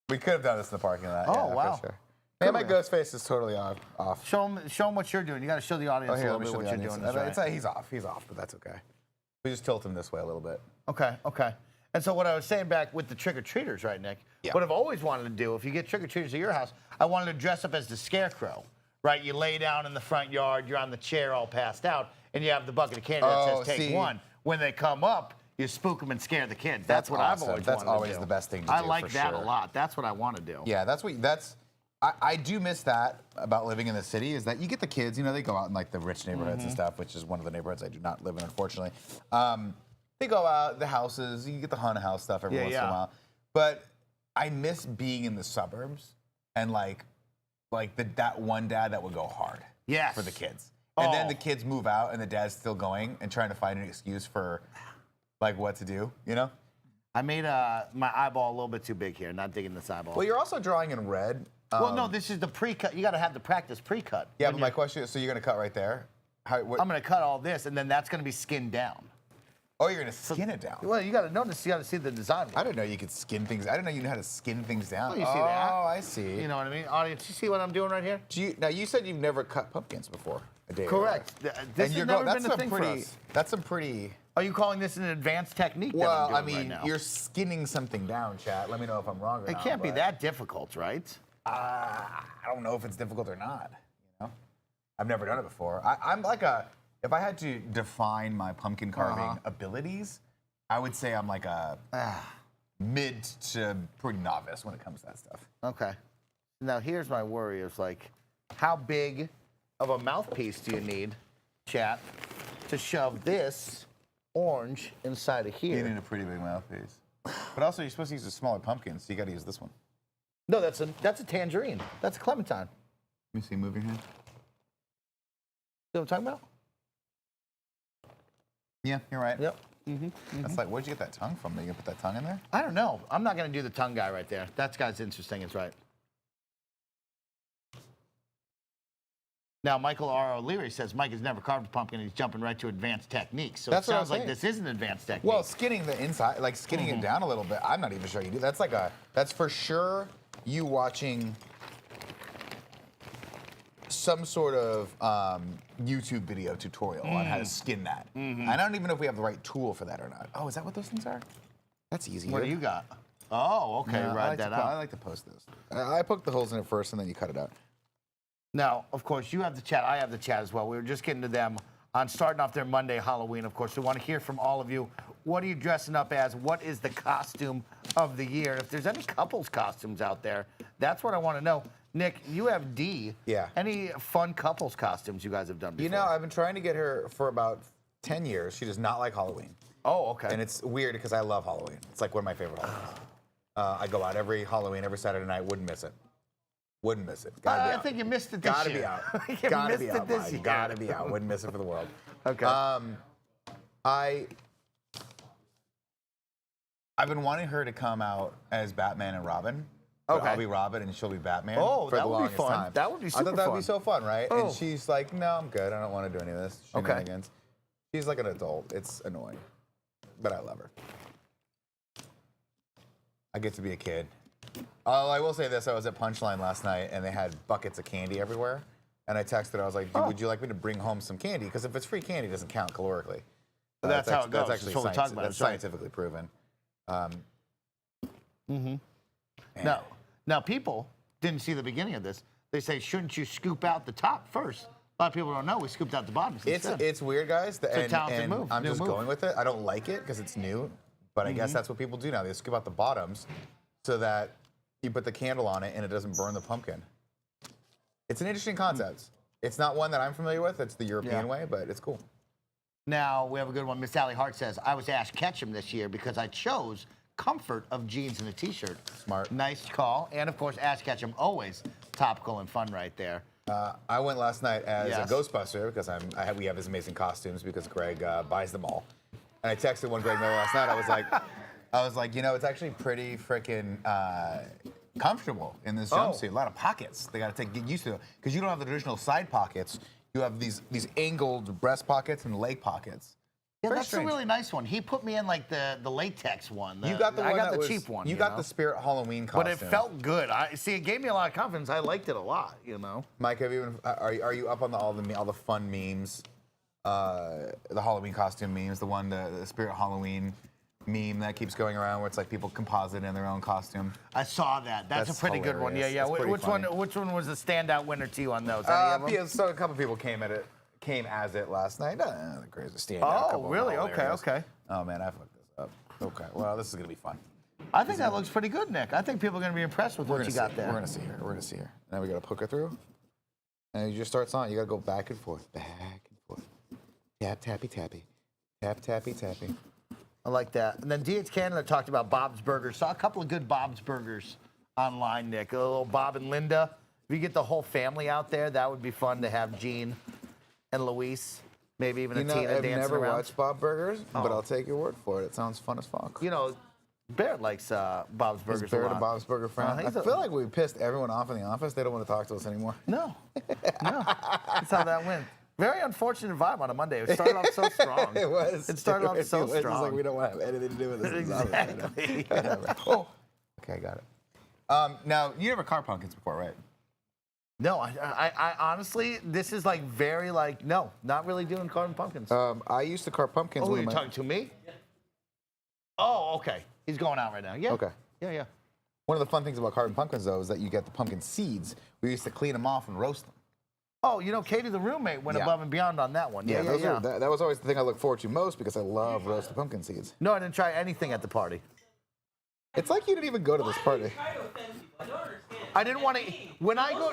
We could have done this in the parking lot. Oh, yeah, wow. For sure. Man, my ghost face is totally off. Show him what you're doing. You got to show the audience a little bit what you're doing. That's right. It's like he's off, but that's okay. We just tilt him this way a little bit. Okay. And so what I was saying back with the trick-or-treaters, right, Nick? Yeah. What I've always wanted to do, if you get trick-or-treaters at your house, I wanted to dress up as the scarecrow, right? You lay down in the front yard, you're on the chair all passed out, and you have the bucket of candy that says take one. When they come up, you spook them and scare the kids. That's what awesome. I've always That's wanted to always do. the best thing to I do, like for that sure. a lot. That's what I want to do. Yeah, I do miss that about living in the city is that you get the kids, they go out in like the rich neighborhoods and stuff, which is one of the neighborhoods I do not live in, unfortunately. They go out, the houses, you get the haunted house stuff every once in a while. But I miss being in the suburbs and like that one dad that would go hard for the kids. And then the kids move out and the dad's still going and trying to find an excuse for like what to do, I made my eyeball a little bit too big here, not digging this eyeball. Well, you're also drawing in red. Well, no, this is the pre-cut. You got to have the practice pre-cut. Yeah, but my question is, so you're going to cut right there? I'm going to cut all this, and then that's going to be skinned down. Oh, you're going to skin it down? Well, you got to notice. You got to see the design. I didn't know you could skin things. I didn't know you knew how to skin things down. Well, you see that? Oh, I see. You know what I mean? Audience, you see what I'm doing right here? Now, you said you've never cut pumpkins before. A day Correct. This has never been a thing for us. That's some pretty... Are you calling this an advanced technique that Well, I'm doing right now? you're skinning something down, chat. Let me know if I'm wrong or not. It can't be that difficult, right? I don't know if it's difficult or not. I've never done it before. I'm like if I had to define my pumpkin carving abilities, I would say I'm like a mid to pretty novice when it comes to that stuff. Okay. Now here's my worry: is like, how big of a mouthpiece do you need, chat, to shove this orange inside of here? You need a pretty big mouthpiece. But also, you're supposed to use a smaller pumpkin, so you got to use this one. No, that's a tangerine. That's a clementine. Let me see. Move your hand. You know what I'm talking about? Yeah, you're right. Yep. That's like, where'd you get that tongue from? Are you gonna put that tongue in there? I don't know. I'm not going to do the tongue guy right there. That guy's interesting. It's right. Now, Michael R. O'Leary says Mike has never carved a pumpkin. He's jumping right to advanced techniques. So That's it what I sounds was like saying. this is an advanced technique. Well, skinning the inside, like skinning it down a little bit. I'm not even sure you do. That's for sure you watching some sort of YouTube video tutorial on how to skin that. I don't even know if we have the right tool for that or not. Oh, is that what those things are? That's easy. What do you got? Oh, okay. Yeah, Ride that out. I like to post those. I poke the holes in it first, and then you cut it out. Now, of course, you have the chat. I have the chat as well. We were just getting to them on starting off their Monday Halloween, of course. We want to hear from all of you. What are you dressing up as? What is the costume of the year? If there's any couples costumes out there, that's what I want to know. Nick, you have D. Yeah. Any fun couples costumes you guys have done before? I've been trying to get her for about 10 years. She does not like Halloween. Oh, okay. And it's weird because I love Halloween. It's like one of my favorite holidays. I go out every Halloween, every Saturday night. Wouldn't miss it. Wouldn't miss it. Gotta be I out. think you missed it this Gotta year. be out. You Gotta missed be it out. this Mike. year. Gotta be out. Wouldn't miss it for the world. Okay. I've been wanting her to come out as Batman and Robin. Okay. I'll be Robin and she'll be Batman. Oh, for that the would be longest fun. time. That would be I super thought that would fun. be so fun, right? Oh. And she's like, no, I'm good. I don't want to do any of this Okay. shenanigans. She's like an adult. It's annoying. but I love her. I get to be a kid. Oh, I will say this. I was at Punchline last night, and they had buckets of candy everywhere. And I texted her. I was like, would you like me to bring home some candy? Because if it's free candy, it doesn't count calorically. That's how it goes. That's actually that's scientifically proven. Now, people didn't see the beginning of this. They say, shouldn't you scoop out the top first? A lot of people don't know. We scooped out the bottom. It's weird, guys. It's a talented move. I'm just going with it. I don't like it because it's new, but I guess that's what people do now. They scoop out the bottoms so that you put the candle on it and it doesn't burn the pumpkin. It's an interesting concept. It's not one that I'm familiar with. It's the European way, but it's cool. Now, we have a good one. Miss Sally Hart says, I was Ash Ketchum this year because I chose comfort of jeans and a T-shirt. Smart. Nice call. And, of course, Ash Ketchum, always topical and fun right there. I went last night as a Ghostbuster because we have these amazing costumes because Greg buys them all. And I texted one Greg Miller last night. I was like, you know, it's actually pretty freaking comfortable in this jumpsuit. A lot of pockets. They got to get used to it because you don't have the traditional side pockets. You have these angled breast pockets and leg pockets. Yeah, that's a really nice one. He put me in like the latex one. You got the one I got the cheap one. You got the Spirit Halloween costume. But it felt good. It gave me a lot of confidence. I liked it a lot, you know. Mike, are you up on all the fun memes? The Halloween costume memes, the Spirit Halloween meme that keeps going around where it's like people composite in their own costume. I saw that. That's a pretty good one. Yeah. Which one was the standout winner to you on those? So a couple people came as it last night. The greatest standout. Oh, really? Okay. Oh man, I fucked this up. Okay. Well, this is gonna be fun. I think that looks pretty good, Nick. I think people are gonna be impressed with what you got there. We're gonna see here. Now we gotta poke her through. And you just start on. You gotta go back and forth. Tap, tappy, tappy. Tap, tappy, tappy. I like that. And then DH Canada talked about Bob's Burgers. Saw a couple of good Bob's Burgers online, Nick. A little Bob and Linda. If you get the whole family out there, that would be fun to have Gene and Luis. Maybe even a Tina dancing around. I've never watched Bob Burgers, but I'll take your word for it. It sounds fun as fuck. You know, Barrett likes Bob's Burgers Is Barrett a Bob's Burger friend? I feel like we pissed everyone off in the office. They don't want to talk to us anymore. No. That's how that went. Very unfortunate vibe on a Monday. It started off so strong. It was. It started off so strong. It was like we don't want to have anything to do with this. Exactly. Oh, okay, I got it. Now, you never car pumpkins before, right? No, I honestly, this is like very like, no, not really doing carving pumpkins. I used to carve pumpkins. Oh, you're talking to me? Yeah. Oh, okay. He's going out right now. Yeah. Okay. Yeah. One of the fun things about carving pumpkins, though, is that you get the pumpkin seeds. We used to clean them off and roast them. Oh, you know, Katie, the roommate, went above and beyond on that one. Yeah. That was always the thing I look forward to most because I love roasted pumpkin seeds. No, I didn't try anything at the party. It's like you didn't even go to this party. I didn't want to. When I go,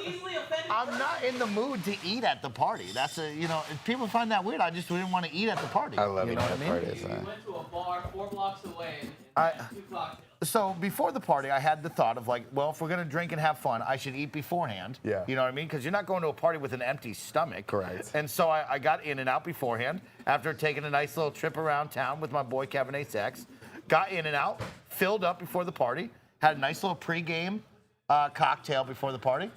I'm not in the mood to eat at the party. That's if people find that weird, I just didn't want to eat at the party. I love eating at parties. We went to a bar 4 blocks away and had 2 cocktails. So before the party, I had the thought of like, well, if we're gonna drink and have fun, I should eat beforehand. Yeah. You know what I mean? Because you're not going to a party with an empty stomach. Correct. And so I got in and out beforehand after taking a nice little trip around town with my boy Kevin A. Sex. Got in and out, filled up before the party, had a nice little pregame cocktail before the party.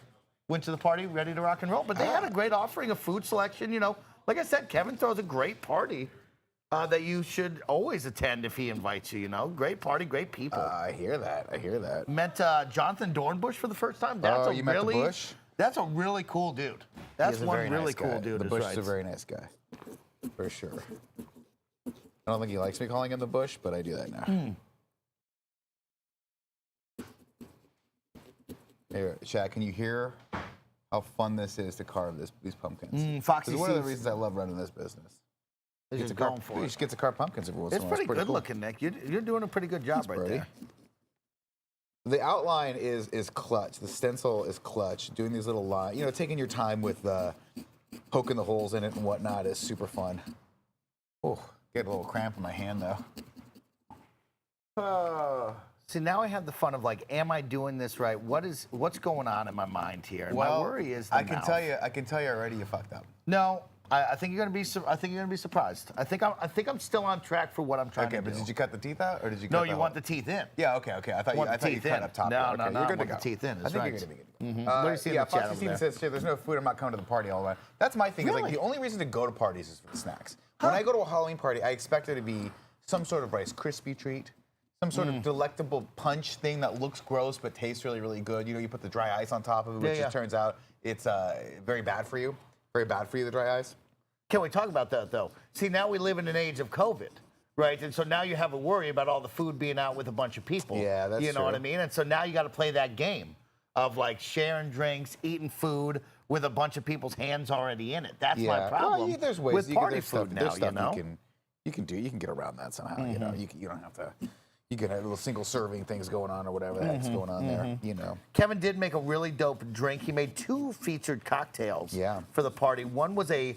Went to the party ready to rock and roll. But they had a great offering of food selection. You know, like I said, Kevin throws a great party that you should always attend if he invites you. You know, great party, great people. I hear that. Met Jonathan Dornbush for the first time. That's met the Bush? That's a really cool dude. That's one really cool dude. The Bush is a very nice guy, for sure. I don't think he likes me calling him the Bush, but I do that now. Hey, Shaq, can you hear how fun this is to carve these pumpkins? Foxy It's one of the reasons I love running this business. You just going for it. You should get to carve pumpkins every once in a while. It's pretty good looking, Nick. You're doing a pretty good job there. The outline is clutch. The stencil is clutch. Doing these little lines, taking your time with poking the holes in it and whatnot is super fun. Oh, get a little cramp in my hand though. See, now I have the fun of like, am I doing this right? What's going on in my mind here? And my worry is I can tell you already you fucked up. No, I think you're gonna be. I think you're gonna be surprised. I think I'm still on track for what I'm trying to do. Okay, but did you cut the teeth out or did you? No, you want the teeth in. Yeah. Okay. I thought you cut up top. No, okay, no. You're good I to want the teeth in. I think you're gonna be good. What do you see in the chat Foxy over Steven there? says, "There's no food. I'm not coming to the party all the way." That's my thing. Really? Is like the only reason to go to parties is for the snacks. When I go to a Halloween party, I expect there to be some sort of Rice Krispie treat, some sort of delectable punch thing that looks gross but tastes really, really good. You know, you put the dry ice on top of it, which just turns out it's very bad for you. Very bad for you, the dry ice. Can we talk about that, though? See, now we live in an age of COVID, right? And so now you have a worry about all the food being out with a bunch of people. Yeah, that's You know true. what I mean? And so now you got to play that game of, like, sharing drinks, eating food with a bunch of people's hands already in it. That's my problem There's ways with party food now, there's stuff you know? you can get around that somehow. You know, you don't have to. You can have little single serving things going on or whatever the heck's going on there. You know. Kevin did make a really dope drink. He made 2 featured cocktails for the party. One was a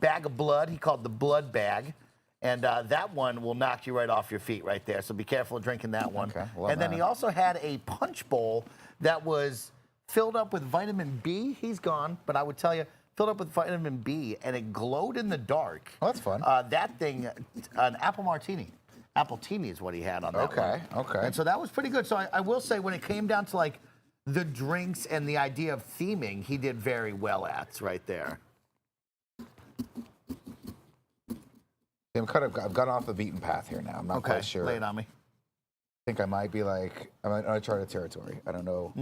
bag of blood. He called the blood bag. And that one will knock you right off your feet right there. So be careful of drinking that one. Okay, and then he also had a punch bowl that was filled up with vitamin B. He's gone, but I would tell you, filled up with vitamin B, and it glowed in the dark. Oh, that's fun. That thing, an apple martini. Appletini is what he had on that one. Okay. And so that was pretty good. So I will say, when it came down to like the drinks and the idea of theming, he did very well at right there. I've gone off the beaten path here now. I'm not quite sure. Lay it on me. I think I might be like I'm in uncharted territory. I don't know.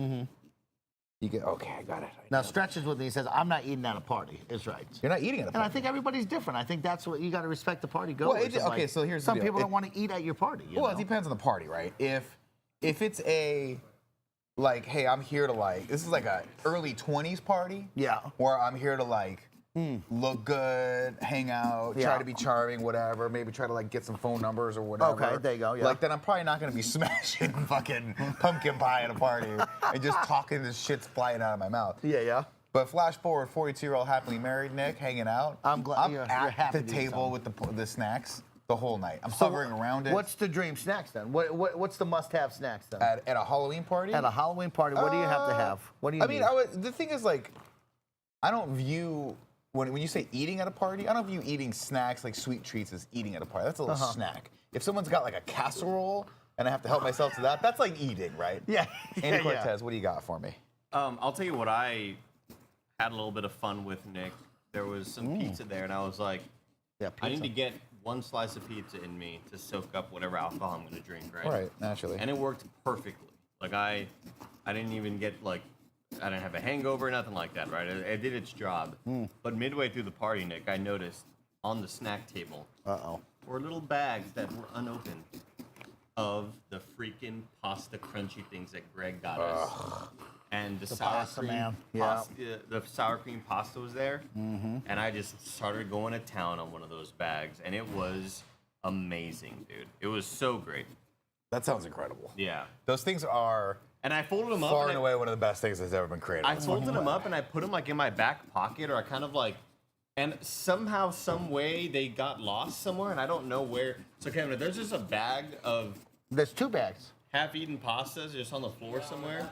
You get I got it. Now stretches with me. He says, "I'm not eating at a party." Is right. You're not eating at a And party. I think everybody's different. I think that's what you got to respect the party goers. Well, so here's the some deal. people don't want to eat at your party. You Well, know? it depends on the party, right? If it's a like, hey, I'm here to like, this is like a early 20s party. Yeah. Where I'm here to like look good, hang out, try to be charming, whatever. Maybe try to like get some phone numbers or whatever. Okay, there you go. Yeah. Like then I'm probably not gonna be smashing fucking pumpkin pie at a party and just talking this shit's flying out of my mouth. Yeah. But flash forward, 42-year-old happily married Nick hanging out. I'm glad you're at happy the to do table with the snacks the whole night. I'm hovering around it. What's the dream snacks then? What's the must-have snacks then? At a Halloween party? At a Halloween party, what do you have to have? What do you need? The thing is, like, I don't view, when you say eating at a party, I don't view eating snacks like sweet treats as eating at a party. That's a little snack. If someone's got like a casserole and I have to help myself to that, that's like eating, right? Yeah. Andy Cortez, what do you got for me? I'll tell you what I had a little bit of fun with, Nick. There was some pizza there, and I was like, I need to get one slice of pizza in me to soak up whatever alcohol I'm going to drink, right? Right, naturally. And it worked perfectly. Like, I didn't even get, like, I didn't have a hangover, nothing like that, right? It did its job. But midway through the party, Nick, I noticed on the snack table were little bags that were unopened of the freaking pasta crunchy things that Greg got us. And the sour pasta, cream man. pasta, the sour cream pasta was there, and I just started going to town on one of those bags, and it was amazing, dude. It was so great. That sounds incredible. Yeah. Those things are And I folded them up. far and away one of the best things that's ever been created. I folded them up and I put them like in my back pocket, or I kind of like, and somehow, some way, they got lost somewhere, and I don't know where. So Kevin, there's just a bag of There's 2 bags. half-eaten pastas just on the floor somewhere.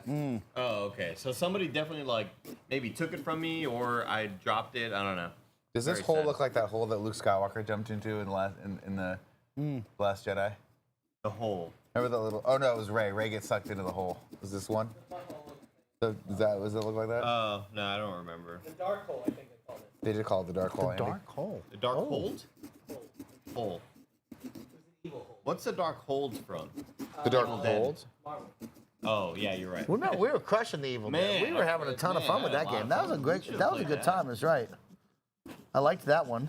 Oh, okay. So somebody definitely like maybe took it from me, or I dropped it. I don't know. Does this Very hole sad. look like that hole that Luke Skywalker jumped into in the Last Jedi? The hole. Remember that little? Oh no, it was Ray. Ray gets sucked into the hole. Was this one? So does it look like that? Oh no, I don't remember. The dark hole, I think they called it. They just call it the dark hole. Andy. Dark hole. The dark hold? Hole. What's the dark hold from? The dark Evil Dead. hold. Oh yeah, you're right. Well, no, we were crushing the Evil Dead. Man, We were having a ton of fun with man, that I had a game. lot That of was a fun. great. We should've That was a played good that. time. That's right. I liked that one.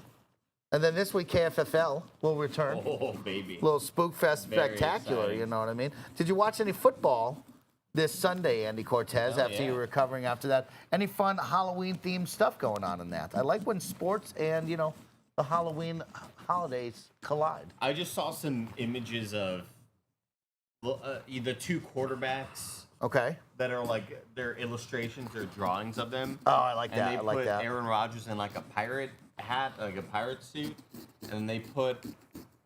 And then this week KFFL will return. Oh baby. Little Spook Fest Very spectacular. exciting. You know what I mean? Did you watch any football this Sunday, Andy Cortez? Hell after yeah. you were recovering after that, any fun Halloween themed stuff going on in that? I like when sports and the Halloween holidays collide. I just saw some images of the 2 quarterbacks Okay. that are like they're illustrations, they're drawings of them. Oh, I like And that. they I like put that. Aaron Rodgers in like a pirate hat, like a pirate suit, and they put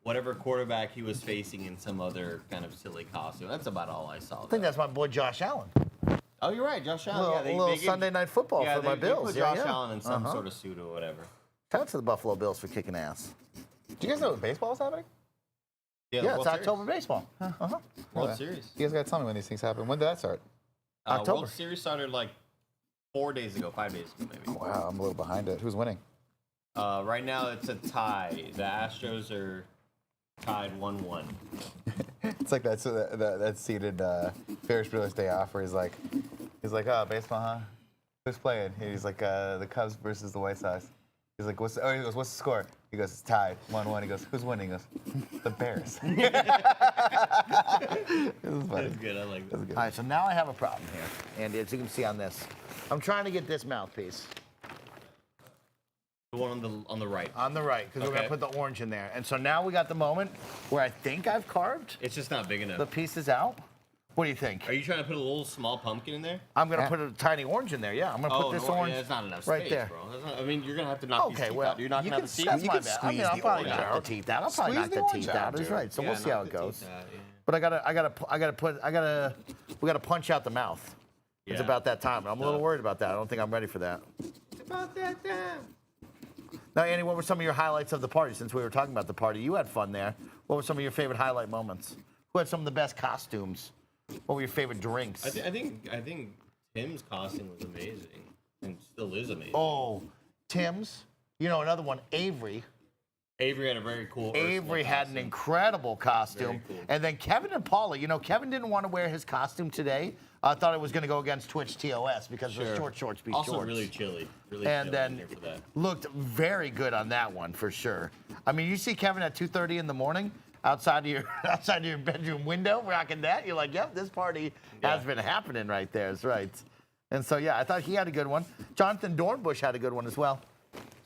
whatever quarterback he was facing in some other kind of silly costume. That's about all I saw. I think that's my boy Josh Allen. Oh, you're right, Josh Allen. Little, yeah, little gave- Sunday night football yeah, for my they Bills. put Yeah, Josh yeah. Allen in some sort of suit or whatever. Shout out to the Buffalo Bills for kicking ass. Do you guys know what baseball is happening? Yeah, Yeah, World it's Series. October baseball. World Series. You guys gotta tell me when these things happen. When did that start? October. World Series started like 4 days ago, 5 days ago maybe. Wow, I'm a little behind it. Who's winning? Right now it's a tie. The Astros are Tied 1-1. It's like that scene in Ferris Bueller's Day Off where he's like, oh, baseball, huh? Who's playing? And he's like, the Cubs versus the White Sox. He's like, he goes, what's the score? He goes, it's tied, 1-1. He goes, who's winning? He goes, the Bears. It was funny. That's good. I like that. All right, so now I have a problem here, and as you can see on this, I'm trying to get this mouthpiece. The one on the right. On the right, because we're gonna put the orange in there. And so now we got the moment where I think I've carved It's just not big enough. the pieces out. What do you think? Are you trying to put a little small pumpkin in there? I'm gonna put a tiny orange in there. Yeah, I'm gonna put this orange. Yeah, it's not enough right space, there. bro. That's not, I mean, you're gonna have to knock these Okay, teeth well, out. You're not you gonna can, have the teeth. that's You my can bad. I mean, squeeze I'll the probably orange knock out. the teeth out. I'll probably Squeeze knock the the orange teeth out, out. That's dude. right. So Yeah, we'll see how knock it the goes. teeth out, yeah. We gotta punch out the mouth. It's Yeah. about that time. I'm a little worried about that. I don't think I'm ready for that. It's about that time. Now, Andy, what were some of your highlights of the party? Since we were talking about the party, you had fun there. What were some of your favorite highlight moments? Who had some of the best costumes? What were your favorite drinks? I think Tim's costume was amazing and still is amazing. Oh, Tim's. You know, another one, Avery. Avery had a very cool. Avery had an incredible costume. Very cool. And then Kevin and Paula, you know, Kevin didn't want to wear his costume today. I thought it was going to go against Twitch TOS because of the short shorts be also shorts. really chilly. Really And chilly then in here for that. looked very good on that one for sure. I mean, you see Kevin at 2:30 in the morning outside of your bedroom window rocking that. You're like, yep, this party has been happening right there. That's right. And so, yeah, I thought he had a good one. Jonathan Dornbush had a good one as well.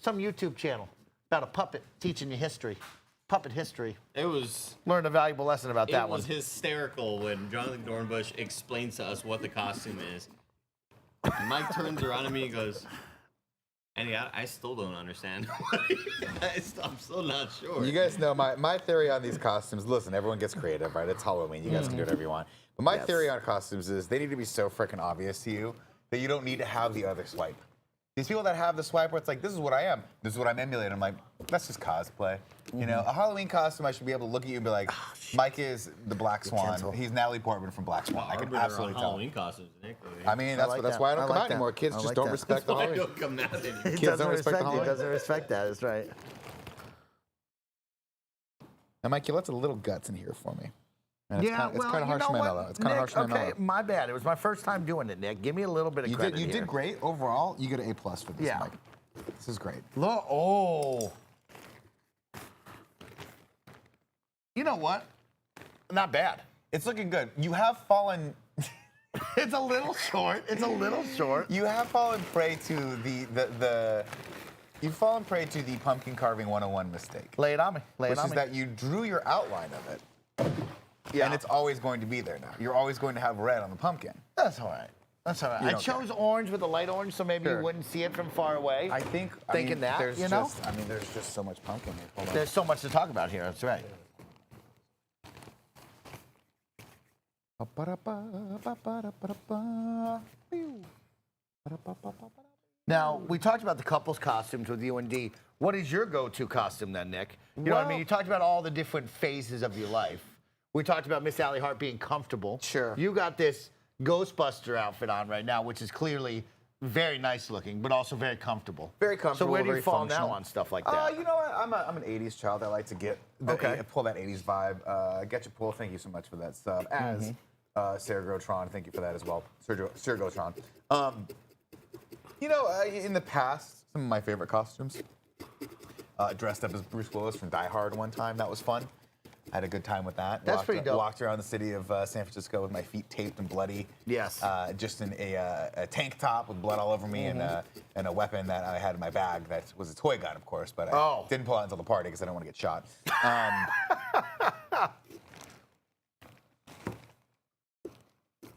Some YouTube channel about a puppet teaching you history. Puppet history. It was. Learned a valuable lesson about that It was one. hysterical when Jonathan Dornbush explains to us what the costume is. And Mike turns around at me and goes, Andy, I still don't understand. I'm still not sure. You guys know my theory on these costumes. Listen, everyone gets creative, right? It's Halloween. You guys can do whatever you want. But my theory on costumes is they need to be so freaking obvious to you that you don't need to have the other swipe. These people that have the swipe where it's like, this is what I am. This is what I'm emulating. I'm like, that's just cosplay. You know, a Halloween costume, I should be able to look at you and be like, Mike is the Black Swan. He's Natalie Portman from Black Swan. I can absolutely tell. Halloween costumes, Nick. I mean, that's why I don't come out anymore. Kids just don't respect the Halloween. He doesn't respect the Halloween. He doesn't respect that. That's right. Now, Mike, you left a little guts in here for me. And Yeah, it's kind of harsh to my mellow. It's kind of harsh to my mellow. Okay, my bad. It was my first time doing it, Nick. Give me a little bit of credit You here. did great overall. You get an A+ for this, Yeah. Mike. This is great. Look, oh. You know what? Not bad. It's looking good. You have fallen. It's a little short. It's a little short. You have fallen prey to the. You've fallen prey to the pumpkin carving 101 mistake. Lay it on me. Which is that you drew your outline of it. Yeah. And it's always going to be there now. You're always going to have red on the pumpkin. That's all right. That's all right. I chose orange with a light orange, so maybe you wouldn't see it from far away. I think. Thinking that, there's you know? just, there's just so much pumpkin here. Hold on. There's so much to talk about here. That's right. Now, we talked about the couples costumes with you and Dee. What is your go-to costume then, Nick? You know what I mean? You talked about all the different phases of your life. We talked about Miss Sally Hart being comfortable. Sure. You got this Ghostbuster outfit on right now, which is clearly very nice looking, but also very comfortable. Very comfortable. So where do you very fall functional. now on stuff like that? You know what? I'm an 80s child. I like to get pull that 80s vibe. Get your pull. Thank you so much for that sub. As Sarah Grotron, thank you for that as well. Sarah Grotron. You know, in the past, some of my favorite costumes. Dressed up as Bruce Willis from Die Hard one time. That was fun. I had a good time with that. That's pretty dope. Walked around the city of San Francisco with my feet taped and bloody. Yes. Just in a tank top with blood all over me and a weapon that I had in my bag that was a toy gun, of course, but I didn't pull out until the party because I didn't want to get shot.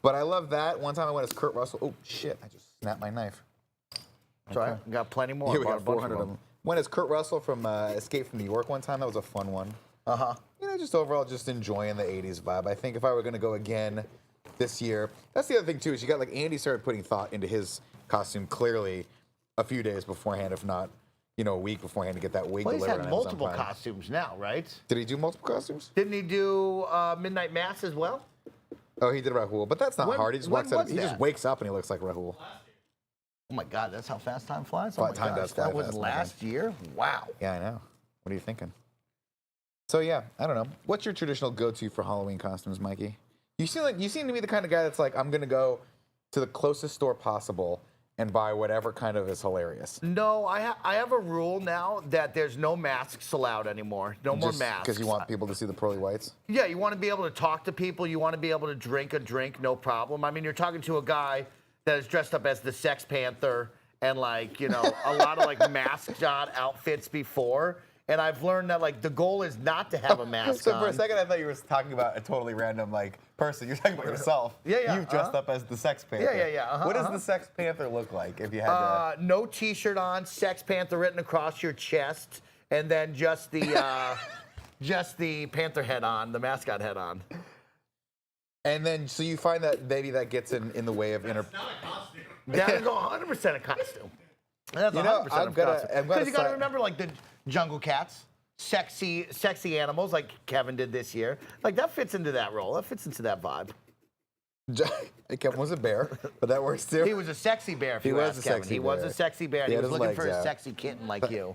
But I love that. One time I went as Kurt Russell. Oh, shit. I just snapped my knife. Sorry, got plenty more. Here we Bought a got bunch 400 of them. Went as Kurt Russell from Escape from New York one time. That was a fun one. You know, just overall, just enjoying the 80s vibe. I think if I were going to go again this year, that's the other thing, too, is you got, like, Andy started putting thought into his costume clearly a few days beforehand, if not, you know, a week beforehand to get that wig Well, he's delivered had on multiple Amazon Prime. costumes now, right? Did he do multiple costumes? Didn't he do Midnight Mass as well? Oh, he did Rahul, but that's not When- hard. He just when walks out. was He just that? wakes up and he looks like Rahul. Oh my God, that's how fast time flies. Oh my Time gosh, does fly that was fast, my last year. Wow. Yeah, I know. What are you thinking? So yeah, I don't know. What's your traditional go-to for Halloween costumes, Mikey? You seem to be the kind of guy that's like, I'm gonna go to the closest store possible and buy whatever kind of is hilarious. No, I have a rule now that there's no masks allowed anymore. No more masks. Because you want people to see the pearly whites? Yeah, you want to be able to talk to people. You want to be able to drink a drink, no problem. I mean, you're talking to a guy that is dressed up as the Sex Panther and like, you know, a lot of like masked on outfits before. And I've learned that like the goal is not to have a mask So on. for a second, I thought you were talking about a totally random like person. You're talking about yourself. Yeah. You've dressed up as the Sex Panther. Yeah. What does the Sex Panther look like if you had to? No T-shirt on, Sex Panther written across your chest, and then just the just the Panther head on, the mascot head on. And then, so you find that maybe that gets in the way of That is 100% a costume. That's 100% a costume. Because you got to remember, like the jungle cats, sexy animals, like Kevin did this year. Like that fits into that role. That fits into that vibe. Kevin was a bear, but that works too. He was a sexy bear. If you ask Kevin, he was a sexy bear. And he was looking for a sexy kitten like you.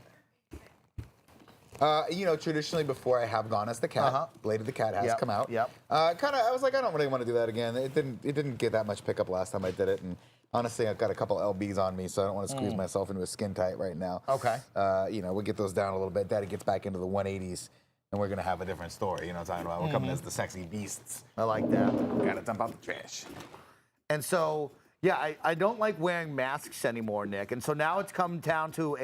You know, traditionally before I have gone as the cat, Blade of the Cat has come out. I was like, I don't really want to do that again. It didn't get that much pickup last time I did it, and honestly, I've got a couple LBs on me, so I don't want to squeeze myself into a skin tight right now. Okay. You know, we'll get those down a little bit. Daddy gets back into the 180s, and we're gonna have a different story. You know what I'm talking about? We're coming as the sexy beasts. I like that. Gotta dump out the trash. And so, yeah, I don't like wearing masks anymore, Nick. And so now it's come down to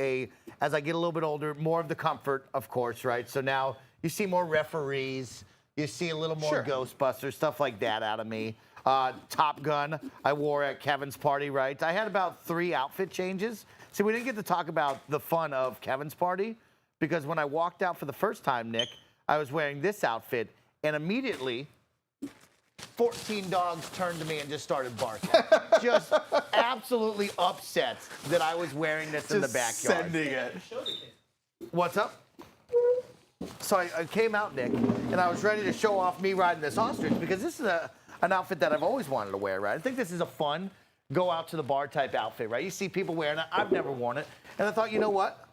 as I get a little bit older, more of the comfort, of course, right? So now you see more referees, you see a little more Ghostbusters, stuff like that out of me. Top Gun, I wore at Kevin's party, right? I had about 3 outfit changes. See, we didn't get to talk about the fun of Kevin's party because when I walked out for the first time, Nick, I was wearing this outfit and immediately 14 dogs turned to me and just started barking. Just absolutely upset that I was wearing this in the backyard. Sending it. What's up? So I came out, Nick, and I was ready to show off me riding this ostrich because this is an outfit that I've always wanted to wear, right? I think this is a fun go out to the bar type outfit, right? You see people wearing it. I've never worn it. And I thought, you know what?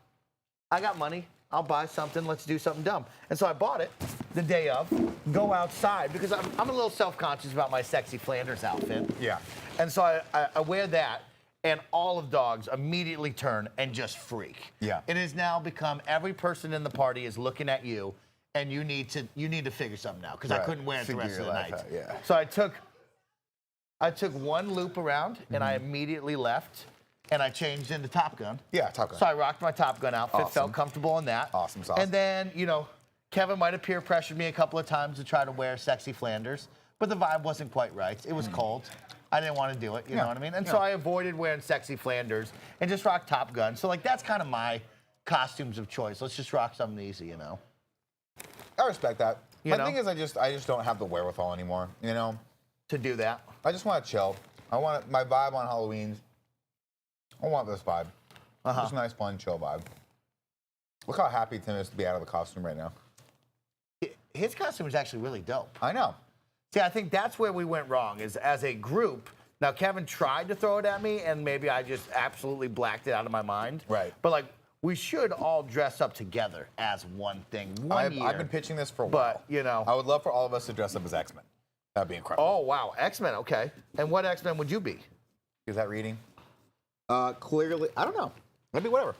I got money. I'll buy something. Let's do something dumb. And so I bought it the day of, go outside, because I'm a little self-conscious about my sexy Flanders outfit. Yeah. And so I wear that, and all of dogs immediately turn and just freak. Yeah. It has now become every person in the party is looking at you, and you need to figure something out, because I couldn't wear it the rest of the night. Yeah. So I took one loop around, and I immediately left. And I changed into Top Gun. Yeah, Top Gun. So I rocked my Top Gun outfit, Awesome. felt comfortable in that. Awesome sauce. And then, you know, Kevin might have peer pressured me a couple of times to try to wear sexy Flanders, but the vibe wasn't quite right. It was cold. I didn't want to do it, you know what I mean? And so I avoided wearing sexy Flanders and just rocked Top Gun. So, like, that's kind of my costumes of choice. Let's just rock something easy, you know? I respect that. You know? My thing is, I just don't have the wherewithal anymore, you know? To do that. I just want to chill. I want my vibe on Halloween. I want this vibe. Just a nice, fun, chill vibe. Look how happy Tim is to be out of the costume right now. His costume is actually really dope. I know. See, I think that's where we went wrong, is as a group. Now, Kevin tried to throw it at me, and maybe I just absolutely blacked it out of my mind. Right. But, like, we should all dress up together as one thing, one year. I've been pitching this for a while. But, you know. I would love for all of us to dress up as X-Men. That'd be incredible. Oh, wow. X-Men, okay. And what X-Men would you be? Is that reading? Clearly, I don't know. Maybe whatever.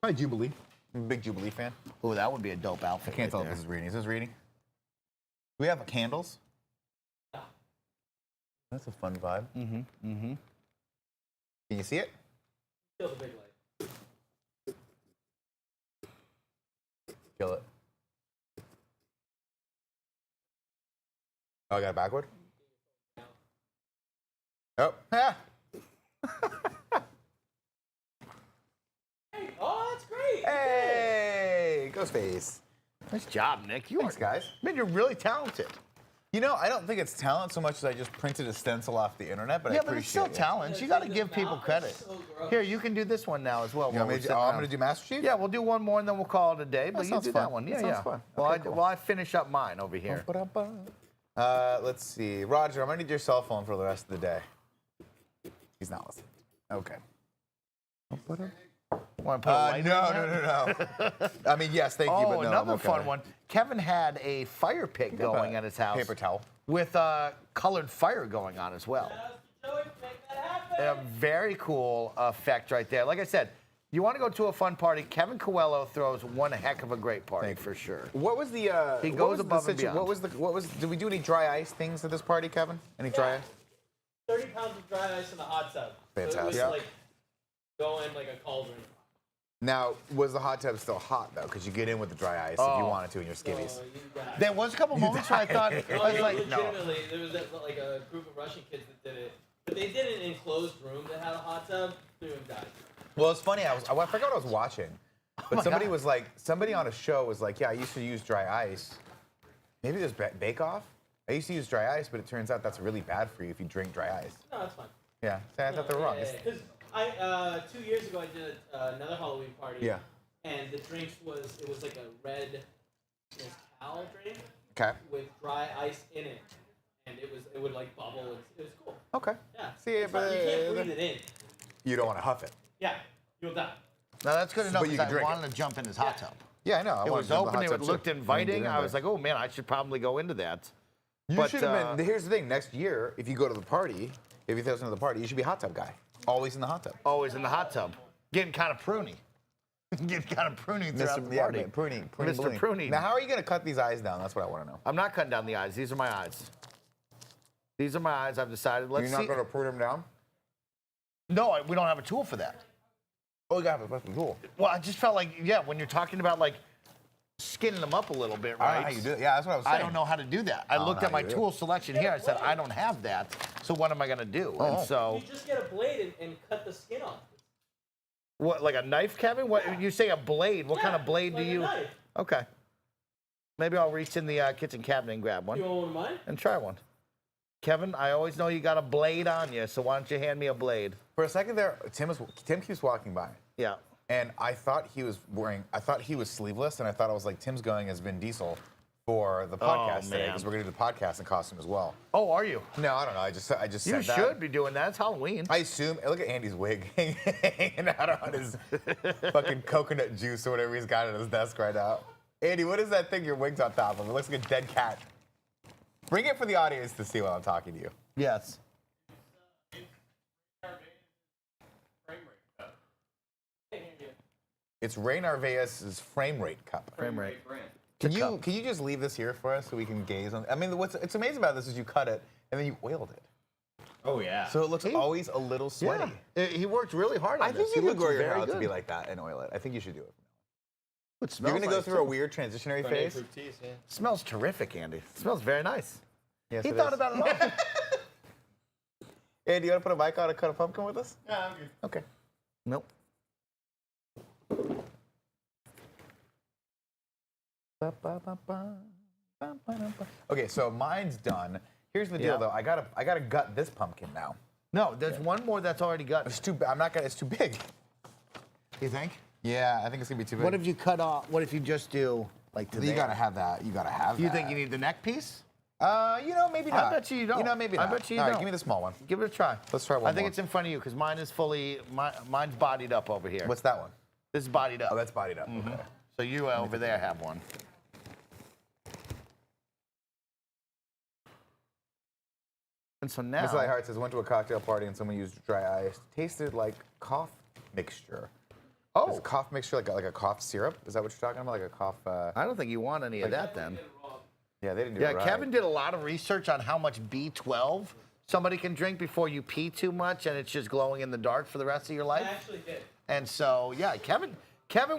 Probably Jubilee. I'm a big Jubilee fan. Oh, that would be a dope outfit. I can't tell if this is reading. Is this reading? Do we have candles? That's a fun vibe. Can you see it? Kill the big light. Kill it. Oh, I got it backward? Oh, yeah. Oh, that's great. Hey, Ghostface. Nice job, Nick. Thanks, guys. Man, you're really talented. You know, I don't think it's talent so much as I just printed a stencil off the internet, but I appreciate but it's still it. talent. You got to give people credit. Here, you can do this one now as well. You want me to I'm going to do Master Chief? Yeah, we'll do one more and then we'll call it a day. But you sounds do fun. that one. That Yeah, sounds yeah. fun. Well, Okay, cool. while I finish up mine over here. Let's see. Roger, I'm going to need your cell phone for the rest of the day. He's not listening. Okay. Want to put a light No. I mean, yes, thank you, but no. Another I'm okay. fun one. Kevin had a fire pit going at his house. Paper towel. With colored fire going on as well. A very cool effect right there. Like I said, you want to go to a fun party, Kevin Coelho throws one heck of a great party for sure. What was the? He goes above and beyond. What was? Did we do any dry ice things at this party, Kevin? Any dry ice? 30 pounds of dry ice in the hot tub. Fantastic. So it was like going like a cauldron. Now, was the hot tub still hot though? Because you get in with the dry ice if you wanted to in your skivvies. There was a couple moments where I thought, I was like, legitimately, there was like a group of Russian kids that did it, but they did it in an enclosed room that had a hot tub. 3 of them died. Well, it's funny. I forgot what I was watching, but somebody was like, somebody on a show was like, yeah, I used to use dry ice. Maybe it was Bake Off. I used to use dry ice, but it turns out that's really bad for you if you drink dry ice. No, that's fine. Yeah, I thought they were wrong. Because I 2 years ago I did another Halloween party. Yeah. And the drinks was like a red mezcal drink. Okay. With dry ice in it, and it would like bubble. It was cool. Okay. Yeah. See, but you can't breathe it in. You don't want to huff it. Yeah, you'll die. now that's good enough But you because can I drink wanted to jump in his hot tub. Yeah, I know. I It wanted was to jump in the open, hot it tub, too. looked inviting. I was like, oh man, I should probably go into that. You should have been. Here's the thing. Next year, if you go to the party, if you throw us into the party, you should be a hot tub guy. Always in the hot tub. Always in the hot tub. Getting kind of pruny. Getting kind of pruny throughout the party. Pruning. Mr. Pruning. Now, how are you going to cut these eyes down? That's what I want to know. I'm not cutting down the eyes. These are my eyes. These are my eyes. I've decided. Let's You're not see. going to prune them down? No, we don't have a tool for that. Oh, you got to have a tool. Well, I just felt like, yeah, when you're talking about like skinning them up a little bit, I right? don't know how you do it. Yeah, that's what I was saying. I don't know how to do that. I looked know at how my you do tool selection here. I said, I don't have that. So what am I going to do? And so, You just get a blade and cut the skin off. what, like a knife, Kevin? What you say a blade? What kind of blade like do a you? knife. Okay. Maybe I'll reach in the kitchen cabinet and grab one You want one of mine? and try one. Kevin, I always know you got a blade on you, so why don't you hand me a blade? For a second there, Tim keeps walking by. Yeah. And I thought he was sleeveless, and I thought I was like, Tim's going as Vin Diesel for the podcast today, man. because we're going to do the podcast in costume as well. Oh, are you? No, I don't know. I just You said that. should be doing that. It's Halloween. I assume. Look at Andy's wig hanging out on his fucking coconut juice or whatever he's got at his desk right now. Andy, what is that thing your wig's on top of? It looks like a dead cat. Bring it for the audience to see while I'm talking to you. Yes. It's Ray Narvaez's frame rate cup. Frame rate. Can you just leave this here for us so we can gaze on? I mean, it's amazing about this is you cut it and then you oiled it. Oh yeah. So it looks always a little sweaty. Yeah. He worked really hard on I this. think He you could looks grow your very hair out to good. be like that and oil it. I think you should do it. It smells You're gonna go nice, through a too. weird transitionary phase. Smells terrific, Andy. It smells very nice. Yes, He it thought is. about it all. Andy, you want to put a mic on and cut a pumpkin with us? Yeah, I'm good. Okay. Nope. Okay, so mine's done. Here's the deal, Yeah. though. I gotta gut this pumpkin now. No, there's one more that's already got. It's too. I'm not gonna. It's too big. You think? Yeah, I think it's gonna be too big. What if you cut off? What if you just do like to You there? gotta have that. You gotta have. You that. think you need the neck piece? Maybe not. I bet you don't. You know, maybe I not. bet you All right, don't. give me the small one. Give it a try. Let's try one I think more. it's in front of you because mine is fully. Mine's bodied up over here. What's that one? This is bodied up. Oh, that's bodied up. Okay. So you over there have one. And so now. Miss Lightheart says, went to a cocktail party and someone used dry ice. Tasted like cough mixture. Oh. Is cough mixture like a cough syrup? Is that what you're talking about? Like a cough? I don't think you want any of that then. Yeah, they didn't do Yeah, it right. Kevin did a lot of research on how much B12 somebody can drink before you pee too much and it's just glowing in the dark for the rest of your I life. actually did. And so, yeah, Kevin,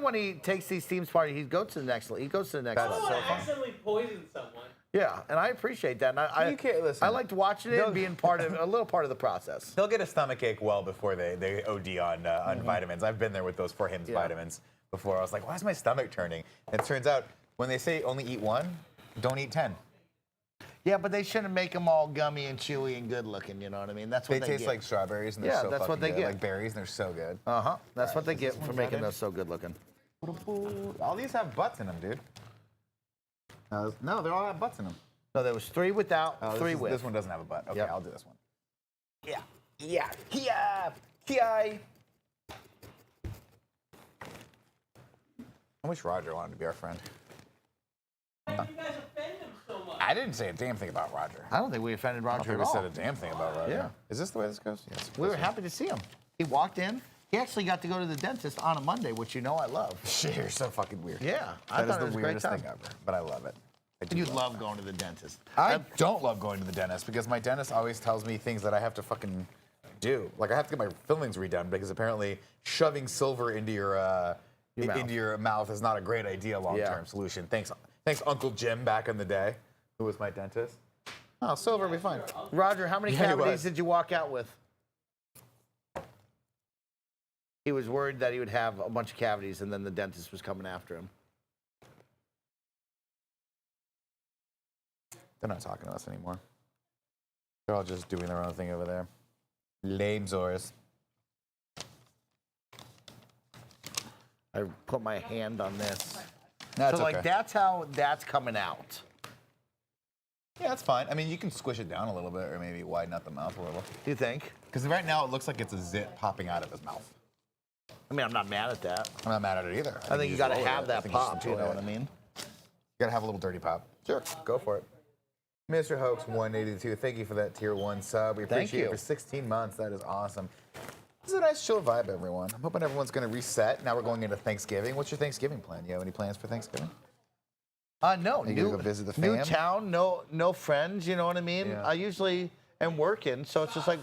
when he takes these themes parties, he goes to the next level. He goes to the next I don't level. want to accidentally poison someone. Yeah, and I appreciate that. And You can't listen. I liked watching it and being a little part of the process. They'll get a stomach ache well before they OD on vitamins. I've been there with those For Hims vitamins before. I was like, why is my stomach turning? And it turns out when they say only eat one, don't eat 10. Yeah, but they shouldn't make them all gummy and chewy and good looking. You know what I mean? That's what They they taste get. like strawberries and they're Yeah, so that's what fucking they good. get. Like berries and they're so good. That's what they get for one's making got it. those so good looking. All these have butts in them, dude. No, they all have butts in them. No, there was 3 without, Oh, 3 with. This one doesn't have a butt. Okay, Yep. I'll do this one. Yeah. I wish Roger wanted to be our friend. Why do you guys offend him so much? I didn't say a damn thing about Roger. I don't think we offended I don't Roger think at we all. said a damn thing about Roger. Yeah. Is this the way this goes? Yes. We were happy to see him. He walked in. He actually got to go to the dentist on a Monday, which you know I love. Shit, you're so fucking weird. Yeah, I That is thought the it was a great weirdest time. thing ever, but I love it. I do You love going to the dentist. I don't love going to the dentist because my dentist always tells me things that I have to fucking do. Like I have to get my fillings redone because apparently shoving silver into your mouth is not a great idea long-term solution. Thanks Uncle Jim back in the day, who was my dentist. Oh, silver will be fine. Roger, how many Yeah, he cavities was. did you walk out with? He was worried that he would have a bunch of cavities and then the dentist was coming after him. They're not talking to us anymore. They're all just doing their own thing over there. Lame Zors. I put my hand on this. That's so, like, okay. that's how that's coming out. Yeah, that's fine. I mean, you can squish it down a little bit or maybe widen up the mouth a little. Do you think? Because right now it looks like it's a zit popping out of his mouth. I mean, I'm not mad at that. I'm not mad at it either. I think you got to have that pop, pop. you know what I mean? You got to have a little dirty pop. Sure, go for it. Mr. Hoax 182, thank you for that tier 1 sub. We appreciate it for 16 months. That is awesome. This is a nice chill vibe, everyone. I'm hoping everyone's going to reset. Now we're going into Thanksgiving. What's your Thanksgiving plan? You have any plans for Thanksgiving? No. Are you going to go visit the New fam? town, no friends, you know what I mean? Yeah. I usually am working, so it's just like,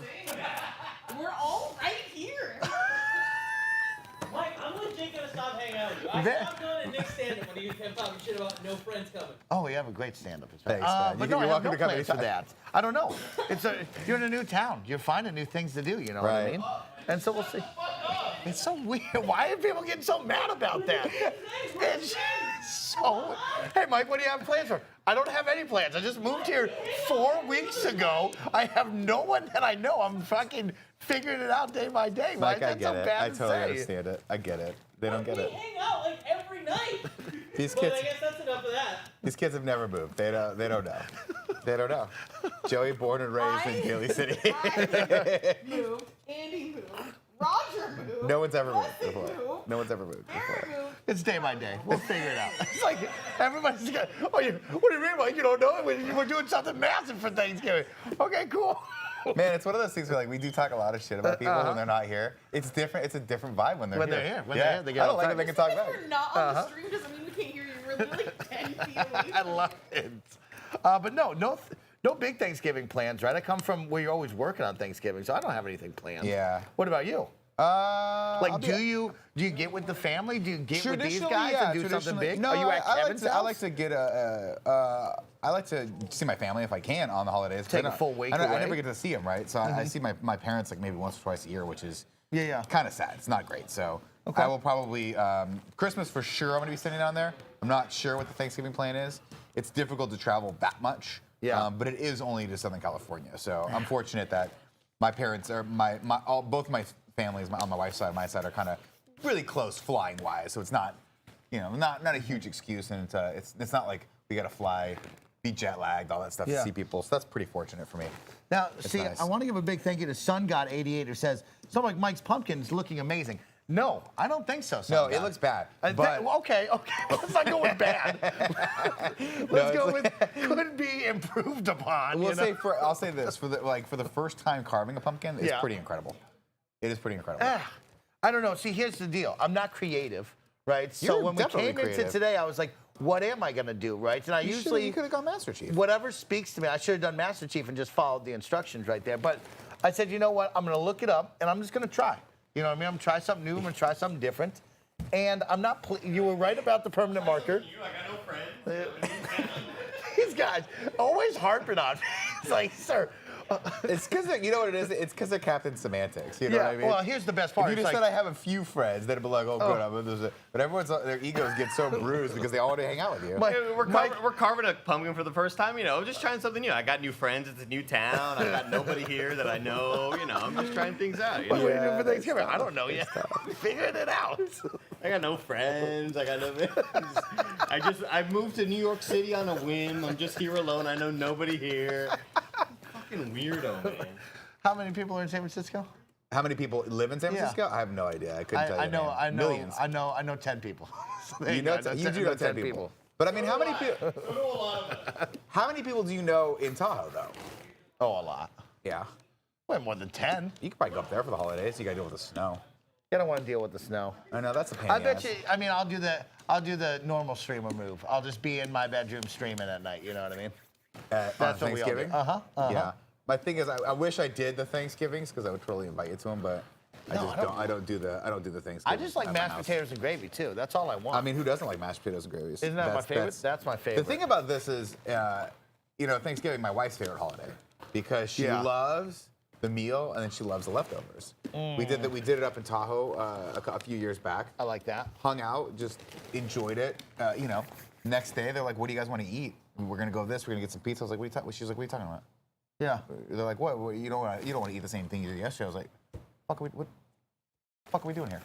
We're all right here. Mike, I'm legit gonna stop hanging out with you. I stopped going to Nick's stand-up when he kept talking shit about no friends coming. oh, you have a great stand-up. Thanks, man. But You're no, I have welcome no to come plans for anytime. that. I don't know. You're in a new town. You're finding new things to do, you know what I Right. mean? And so we'll see. It's so weird. Why are people getting so mad about that? It's so. Hey, Mike, what do you have plans for? I don't have any plans. I just moved here 4 weeks ago. I have no one that I know. I'm fucking figuring it out day by day. Why Mike, is I that get so it. bad I to totally say? understand it. I get it. They don't get We it. hang out like every night. These But kids, I guess that's enough of that. these kids have never moved. They don't know. They don't know. Joey, born and raised in Daly City. I moved. Andy moved. Roger moved. No one's ever moved Rusty before. moved. No one's ever moved before. Aaron moved. It's day by day. We'll figure it out. It's like everybody's got, what do you mean, Mike? You don't know? We're doing something massive for Thanksgiving. Okay, cool. Man, it's one of those things where like we do talk a lot of shit about people when they're not here. It's different. It's a different vibe when they're When here. they're here. When yeah. they're here, they get I don't like all it. They can talk If back. we're not on the stream doesn't mean we can't hear you. We're literally like 10 feet away. I love it. But no big Thanksgiving plans, right? I come from where you're always working on Thanksgiving, so I don't have anything planned. Yeah. What about you? Like, do you get with the family? Do you get with these Traditionally, guys yeah, and do something traditionally- big? No, Are you at I Kevin's I house? like to get I like to see my family if I can on the holidays. Take I a don't- full week I away. never get to see them, right? So I see my parents like maybe once or twice a year, which is Yeah. kind of sad. It's not great. So I will probably Christmas for sure. I'm gonna be sitting down there. I'm not sure what the Thanksgiving plan is. It's difficult to travel that much. Yeah. But it is only to Southern California. So I'm fortunate that my parents are both my families on my wife's side, my side are kind of really close flying wise. So it's not, not a huge excuse, and it's not like we gotta fly, be jet lagged, all that stuff Yeah. to see people. So that's pretty fortunate for me. Now, It's see, nice. I want to give a big thank you to SunGod88 who says, something like Mike's pumpkin is looking amazing. No, I don't think so. No, SunGod. it looks bad. Well, But okay. Let's not go with bad. Let's go with could be improved upon. we'll say I'll say this for the first time carving a pumpkin, it's Yeah. pretty incredible. It is pretty incredible. I don't know. See, here's the deal. I'm not creative, right? So You're when we definitely came into creative. today, I was like, what am I going to do, right? And I you usually could have gone Master Chief. whatever speaks to me, I should have done Master Chief and just followed the instructions right there. But I said, you know what? I'm going to look it up and I'm just going to try. You know what I mean? I'm going to try something new. I'm going to try something different. And I'm not. You were right about the permanent marker. I got no friends. These guys always harping on me. It's like, sir. It's because you know what it is. It's because of Captain Semantics. You know what I mean? Well, here's the best part. If you It's just like, said I have a few friends, that'd be like, oh, good. But everyone's their egos get so bruised because they already hang out with you. We're carving a pumpkin for the first time, just trying something new. I got new friends. It's a new town. I got nobody here that I know. I'm just trying things out. what are you doing for Thanksgiving? I don't know yet. Figuring it out. I got no friends. I got no. I moved to New York City on a whim. I'm just here alone. I know nobody here. Fucking weirdo, man. How many people are in San Francisco? How many people live in San Francisco? I have no idea. I couldn't tell you. Millions. I know 10 people. So You do know 10 people. But I mean, how many people? How many people do you know in Tahoe, though? Oh, a lot. Yeah. Way more than 10. You could probably go up there for the holidays. You got to deal with the snow. You don't want to deal with the snow. I know that's a pain. I in the bet ass. you. I mean, I'll do the normal streamer move. I'll just be in my bedroom streaming at night. You know what I mean? That's what we all do. Thanksgiving. Yeah. My thing is, I wish I did the Thanksgivings because I would totally invite you to them, but I don't do the Thanksgiving. I just like at my mashed house. potatoes and gravy too. That's all I want. I mean, who doesn't like mashed potatoes and gravy? Isn't that my favorite? That's my favorite. The thing about this is, Thanksgiving, my wife's favorite holiday, because she loves the meal and then she loves the leftovers. We did it up in Tahoe a few years back. I like that. Hung out, just enjoyed it. Next day they're like, "What do you guys want to eat? We're gonna go this. We're gonna get some pizza." I was like, "What are you talking?" She was like, "What are you talking about?" Yeah. They're like, "What? You don't want to eat the same thing you did yesterday?" I was like, "What the fuck are we doing here?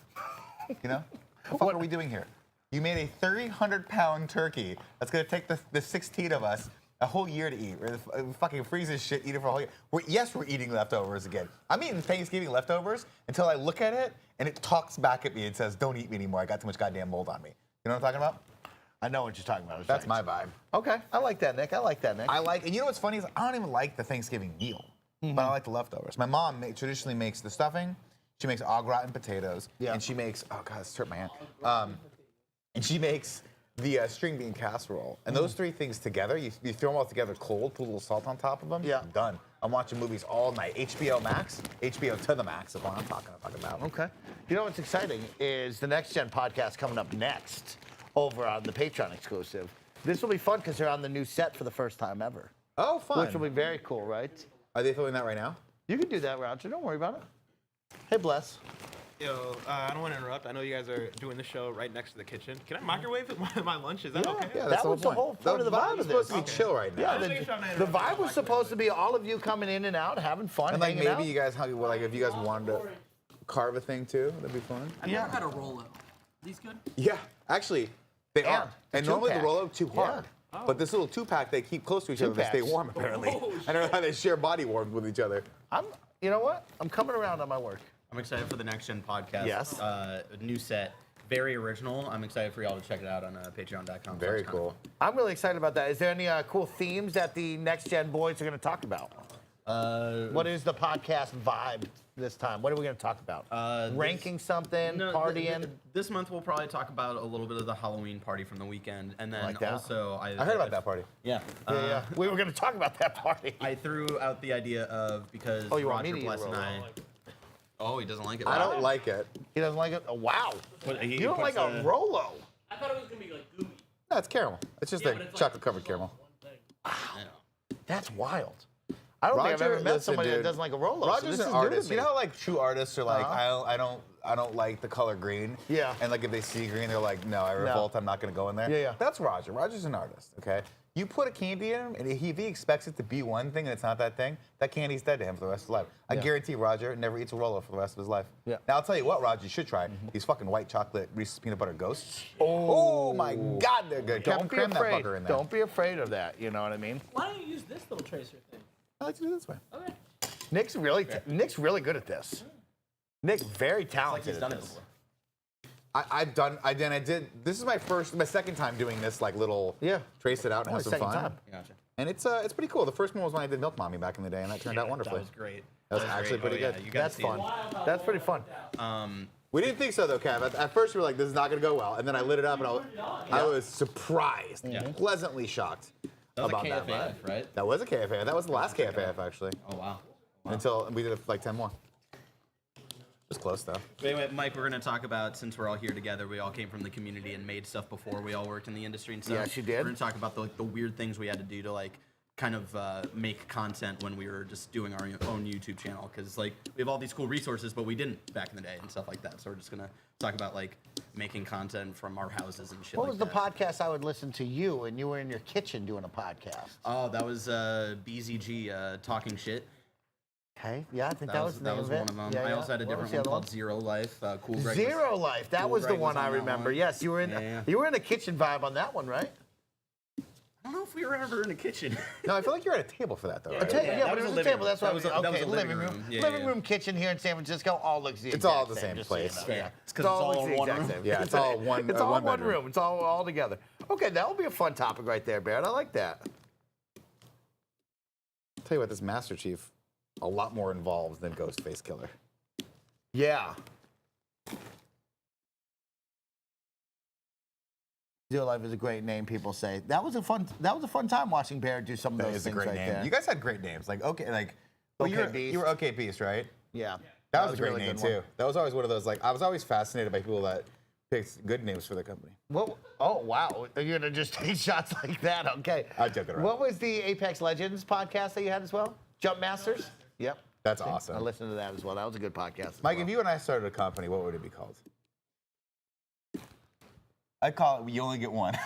What the fuck are we doing here? You made a 300-pound turkey that's gonna take the 16 of us a whole year to eat. We're fucking freeze this shit, eat it for a whole year. We're eating leftovers again. I'm eating Thanksgiving leftovers until I look at it and it talks back at me and says, 'Don't eat me anymore. I got too much goddamn mold on me.'" You know what I'm talking about? I know what you're talking about. That's my vibe. Okay, I like that, Nick. And you know what's funny is I don't even like the Thanksgiving meal, but I like the leftovers. My mom traditionally makes the stuffing. She makes au gratin potatoes, and she makes this hurt my hand. And she makes the string bean casserole. And those three things together, you throw them all together cold, put a little salt on top of them. Yeah, done. I'm watching movies all night. HBO Max, HBO to the max is what I'm talking about. Okay. You know what's exciting is the Next Gen podcast coming up next over on the Patreon exclusive. This will be fun because they're on the new set for the first time ever. Oh, fun. Which will be very cool, right? Are they filming that right now? You can do that, Roger. Don't worry about it. Hey, Bless. Yo, I don't want to interrupt. I know you guys are doing the show right next to the kitchen. Can I microwave my lunch? Is that okay? Yeah, that was the whole point of the vibe of this. Supposed to be chill right now. Yeah, the vibe was supposed to be all of you coming in and out, having fun, and like hanging out. maybe you guys, if you guys wanted to carve a thing too, that'd be fun. I never had a Rolo. These good? Yeah, actually, they are. And normally the Rolo too hard. Yeah. But this little 2-pack, they keep close to each other. They stay warm, apparently. I don't know how they share body warmth with each other. You know what? I'm coming around on my work. I'm excited for the Next Gen podcast. Yes. New set. Very original. I'm excited for y'all to check it out on patreon.com. Very cool. I'm really excited about that. Is there any cool themes that the Next Gen boys are going to talk about? What is the podcast vibe this time? What are we going to talk about? Ranking something, partying? This month we'll probably talk about a little bit of the Halloween party from the weekend. And then Like that. also... I heard about that party. Yeah. Yeah. We were going to talk about that party. I threw out the idea of, because you want me Roger to eat Bless a and Rolo. I... Oh, he doesn't like it. I don't like it. He doesn't like it? Oh, wow. He You don't like a Rolo? I thought it was gonna be like gooey. No, it's caramel. It's just but it's chocolate-covered caramel. That's wild. I don't think I've ever met somebody that doesn't like a Rolo. Roger's an artist. You know how like true artists are like, Uh-huh. I don't like the color green. Yeah. And like if they see green, they're like, no, I revolt. I'm not gonna go in there. Yeah, yeah. That's Roger. Roger's an artist. Okay. You put a candy in him, and if he expects it to be one thing and it's not that thing, that candy's dead to him for the rest of his life. I guarantee Roger never eats a Rolo for the rest of his life. Yeah. Now I'll tell you what, Roger, you should try these fucking white chocolate Reese's peanut butter ghosts. Oh my God, they're good. Don't be Cram that afraid. fucker in there. Don't be afraid of that. You know what I mean? Why don't you use this little tracer thing? I like to do it this way. Okay. Nick's really good at this. Nick's very talented he's done at it this. before. I did. This is my second time doing this, like little trace it out and have some second fun. time. Gotcha. And it's pretty cool. The first one was when I did Milk Mommy back in the day, and that turned out wonderfully. That was great. That was actually pretty good. You gotta That's see fun. it. That's pretty fun. We didn't think so though, Cav. At first we were like, this is not gonna go well, and then I lit it up and I was surprised, pleasantly shocked That was about a that KFAF, vibe. right? That was a KFAF. That was the last KFAF actually. Oh, wow. Until we did like 10 more. It was close though. But anyway, Mike, we're going to talk about, since we're all here together, we all came from the community and made stuff before. We all worked in the industry and stuff. Yes, you did. We're going to talk about the weird things we had to do to kind of make content when we were just doing our own YouTube channel. Because we have all these cool resources, but we didn't back in the day and stuff like that. So we're just going to talk about making content from our houses and shit What was the that. podcast I would listen to you and you were in your kitchen doing a podcast? Oh, that was BZG, Talking Shit. Okay, yeah, I think that was the name of it. one of them. Yeah, I yeah. also had a What different was the one other called Zero Life. Cool Greg Zero Life. That Cool was the Greg one I on that remember. one. Yes, you were in. Yeah. You were in a kitchen vibe on that one, right? I I don't know if we were ever in a kitchen. No, I feel like you're at a table for that though. Yeah, right? but it was a table. That's what I was. That Okay, was a living room. Yeah, Living room, kitchen here in San Francisco, all looks the It's exact all the same just so you place. know. Yeah. It's 'cause it's all looks in the one exact room. same. Yeah, it's all one. It's all one one bedroom. room. It's all together. Okay, that will be a fun topic right there, Barrett. I like that. Tell you what, this Master Chief, a lot more involved than Ghostface Killer. Yeah. Zero Life is a great name. People say that was a fun time watching Barrett do some of That those is a things great right name. there. You guys had great names. Like OK Beast. You were OK Beast, right? Yeah. That was a a great really name good one. too. That was always one of those like I was always fascinated by people that picked good names for the company. What? Oh wow! You're gonna just take shots like that? Okay. I took it around. What was the Apex Legends podcast that you had as well? Jump Masters. Yep. That's I awesome. listened to that as well. That was a good podcast. as Mike, well. if you and I started a company, what would it be called? I call it, you only get one.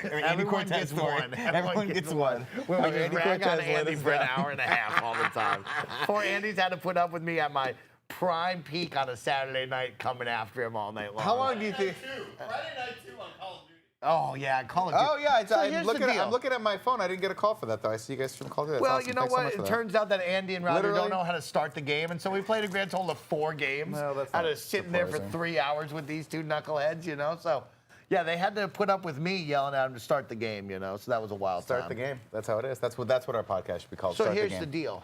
Everyone gets one. Everyone gets one. We Like, just Andy rag on Cortez let Andy us for an down. hour and a half all the time. Poor Andy's had to put up with me at my prime peak on a Saturday night, coming after him all night long. How long do you think? Friday night 2 on Call of Duty. Oh yeah, Call of Duty. Oh yeah, So I'm here's looking. the deal. I'm looking at my phone. I didn't get a call for that though. I see you guys from Call of Duty. That's Well, awesome. you know Thanks so what? much for It that. turns out that Andy and Roger Literally? don't know how to start the game, and so we played a grand total of 4 games. Well, that's out not of sitting there for surprising. 3 hours with these two knuckleheads, you know. So, yeah, they had to put up with me yelling at them to start the game, you know. So that was a wild Start time. the game. That's how it is. That's what our podcast should be called. So Start here's the the game. deal,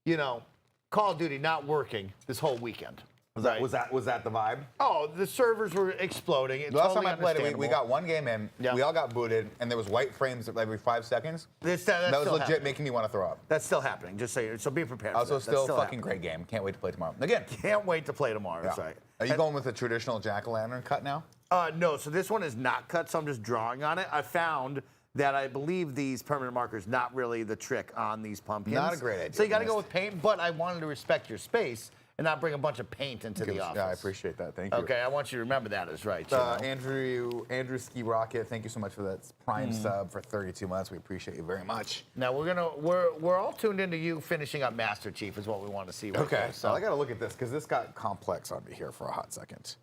you know, Call of Duty not working this whole weekend. Right? Was that the vibe? Oh, the servers were exploding. It's The last totally time I played it, we understandable. got one game in. Yeah. We all got booted, and there was white frames every 5 seconds. That's That was still legit happening. making me want to throw up. That's still happening. Just so you, so be prepared. Also, for that. That's still fucking happening. great game. Can't wait to play tomorrow. Again. Can't wait to play tomorrow. That's Yeah. right. Are you going with the traditional jack-o'-lantern cut now? No, so this one is not cut, so I'm just drawing on it. I found that I believe these permanent markers not really the trick on these pumpkins. Not a great idea, So you got to go honest. with paint, but I wanted to respect your space and not bring a bunch of paint into the office. Yeah, I appreciate that. Thank you. Okay, I want you to remember that is right. you know? Andrew Ski Rocket, thank you so much for that Prime sub for 32 months. We appreciate you very much. Now we're all tuned into you finishing up Master Chief is what we want to see. Right Okay, there, so I gotta look at this because this got complex on me here for a hot second.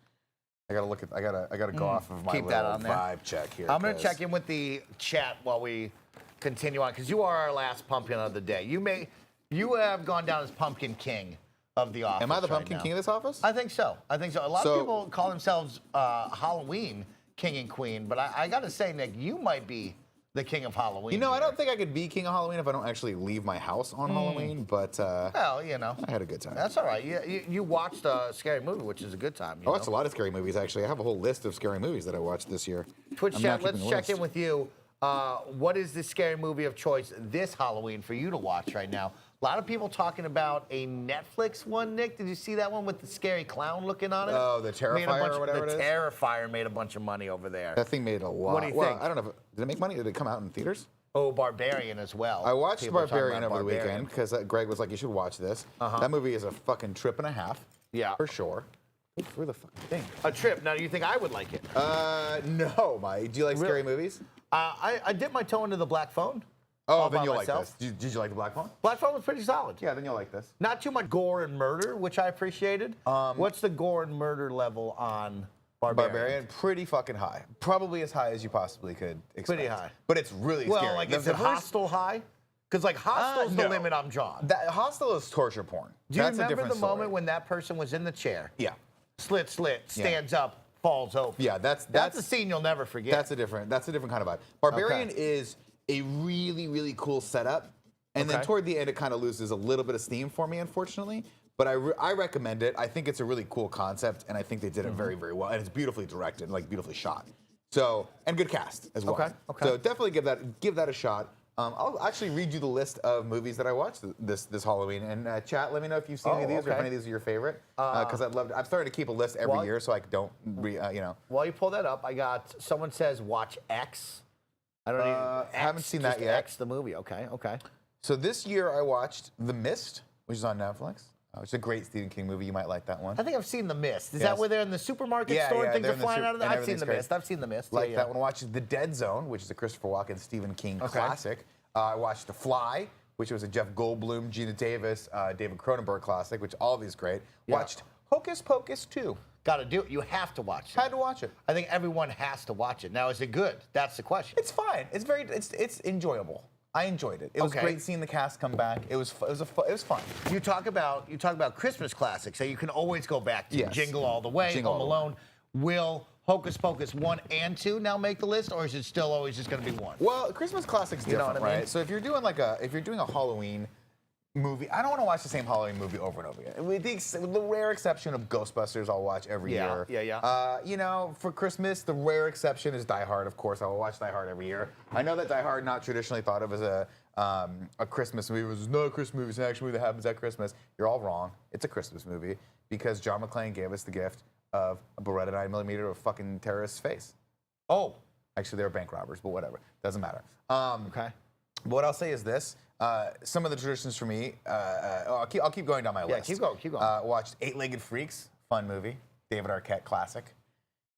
I gotta go off of my Keep that little on there. vibe check here. I'm going to 'cause- check in with the chat while we continue on, because you are our last pumpkin of the day. You have gone down as Pumpkin King of the office. Am I the right Pumpkin now. King of this office? I think so. A lot So- of people call themselves Halloween King and Queen, but I got to say, Nick, you might be the King of Halloween. You know, I here. don't think I could be King of Halloween if I don't actually leave my house on Halloween, but Well, you know. I had a good time. That's all right. You watched a scary movie, which is a good time. I watched a lot of scary movies, actually. I have a whole list of scary movies that I watched this year. Twitch I'm chat, not let's keeping a check list. in with you. What is the scary movie of choice this Halloween for you to watch right now? A lot of people talking about a Netflix one, Nick. Did you see that one with the scary clown looking on it? Oh, the Terrifier or whatever it is? The Terrifier made a bunch of money over there. That thing made a lot. What do you well, think? I don't know. Did it make money? Did it come out in theaters? Oh, Barbarian as well. I watched People are talking Barbarian about over the Barbarian. weekend because Greg was like, you should watch this. That movie is a fucking trip and a half. Yeah. For sure. Look through the fucking thing. A trip. Now, do you think I would like it? No, Mike. Do you like scary movies? I dipped my toe into the Black Phone. Oh, all then by you'll myself. like this. Did you like the Black Phone? Black Phone was pretty solid. Yeah, then you'll like this. Not too much gore and murder, which I appreciated. What's the gore and murder level on Barbarian? Pretty fucking high. Probably as high as you possibly could expect. Pretty high. But it's really Well, scary. like, The- is the it first- Hostel high? Because, like, Hostel's the no. limit I'm drawn. That Hostel is torture porn. Do you That's a remember different the story. moment when that person was in the chair? Yeah. Slit, stands up, falls over. Yeah, That's a scene you'll never forget. That's a different kind of vibe. Barbarian is a really, really cool setup. And then Okay. toward the end, it kind of loses a little bit of steam for me, unfortunately. But I recommend it. I think it's a really cool concept, and I think they did it very, very well. And it's beautifully directed and like beautifully shot. So, and good cast as well. Okay. So definitely give that a shot. I'll actually read you the list of movies that I watched this Halloween. And chat, let me know if you've seen any of these or if any of these are your favorite. Because I'm starting to keep a list every year so I don't, While you pull that up, someone says watch X. I don't even. haven't seen that just yet. X the movie. Okay. So this year I watched The Mist, which is on Netflix. It's a great Stephen King movie. You might like that one. I think I've seen The Mist. Is Yes. that where they're in the supermarket store and things they're are in the flying soup- out of there? and I've seen The everything's Mist. great. I've seen The Mist. Like yeah, that one. I watched The Dead Zone, which is a Christopher Walken, Stephen King classic. I watched The Fly, which was a Jeff Goldblum, Gina Davis, David Cronenberg classic, which all of these great. Yeah. Watched Hocus Pocus 2. got to do it. You have to watch it. Had to watch it. I think everyone has to watch it. Now, is it good? That's the question. It's fine. It's enjoyable. I enjoyed it. It was great seeing the cast come back. It was fun. You talk about Christmas classics that you can always go back to. Yes. Jingle All the Way, Jingle Home All the Alone. Will Hocus Pocus 1 and 2 now make the list, or is it still always just going to be 1? Well, Christmas classics different, know what I mean? right? So if you're doing a Halloween movie, I don't want to watch the same Halloween movie over and over again. With the rare exception of Ghostbusters, I'll watch every year. Yeah. For Christmas, the rare exception is Die Hard. Of course, I will watch Die Hard every year. I know that Die Hard not traditionally thought of as a Christmas movie. It was not a Christmas movie. It's an action movie that happens at Christmas. You're all wrong. It's a Christmas movie because John McClane gave us the gift of a Beretta 9mm of a fucking terrorist's face. Oh. Actually, they were bank robbers, but whatever. Doesn't matter. Okay. But what I'll say is this. Some of the traditions for me, I'll keep going down my list. Yeah, keep going. Watched Eight-Legged Freaks, fun movie. David Arquette classic.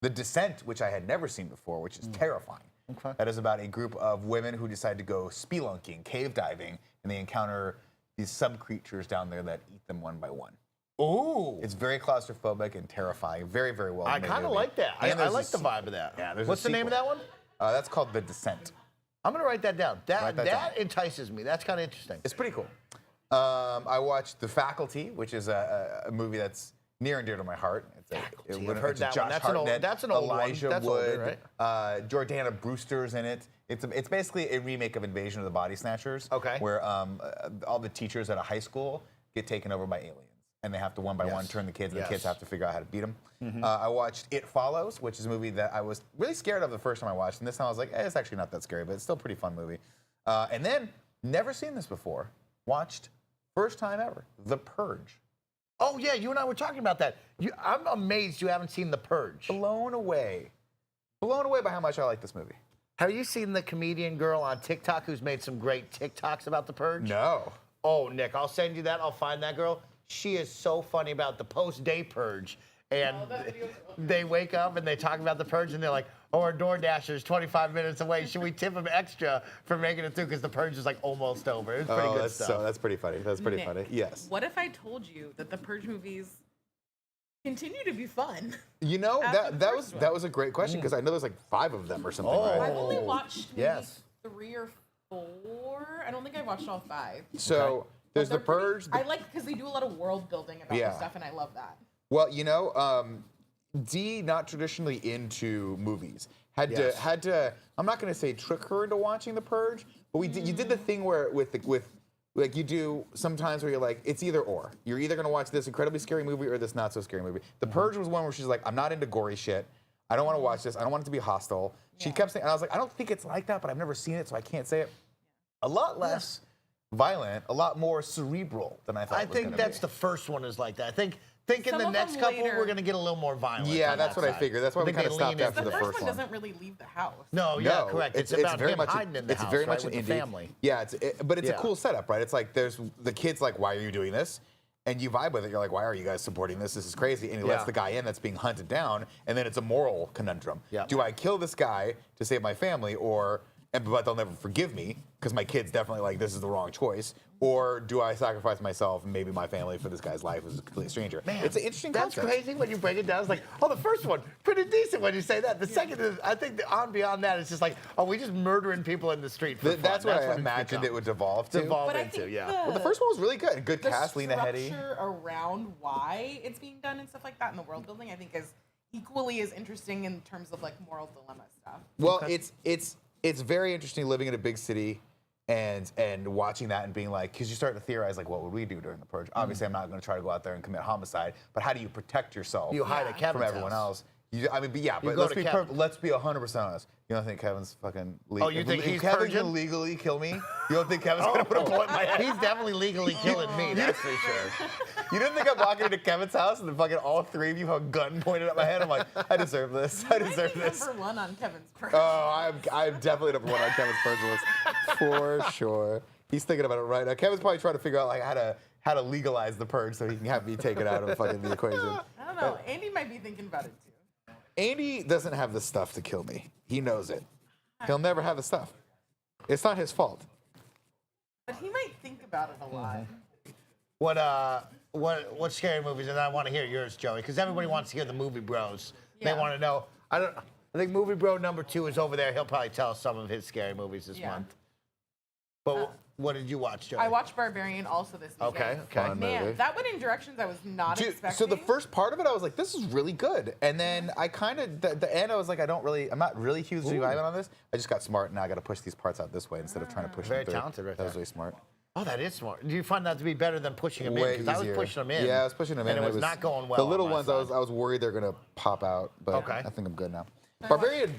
The Descent, which I had never seen before, which is terrifying. Okay. That is about a group of women who decide to go spelunking, cave diving, and they encounter these sub-creatures down there that eat them one by one. Ooh. It's very claustrophobic and terrifying. Very, very well made. I kind of movie. like that. I And there's like a the vibe of that. Yeah, there's What's the name of that one? That's called The Descent. I'm going to write that down. Write that down. Entices me. That's kind of interesting. It's pretty cool. I watched The Faculty, which is a movie that's near and dear to my heart. I've heard that one. Josh That's an old one. Elijah That's Wood, older, right? Jordana Brewster's in it. It's basically a remake of Invasion of the Body Snatchers. Okay. Where all the teachers at a high school get taken over by aliens. And they have to one by one turn the kids, and the kids have to figure out how to beat them. I watched It Follows, which is a movie that I was really scared of the first time I watched, and this time I was like, it's actually not that scary, but it's still a pretty fun movie. And then, never seen this before, watched, first time ever, The Purge. Oh, yeah, you and I were talking about that. I'm amazed you haven't seen The Purge. Blown away. Blown away by how much I like this movie. Have you seen the comedian girl on TikTok who's made some great TikToks about The Purge? No. Oh, Nick, I'll send you that. I'll find that girl. She is so funny about the post-day purge. And they wake up and they talk about the purge and they're like, oh, our DoorDasher's 25 minutes away. Should we tip him extra for making it through? Because the purge is like almost over. It's pretty good stuff. That's pretty funny. That's pretty Nick, funny. Yes. What if I told you that the Purge movies continue to be fun? You know, that was a great question because I know there's like 5 of them or something, right? I've only watched maybe 3 or 4. I don't think I watched all 5. So there's The Purge. I like because they do a lot I'm world building about this stuff, and I love that. Well, you know, Dee, not traditionally into movies, had to. I'm not going to say trick her into watching The Purge, but you did the thing where with like you do sometimes where you're like, it's either or. You're either going to watch this incredibly scary movie or this not so scary movie. The Purge was one where she's like, I'm not into gory shit. I don't want to watch this. I don't want it to be hostile. She kept saying, and I was like, I don't think it's like that, but I've never seen it, so I can't say it. A lot less violent, a lot more cerebral than I thought. I think that's the first one is like that. I think in the next couple we're gonna get a little more violent. Yeah, that's what I figured. That's why we kind of stopped after the first one. Doesn't really leave the house. No, correct. It's about him hiding in the house, It's very much with an the indie family. Yeah, but it's a cool setup, right? It's like there's the kid's like, why are you doing this? And you vibe with it. You're like, why are you guys supporting this? This is crazy. And he lets the guy in that's being hunted down, and then it's a moral conundrum. Yeah. Do I kill this guy to save my family, but they'll never forgive me because my kid's definitely like, this is the wrong choice? Or do I sacrifice myself and maybe my family for this guy's life who's a complete stranger? Man, it's an interesting that's concept. crazy when you break it down. It's like, oh, the first one, pretty decent when you say that. The second is, I think beyond that, it's just like, oh, we just murdering people in the street for fun. That's what I imagined it would devolve to. Yeah. Well, the first one was really good. Good cast, Lena Headey. The structure around why it's being done and stuff like that, and the world building, I think is equally as interesting in terms of like moral dilemma stuff. Well, it's very interesting living in a big city and watching that and being like, because you start to theorize like, what would we do during the Purge? Obviously, I'm not going to try to go out there and commit homicide, but how do you protect yourself? You hide at Kevin's from everyone house. else. But let's be 100% honest. You don't think Kevin's fucking legal? Oh, you think he's Kevin purging? can legally kill me? You don't think Kevin's gonna put a bullet in my head? He's definitely legally killing me. That's for sure. You didn't think I'm walking into Kevin's house and then fucking all 3 of you have a gun pointed at my head? I'm like, I deserve this. I deserve this. Number 1 on Kevin's Purge. Oh, I'm definitely number 1 on Kevin's Purge list for sure. He's thinking about it right now. Kevin's probably trying to figure out like how to legalize the Purge so he can have me taken out of fucking the equation. I don't know. Andy might be thinking about it too. Andy doesn't have the stuff to kill me. He knows it. He'll never have the stuff. It's not his fault. But he might think about it a lot. what scary movies, and I want to hear yours, Joey, because everybody wants to hear the movie bros. Yeah. They want to know. I think movie bro number 2 is over there. He'll probably tell us some of his scary movies this month. But what did you watch, Joey? I watched Barbarian also this weekend. Okay. Fun Man, movie. that went in directions I was not expecting. So the first part of it, I was like, this is really good. And then I kind of, the end, I was like, I'm not really hugely vibing on this. I just got smart, and now I got to push these parts out this way instead of trying to push Very them through. talented right That was there. really smart. Oh, that is smart. Do you find that to be better than pushing them in? Way Because I was easier. pushing them in. Yeah, I was pushing them in. And it was not going well. The little on my ones, side. I was worried they're going to pop out, but Okay. I think I'm good now. Barbarian,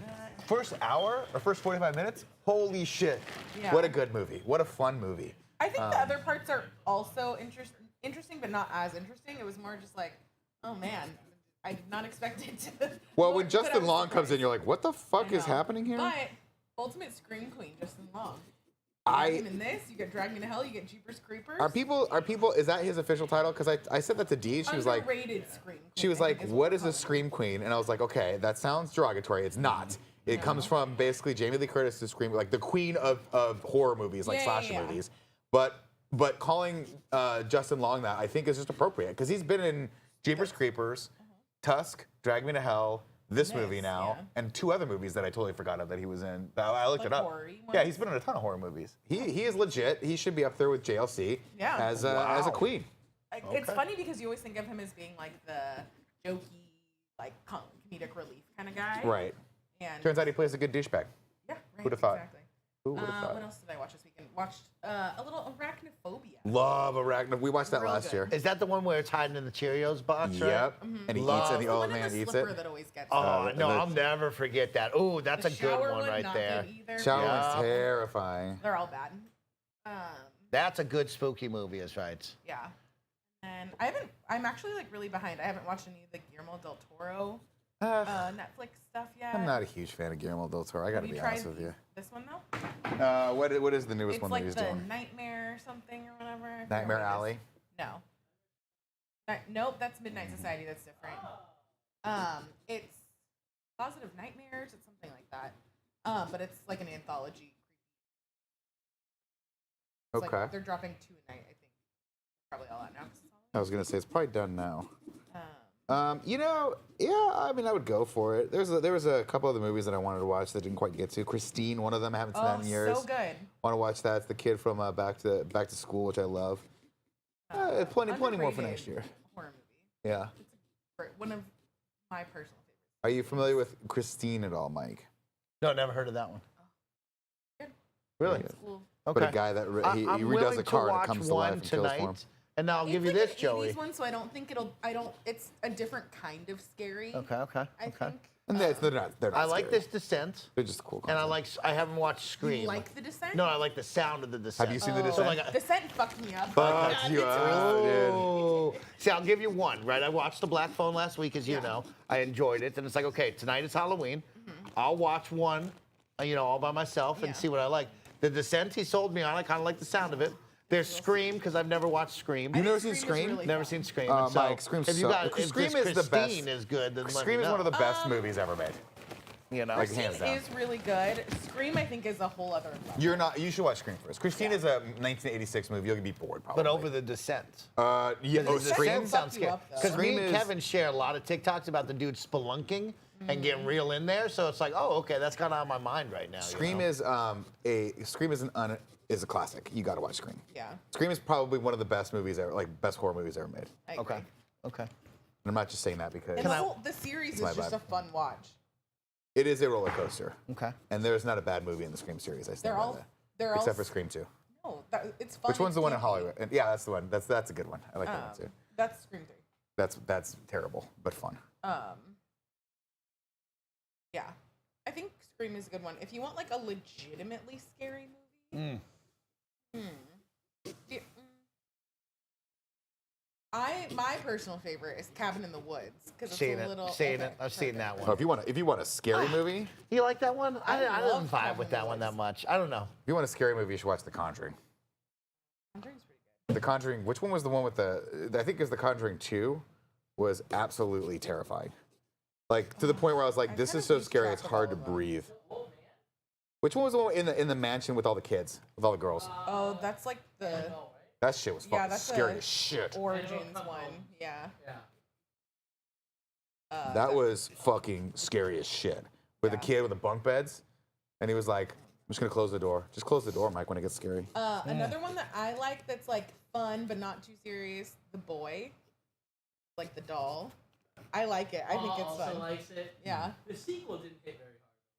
first hour or first 45 minutes, holy shit. Yeah. What a good movie. What a fun movie. I think the other parts are also interesting, but not as interesting. It was more just like, oh man, I did not expect it to. Well, when but I Justin was Long comes in, surprised. you're like, what the fuck I is know. happening here? But Ultimate Scream Queen, Justin Long. You got him in this, you get Drag Me to Hell, you get Jeepers Creepers. Are people, is that his official title? Because I said that to Dee, she was like, Underrated Scream Queen. she was I like, think what is a Scream Queen? And I was like, okay, that sounds derogatory. It's not. It comes from basically Jamie Lee Curtis' Scream, like the queen of horror movies, like slasher movies. But calling Justin Long that, I think, is just appropriate because he's been in Jeepers Creepers, Tusk, Drag Me to Hell, this movie now, and 2 other movies that I totally forgot of that he was in. I looked Like it up. horror-y Yeah, ones? he's been in a ton of horror movies. He is legit. He should be up there with JLC as a queen. It's funny because you always think of him as being like the jokey, like comedic relief kind of guy. Right. And Turns out he plays a good douchebag. yeah, right. Who'd have thought? Exactly. Who would have thought? What else did I watch this weekend? Watched a little Arachnophobia. Love Arachnid. We watched that Real last good. year. Is that the one where it's hiding in the Cheerios box, right? Yep. And he eats it, and the old man eats it. That always gets Oh, me. no, I'll never forget that. Oh, that's The a good shower one right not there. good either. Shower Yeah. was terrifying. They're all bad. That's a good spooky movie, is right. Yeah. And I'm actually like really behind. I haven't watched any of the Guillermo del Toro Netflix stuff yet. I'm not a huge fan of Guillermo del Toro. I got to be honest with you. This one though? What is the newest It's one like that he's the doing? Nightmare something or whatever. I forget Nightmare what it is. Alley. No. Nope, that's Midnight Society. That's different. It's Positive Nightmares. It's something like that. But it's like an anthology. It's Okay. Like they're dropping 2 a night. I think probably all out now. 'Cause it's I was gonna say it's probably done now. all, Yeah, I mean, I would go for it. There was a couple other movies that I wanted to watch that didn't quite get to. Christine, one of them, I haven't seen that in years. so good. Want to watch that? It's the kid from Back to School, which I love. Plenty more for Underrated next year. Horror movie. Yeah. One of my personal favorites. Are you familiar with Christine at all, Mike? No, never heard of that one. Really? It's cool. But Okay. a guy that he I'm redoes willing the to car and it watch comes to life one and kills for him. tonight, and I'll give you It's like this, an Joey. 80s one, so I don't think it's a different kind of scary. Okay. I think. And they're not I like scary. this Descent, They're just cool. and concept. I haven't watched Scream. You like The Descent? No, I like the sound of the Descent. Have you seen The So Descent? like, Descent fucked me up. Fuck Yeah, you it's up, dude. oh. See, I'll give you one, right? I watched The Black Phone last week, as you know. I enjoyed it, and it's like, okay, tonight is Halloween. I'll watch one, all by myself and see what I like. The Descent, he sold me on. I kind of like the sound of it. There's Scream, because I've never watched Scream. You've never seen Scream? really Never fun. seen Scream. Mike, Scream's if you so- got, if Scream this is the best. Christine is good, then let Scream me is know. one of the best movies ever made. Like hands Christine down. is really good. Scream, I think, is a whole other level. You should watch Scream first. Christine is a 1986 movie. You'll be bored probably. But over The Descent. Yeah. Oh, The Scream. Descent sounds you scary. up, though. Because me Scream and is- Kevin share a lot of TikToks about the dude spelunking and getting real in there. So it's like, oh, okay, that's kind of on my mind right now. Scream is is a classic. You got to watch Scream. Yeah. Scream is probably one of the best movies ever, like best horror movies ever made. I Okay. agree. Okay. And I'm not just saying that because And the series is my just vibe. a fun watch. it is a roller coaster. Okay. And there's not a bad movie in the Scream series. I stand They're by all. that. They're all. Except for Scream 2. No, it's fun. Which one's the one in campy. Hollywood? And yeah, that's the one. That's a good one. I like that one too. That's Scream 3. That's terrible, but fun. Yeah, I think Scream is a good one. If you want like a legitimately scary movie, Yeah, my personal favorite is Cabin in the Woods because it's Seen a it. little. Seen okay, it. I've seen that Oh, one. if you want a scary movie, You like that one? I I didn't love vibe Cabin with in that the one that Woods. much. I don't know. if you want a scary movie, you should watch The Conjuring. Conjuring's pretty good. The Conjuring. Which one was the one with the? I think it was The Conjuring 2. Was absolutely terrifying. Like to the point where I was like, "This kind is of so lose scary, track it's of hard all to of them. breathe." Which one was the one in the mansion with all the kids, with all the girls? Oh, that's like the. That shit was Yeah, fucking that's scary a as shit. Origins one. Yeah. That was fucking scary as shit. With a kid with the bunk beds, and he was like, "I'm just gonna close the door. Just close the door, Mike, when it gets scary." Another one that I like that's like fun but not too serious. The Boy, like the doll. I like it. I think it's fun. Also likes it. Yeah. The sequel didn't hit very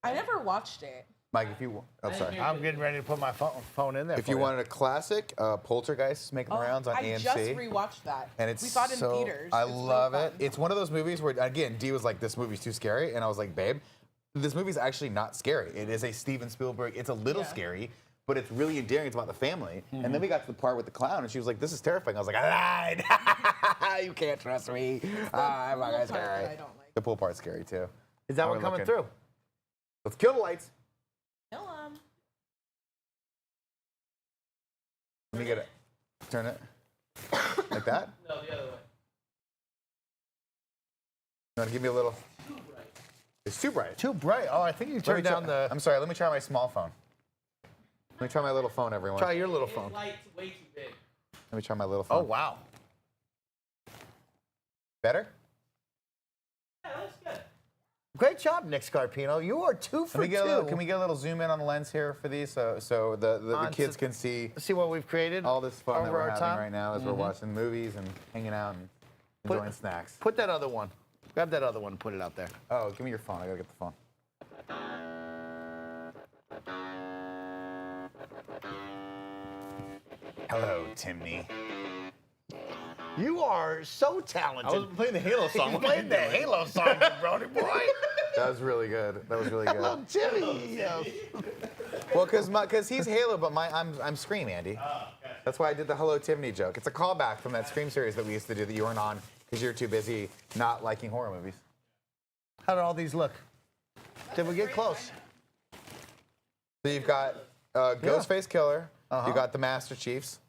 I never watched it. Mike, if you want, sorry. I'm getting ready to put my phone in there. If you wanted a classic, Poltergeist is making the rounds on I AMC. just rewatched that. And it's we saw it in so, theaters. I It's really love fun. it. It's one of those movies where, again, Dee was like, "This movie's too scary," and I was like, "Babe, this movie's actually not scary. It is a Steven Spielberg. It's a little scary, but it's really endearing. It's about the family." And then we got to the part with the clown, and she was like, "This is terrifying." I was like, "I lied. You can't trust me. I'm not gonna scary." I don't like. The pool part's scary too. Is that How one we coming looking? through? Let's kill the lights. Kill 'em. Let me get it. Turn it like that. No, the other way. You want to give me a little? It's too bright. Too bright. Oh, I think you Let me turned down try- the. I'm sorry. Let me try my small phone. Let me try my little phone, everyone. Try your little phone. His light's way too big. Let me try my little Oh phone. wow. Better? Yeah, that's good. Great job, Nick Scarpino. You are 2 for 2. Can we get a little zoom in on the lens here for these, so the kids can see see what we've created? all this fun that over we're our having time? right now as we're watching movies and hanging out and enjoying snacks. Put that other one. Grab that other one and put it out there. Oh, give me your phone. I gotta get the phone. Hello, Timney. You are so talented. I was playing the Halo song. He's playing the Halo song, you Brody boy. That was really good. That was really good. Hello, Jimmy. Well, because he's Halo, but I'm Scream, Andy. That's why I did the Hello Timney joke. It's a callback from that Scream series that we used to do that you weren't on because you're too busy not liking horror movies. How did all these look? Did we get close? So you've got Ghostface Killer, you got the Master Chiefs,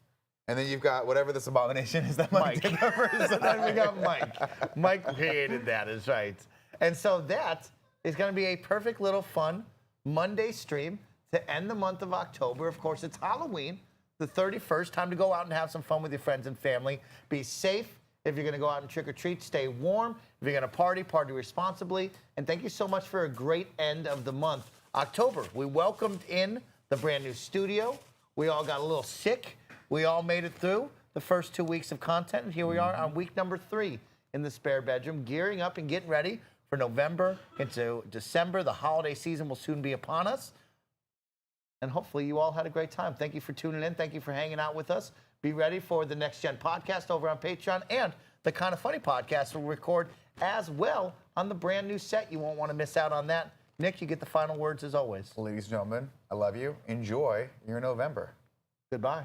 and then you've got whatever this abomination is that Mike did first. So then we got Mike. Mike created that, is right. And so that is going to be a perfect little fun Monday stream to end the month of October. Of course, it's Halloween, the 31st. Time to go out and have some fun with your friends and family. Be safe. If you're going to go out and trick or treat, stay warm. If you're going to party responsibly. And thank you so much for a great end of the month. October, we welcomed in the brand new studio. We all got a little sick. We all made it through the first 2 weeks of content. And here we are on week number 3 in the spare bedroom, gearing up and getting ready for November into December. The holiday season will soon be upon us. And hopefully you all had a great time. Thank you for tuning in. Thank you for hanging out with us. Be ready for the Next Gen podcast over on Patreon, and the Kind of Funny podcast will record as well on the brand new set. You won't want to miss out on that. Nick, you get the final words as always. Ladies and gentlemen, I love you. Enjoy your November. Goodbye.